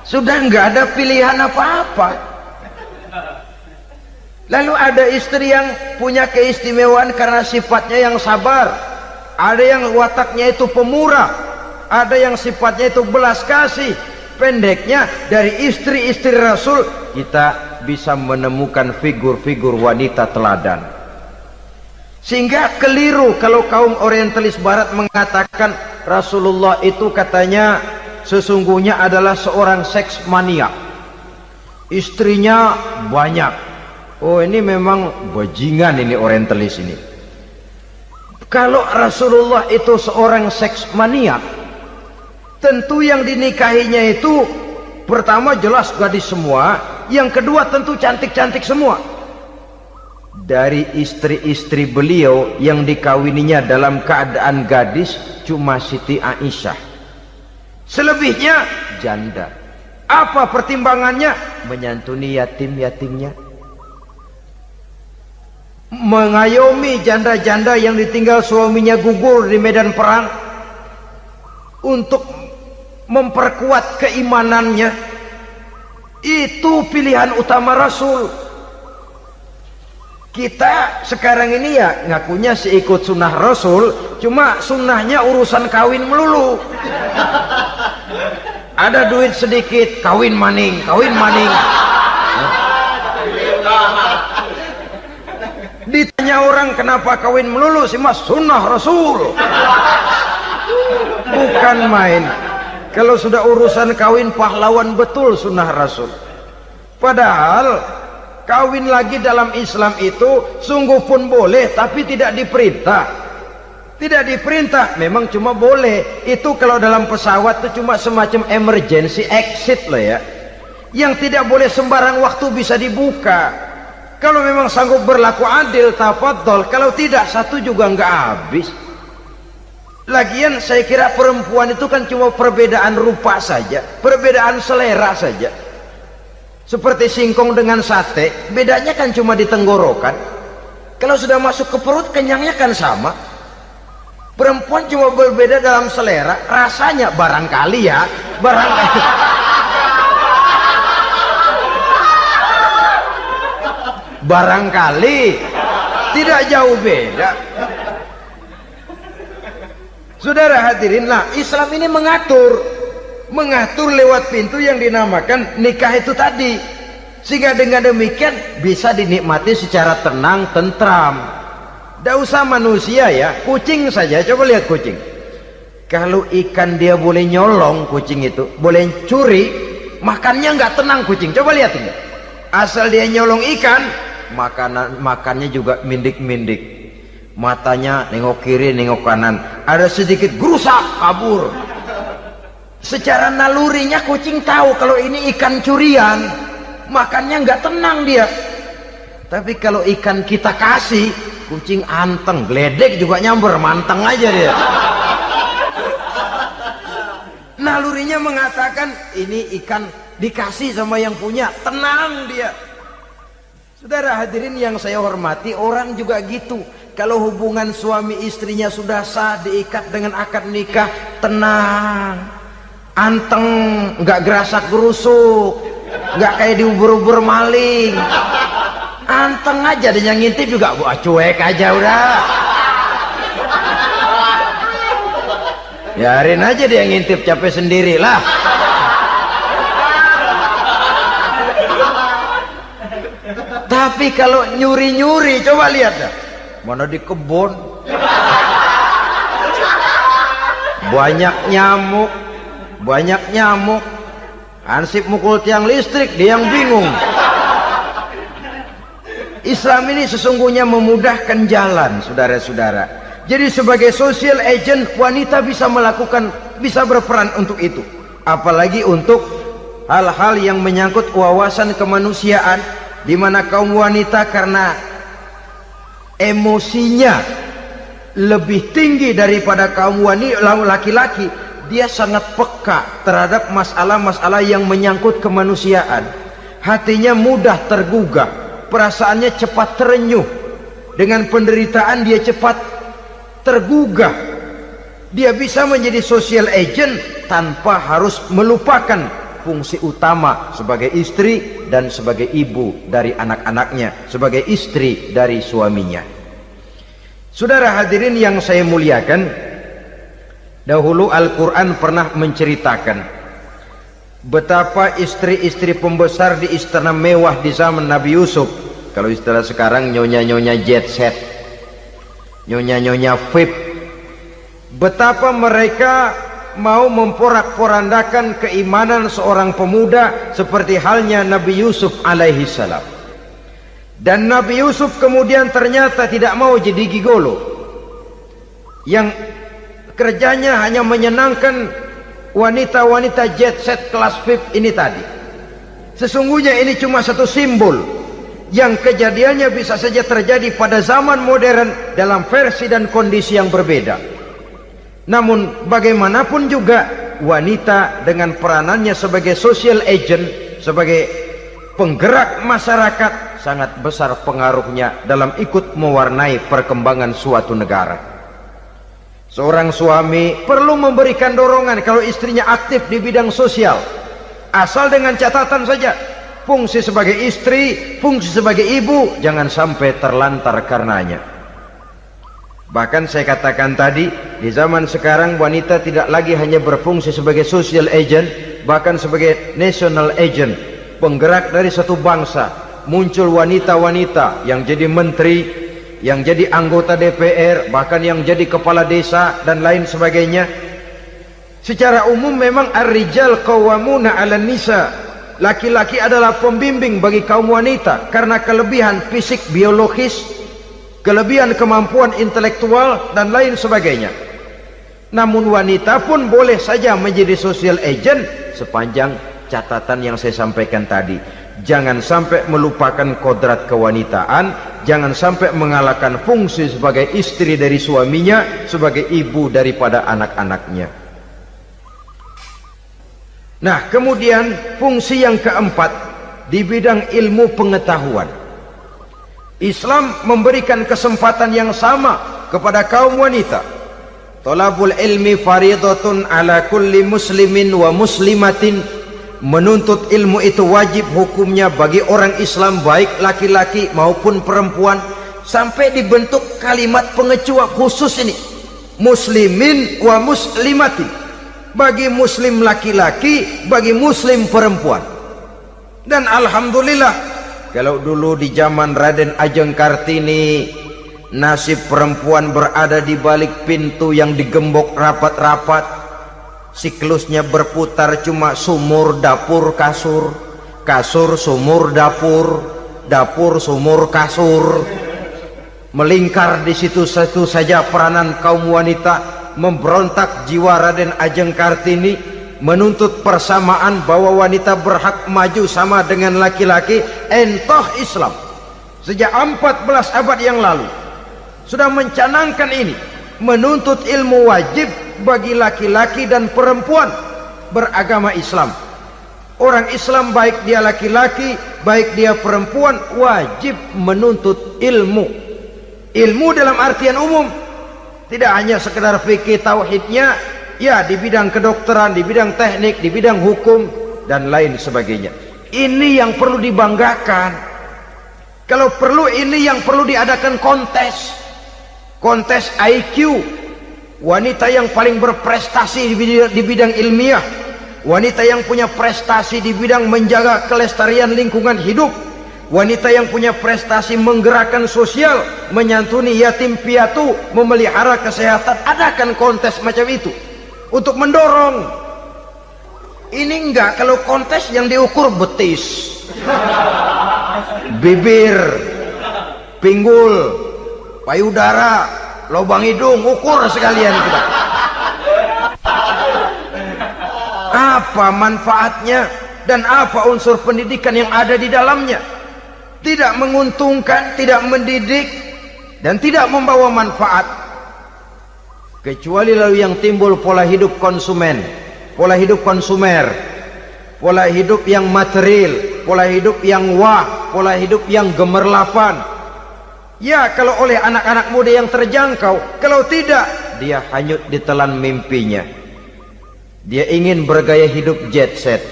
Sudah nggak ada pilihan apa-apa. Lalu ada istri yang punya keistimewaan karena sifatnya yang sabar, ada yang wataknya itu pemurah, ada yang sifatnya itu belas kasih. Pendeknya, dari istri-istri Rasul kita bisa menemukan figur-figur wanita teladan. Sehingga keliru kalau kaum orientalis barat mengatakan Rasulullah itu katanya sesungguhnya adalah seorang seks mania, istrinya banyak. Oh ini memang bajingan ini orientalis ini. Kalau Rasulullah itu seorang seks mania, tentu yang dinikahinya itu pertama jelas gadis semua, yang kedua tentu cantik-cantik semua. Dari istri-istri beliau yang dikawininya dalam keadaan gadis cuma Siti Aisyah, selebihnya janda. Apa pertimbangannya? Menyantuni yatim-yatimnya, mengayomi janda-janda yang ditinggal suaminya gugur di medan perang, untuk memperkuat keimanannya. Itu pilihan utama Rasul. Kita sekarang ini ya ngakunya sih ikut sunnah Rasul, cuma sunnahnya urusan kawin melulu. Ada duit sedikit, kawin maning, kawin maning. Ditanya orang kenapa kawin melulu, sih mas sunnah Rasul. Bukan main. Kalau sudah urusan kawin pahlawan betul sunnah Rasul. Padahal kawin lagi dalam Islam itu sungguh pun boleh, tapi tidak diperintah. Tidak diperintah, memang cuma boleh. Itu kalau dalam pesawat itu cuma semacam emergency exit lah ya, yang tidak boleh sembarang waktu bisa dibuka. Kalau memang sanggup berlaku adil, tafadhol. Kalau tidak, satu juga nggak habis. Lagian saya kira perempuan itu kan cuma perbedaan rupa saja, perbedaan selera saja. Seperti singkong dengan sate, bedanya kan cuma di tenggorokan. Kalau sudah masuk ke perut, kenyangnya kan sama. Perempuan cuma berbeda dalam selera, rasanya barangkali ya, barangkali. Barangkali tidak jauh beda. Saudara hadirinlah, Islam ini mengatur lewat pintu yang dinamakan nikah itu tadi, sehingga dengan demikian bisa dinikmati secara tenang, tentram. Tidak usah manusia ya, kucing saja. Coba lihat kucing. Kalau ikan dia boleh nyolong, kucing itu boleh curi, makannya nggak tenang kucing. Coba lihat ini. Asal dia nyolong ikan, makannya juga mindik-mindik. Matanya nengok kiri, nengok kanan. Ada sedikit gerusak, kabur. Secara nalurinya kucing tahu kalau ini ikan curian, makannya nggak tenang dia. Tapi kalau ikan kita kasih, kucing anteng, geledek juga nyamber, manteng aja dia. Nalurinya mengatakan ini ikan dikasih sama yang punya, tenang dia. Saudara hadirin yang saya hormati, orang juga gitu. Kalau hubungan suami istrinya sudah sah, diikat dengan akad nikah, tenang, anteng, nggak gerasak gerusuk, nggak kayak diuber-uber maling, anteng aja. Dan yang ngintip juga buat cuek aja udah. Biarin aja dia ngintip, capek sendirilah. Tapi kalau nyuri-nyuri, coba lihat dah. Mana di kebun banyak nyamuk, ansip mukul tiang listrik, dia yang bingung. Islam ini sesungguhnya memudahkan jalan, saudara-saudara. Jadi sebagai social agent, wanita bisa berperan untuk itu, apalagi untuk hal-hal yang menyangkut wawasan kemanusiaan, di mana kaum wanita karena emosinya lebih tinggi daripada kaum laki-laki, dia sangat peka terhadap masalah-masalah yang menyangkut kemanusiaan. Hatinya mudah tergugah, perasaannya cepat terenyuh, dengan penderitaan dia cepat tergugah. Dia bisa menjadi social agent tanpa harus melupakan fungsi utama sebagai istri dan sebagai ibu dari anak-anaknya, sebagai istri dari suaminya. Saudara hadirin yang saya muliakan, dahulu Al-Quran pernah menceritakan betapa istri-istri pembesar di istana mewah di zaman Nabi Yusuf, kalau istilah sekarang nyonya-nyonya jet set, nyonya-nyonya VIP, betapa mereka mau memporak-porandakan keimanan seorang pemuda seperti halnya Nabi Yusuf alaihi salam. Dan Nabi Yusuf kemudian ternyata tidak mau jadi gigolo yang kerjanya hanya menyenangkan wanita-wanita jet set kelas VIP ini tadi. Sesungguhnya ini cuma satu simbol yang kejadiannya bisa saja terjadi pada zaman modern dalam versi dan kondisi yang berbeda. Namun bagaimanapun juga, wanita dengan peranannya sebagai social agent, sebagai penggerak masyarakat, sangat besar pengaruhnya dalam ikut mewarnai perkembangan suatu negara. Seorang suami perlu memberikan dorongan kalau istrinya aktif di bidang sosial, asal dengan catatan saja, fungsi sebagai istri, fungsi sebagai ibu jangan sampai terlantar karenanya. Bahkan saya katakan tadi, di zaman sekarang wanita tidak lagi hanya berfungsi sebagai social agent, bahkan sebagai national agent, penggerak dari satu bangsa. Muncul wanita-wanita yang jadi menteri, yang jadi anggota DPR, bahkan yang jadi kepala desa dan lain sebagainya. Secara umum memang ar-rijal qawwamuna 'alan nisa, laki-laki adalah pembimbing bagi kaum wanita karena kelebihan fisik biologis, kelebihan kemampuan intelektual dan lain sebagainya. Namun wanita pun boleh saja menjadi social agent sepanjang catatan yang saya sampaikan tadi. Jangan sampai melupakan kodrat kewanitaan, jangan sampai mengalahkan fungsi sebagai istri dari suaminya, sebagai ibu daripada anak-anaknya. Nah, kemudian fungsi yang keempat di bidang ilmu pengetahuan. Islam memberikan kesempatan yang sama kepada kaum wanita. Thalabul ilmi faridatun ala kulli muslimin wa muslimatin. Menuntut ilmu itu wajib hukumnya bagi orang Islam, baik laki-laki maupun perempuan. Sampai dibentuk kalimat pengecuali khusus ini, muslimin wa muslimatin, bagi muslim laki-laki, bagi muslim perempuan. Dan alhamdulillah, kalau dulu di zaman Raden Ajeng Kartini, nasib perempuan berada di balik pintu yang digembok rapat-rapat, siklusnya berputar cuma sumur dapur kasur, kasur sumur dapur, dapur sumur kasur. Melingkar di situ satu saja peranan kaum wanita. Memberontak jiwa Raden Ajeng Kartini, menuntut persamaan bahwa wanita berhak maju sama dengan laki-laki. Entah Islam sejak 14 abad yang lalu sudah mencanangkan ini. Menuntut ilmu wajib bagi laki-laki dan perempuan beragama Islam. Orang Islam baik dia laki-laki, baik dia perempuan, wajib menuntut ilmu. Ilmu dalam artian umum, tidak hanya sekedar fikih tauhidnya, ya di bidang kedokteran, di bidang teknik, di bidang hukum dan lain sebagainya. Ini yang perlu dibanggakan. Kalau perlu, ini yang perlu diadakan kontes IQ, wanita yang paling berprestasi di bidang ilmiah, wanita yang punya prestasi di bidang menjaga kelestarian lingkungan hidup, wanita yang punya prestasi menggerakkan sosial, menyantuni yatim piatu, memelihara kesehatan. Adakan kontes macam itu untuk mendorong. Ini enggak, kalau kontes yang diukur betis, bibir, pinggul, payudara, lubang hidung, ukur sekalian kita. Apa manfaatnya dan apa unsur pendidikan yang ada di dalamnya? Tidak menguntungkan, tidak mendidik, dan tidak membawa manfaat. Kecuali lalu yang timbul pola hidup konsumen, pola hidup konsumer, pola hidup yang material, pola hidup yang pola hidup yang gemerlapan. Ya, kalau oleh anak-anak muda yang terjangkau, kalau tidak, dia hanyut ditelan mimpinya. Dia ingin bergaya hidup jet set,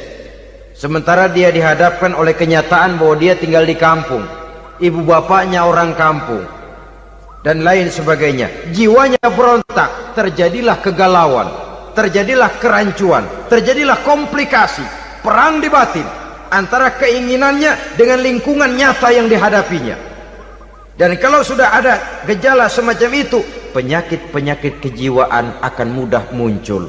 sementara dia dihadapkan oleh kenyataan bahwa dia tinggal di kampung, ibu bapaknya orang kampung, dan lain sebagainya. Jiwanya berontak, terjadilah kegalauan, terjadilah kerancuan, terjadilah komplikasi, perang di batin antara keinginannya dengan lingkungan nyata yang dihadapinya. Dan kalau sudah ada gejala semacam itu, penyakit-penyakit kejiwaan akan mudah muncul.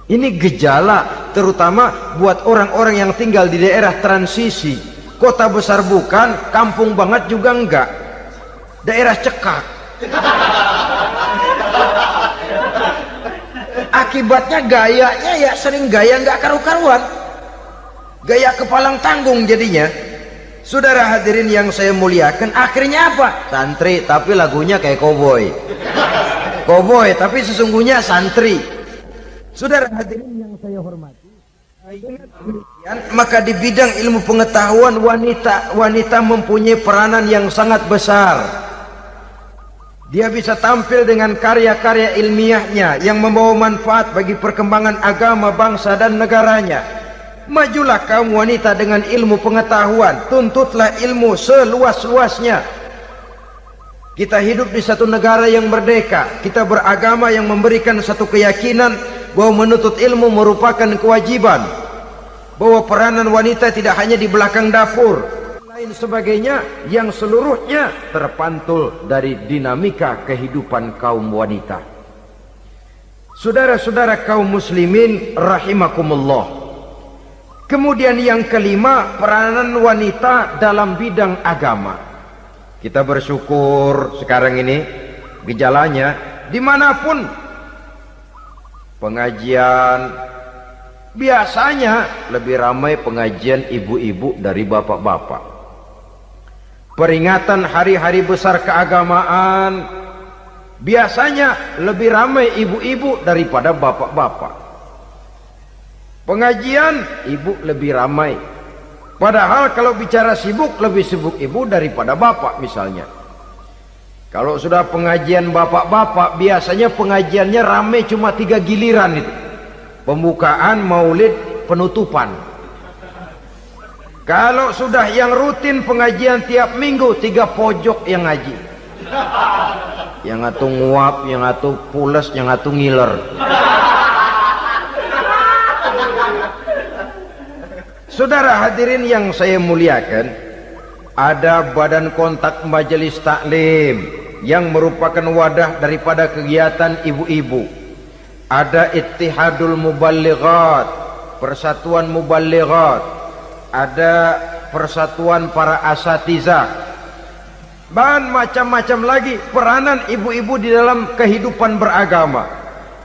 Ini gejala terutama buat orang-orang yang tinggal di daerah transisi. Kota besar bukan, kampung banget juga enggak, daerah cekak. Akibatnya gayanya ya sering gaya enggak karu-karuan, gaya kepalang tanggung jadinya. Saudara hadirin yang saya muliakan, akhirnya apa? Santri tapi lagunya kayak koboi, koboi tapi sesungguhnya santri. Saudara hadirin yang saya hormati, maka di bidang ilmu pengetahuan wanita mempunyai peranan yang sangat besar. Dia bisa tampil dengan karya-karya ilmiahnya yang membawa manfaat bagi perkembangan agama, bangsa dan negaranya. Majulah kaum wanita dengan ilmu pengetahuan, tuntutlah ilmu seluas-luasnya. Kita hidup di satu negara yang merdeka, kita beragama yang memberikan satu keyakinan bahwa menuntut ilmu merupakan kewajiban, bahwa peranan wanita tidak hanya di belakang dapur, lain sebagainya, yang seluruhnya terpantul dari dinamika kehidupan kaum wanita. Saudara-saudara kaum muslimin rahimakumullah. Kemudian yang kelima, peranan wanita dalam bidang agama. Kita bersyukur sekarang ini gejalanya dimanapun pengajian, biasanya lebih ramai pengajian ibu-ibu dari bapak-bapak. Peringatan hari-hari besar keagamaan, biasanya lebih ramai ibu-ibu daripada bapak-bapak. Pengajian ibu lebih ramai, padahal kalau bicara sibuk, lebih sibuk ibu daripada bapak misalnya. Kalau sudah pengajian bapak-bapak, biasanya pengajiannya ramai cuma 3 giliran itu, pembukaan, maulid, penutupan. Kalau sudah yang rutin pengajian tiap minggu, 3 pojok yang ngaji, yang atuh nguap, yang atuh pules, yang atuh ngiler. Saudara hadirin yang saya muliakan, ada badan kontak majelis taklim yang merupakan wadah daripada kegiatan ibu-ibu. Ada Ittihadul Muballighat, Persatuan Muballighat, ada Persatuan Para Asatizah, dan macam-macam lagi peranan ibu-ibu di dalam kehidupan beragama.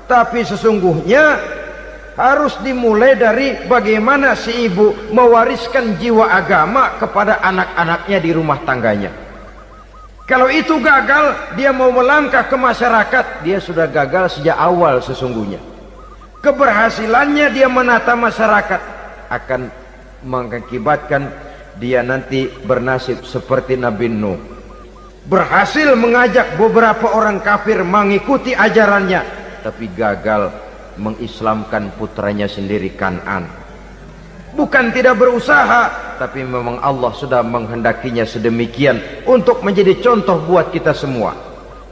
Tapi sesungguhnya harus dimulai dari bagaimana si ibu mewariskan jiwa agama kepada anak-anaknya di rumah tangganya. Kalau itu gagal, dia mau melangkah ke masyarakat, dia sudah gagal sejak awal sesungguhnya. Keberhasilannya dia menata masyarakat akan mengakibatkan dia nanti bernasib seperti Nabi Nuh. Berhasil mengajak beberapa orang kafir mengikuti ajarannya, tapi gagal mengislamkan putranya sendiri Kan'an. Bukan tidak berusaha, tapi memang Allah sudah menghendakinya sedemikian untuk menjadi contoh buat kita semua.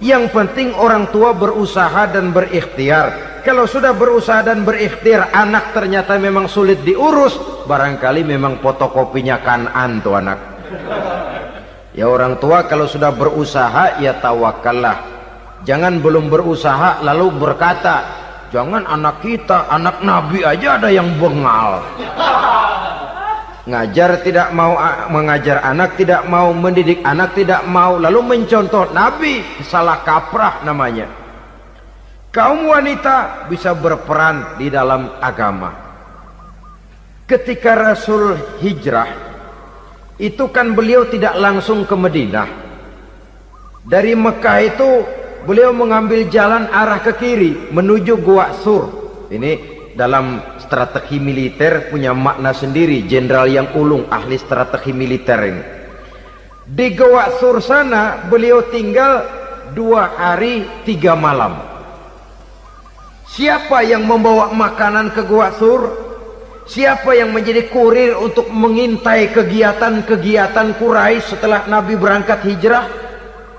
Yang penting orang tua berusaha dan berikhtiar. Kalau sudah berusaha dan berikhtiar, anak ternyata memang sulit diurus, barangkali memang fotokopinya Kan'an tuh anak. Ya orang tua kalau sudah berusaha, ya tawakallah. Jangan belum berusaha lalu berkata, jangan anak kita, anak Nabi aja ada yang bengal. Ngajar tidak mau, mengajar anak tidak mau, mendidik anak tidak mau, lalu mencontoh Nabi, salah kaprah namanya. Kaum wanita bisa berperan di dalam agama. Ketika Rasul hijrah, itu kan beliau tidak langsung ke Madinah. Dari Mekah itu beliau mengambil jalan arah ke kiri menuju Gua Sur. Ini dalam strategi militer punya makna sendiri. Jenderal yang ulung, ahli strategi militer ini. Di Gua Sur sana beliau tinggal 2 hari 3 malam. Siapa yang membawa makanan ke Gua Sur? Siapa yang menjadi kurir untuk mengintai kegiatan-kegiatan Quraisy setelah Nabi berangkat hijrah?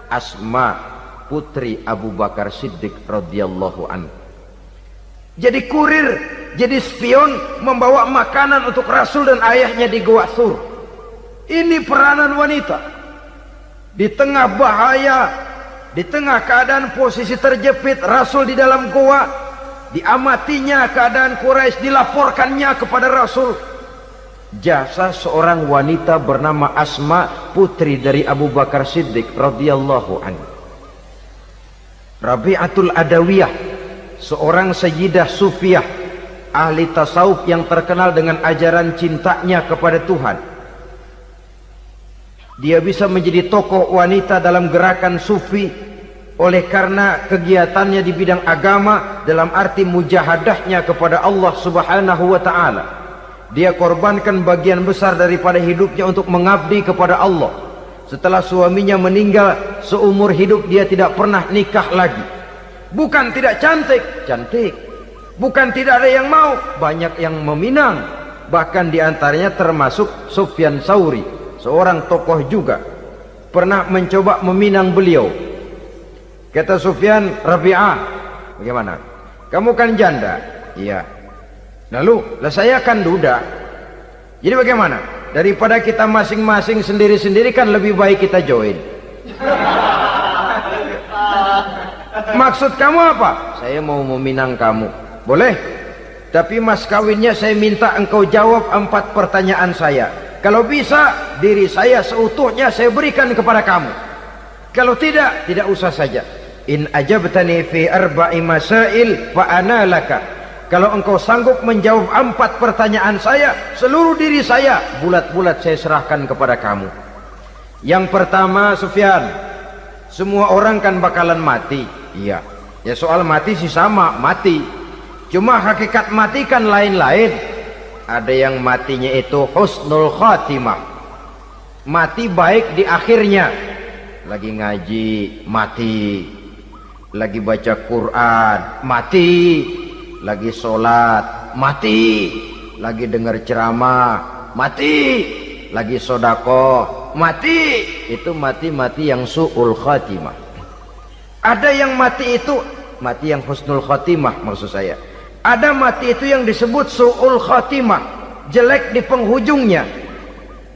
Asma, putri Abu Bakar Siddiq radhiyallahu anhu. Jadi kurir, jadi spion, membawa makanan untuk Rasul dan ayahnya di Gua Sur. Ini peranan wanita. Di tengah bahaya, di tengah keadaan posisi terjepit, Rasul di dalam gua, diamatinya keadaan Quraisy, dilaporkannya kepada Rasul. Jasa seorang wanita bernama Asma, putri dari Abu Bakar Siddiq radhiyallahu anhu. Rabi'atul Adawiyah, seorang sayyidah sufiyah, ahli tasawuf yang terkenal dengan ajaran cintanya kepada Tuhan. Dia bisa menjadi tokoh wanita dalam gerakan sufi oleh karena kegiatannya di bidang agama, dalam arti mujahadahnya kepada Allah Subhanahu wa ta'ala. Dia korbankan bagian besar daripada hidupnya untuk mengabdi kepada Allah. Setelah suaminya meninggal, seumur hidup dia tidak pernah nikah lagi. Bukan tidak cantik, cantik. Bukan tidak ada yang mau, banyak yang meminang. Bahkan diantaranya termasuk Sufyan Tsauri, seorang tokoh juga, pernah mencoba meminang beliau. Kata Sufyan, Rabi'ah, bagaimana? Kamu kan janda? Iya. Lalu, lah saya kan duda. Jadi bagaimana? Daripada kita masing-masing sendiri-sendiri kan lebih baik kita join. Maksud kamu apa? Saya mau meminang kamu. Boleh? Tapi mas kawinnya saya minta engkau jawab 4 pertanyaan saya. Kalau bisa, diri saya seutuhnya saya berikan kepada kamu. Kalau tidak, tidak usah saja. In ajabtani fi 4 masail fa ana laka. Kalau engkau sanggup menjawab 4 pertanyaan saya, seluruh diri saya bulat-bulat saya serahkan kepada kamu. Yang pertama, Sufyan, semua orang kan bakalan mati. Iya. Ya soal mati sih sama, mati. Cuma hakikat mati kan lain-lain. Ada yang matinya itu husnul khatimah. Mati baik di akhirnya. Lagi ngaji, mati. Lagi baca Quran, mati. Lagi sholat, mati. Lagi dengar ceramah, mati. Lagi sodakoh, mati. Itu mati-mati yang su'ul khatimah. Ada yang mati itu mati yang husnul khatimah, maksud saya. Ada mati itu yang disebut su'ul khatimah, jelek di penghujungnya.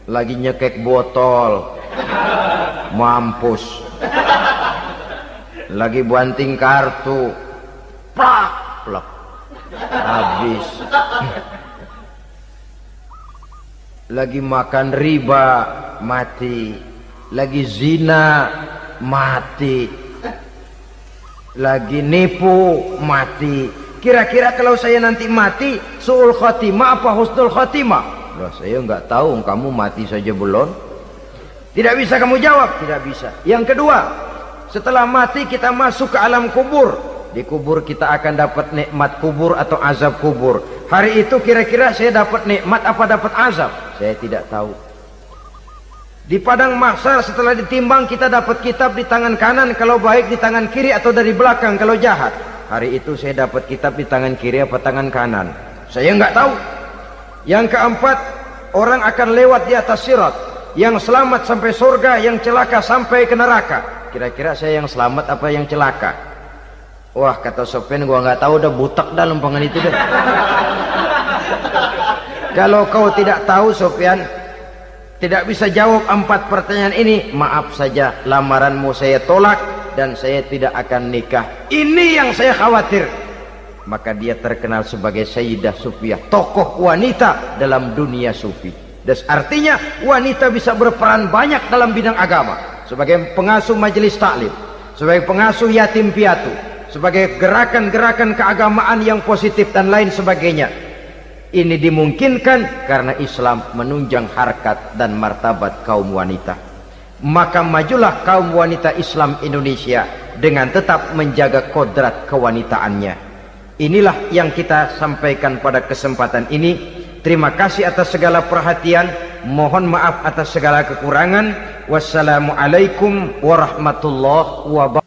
Lagi nyekek botol, mampus. Lagi banting kartu, plak plak, habis. Lagi makan riba, mati. Lagi zina, mati. Lagi nipu, mati. Kira-kira kalau saya nanti mati, su'ul khatimah apa husnul khatimah? Loh, saya nggak tahu, kamu mati saja belum. Tidak bisa kamu jawab? Tidak bisa. Yang kedua, setelah mati kita masuk ke alam kubur. Di kubur kita akan dapat nikmat kubur atau azab kubur. Hari itu kira-kira saya dapat nikmat apa dapat azab? Saya tidak tahu. Di padang mahsyar setelah ditimbang kita dapat kitab di tangan kanan kalau baik, di tangan kiri atau dari belakang kalau jahat. Hari itu saya dapat kitab di tangan kiri apa tangan kanan? Saya nggak tahu. Yang keempat, orang akan lewat di atas sirat. Yang selamat sampai surga, yang celaka sampai ke neraka. Kira-kira saya yang selamat apa yang celaka? Wah, kata Sofyan, gua nggak tahu, udah butak dah lempangan itu deh. Kalau kau tidak tahu Sofyan, tidak bisa jawab 4 pertanyaan ini, maaf saja, lamaranmu saya tolak dan saya tidak akan nikah. Ini yang saya khawatir. Maka dia terkenal sebagai Sayyidah Sufiyah, tokoh wanita dalam dunia sufi. Dan artinya wanita bisa berperan banyak dalam bidang agama, sebagai pengasuh majelis taklim, sebagai pengasuh yatim piatu, sebagai gerakan-gerakan keagamaan yang positif dan lain sebagainya. Ini dimungkinkan karena Islam menunjang harkat dan martabat kaum wanita. Maka majulah kaum wanita Islam Indonesia dengan tetap menjaga kodrat kewanitaannya. Inilah yang kita sampaikan pada kesempatan ini. Terima kasih atas segala perhatian. Mohon maaf atas segala kekurangan. Wassalamualaikum warahmatullahi wabarakatuh.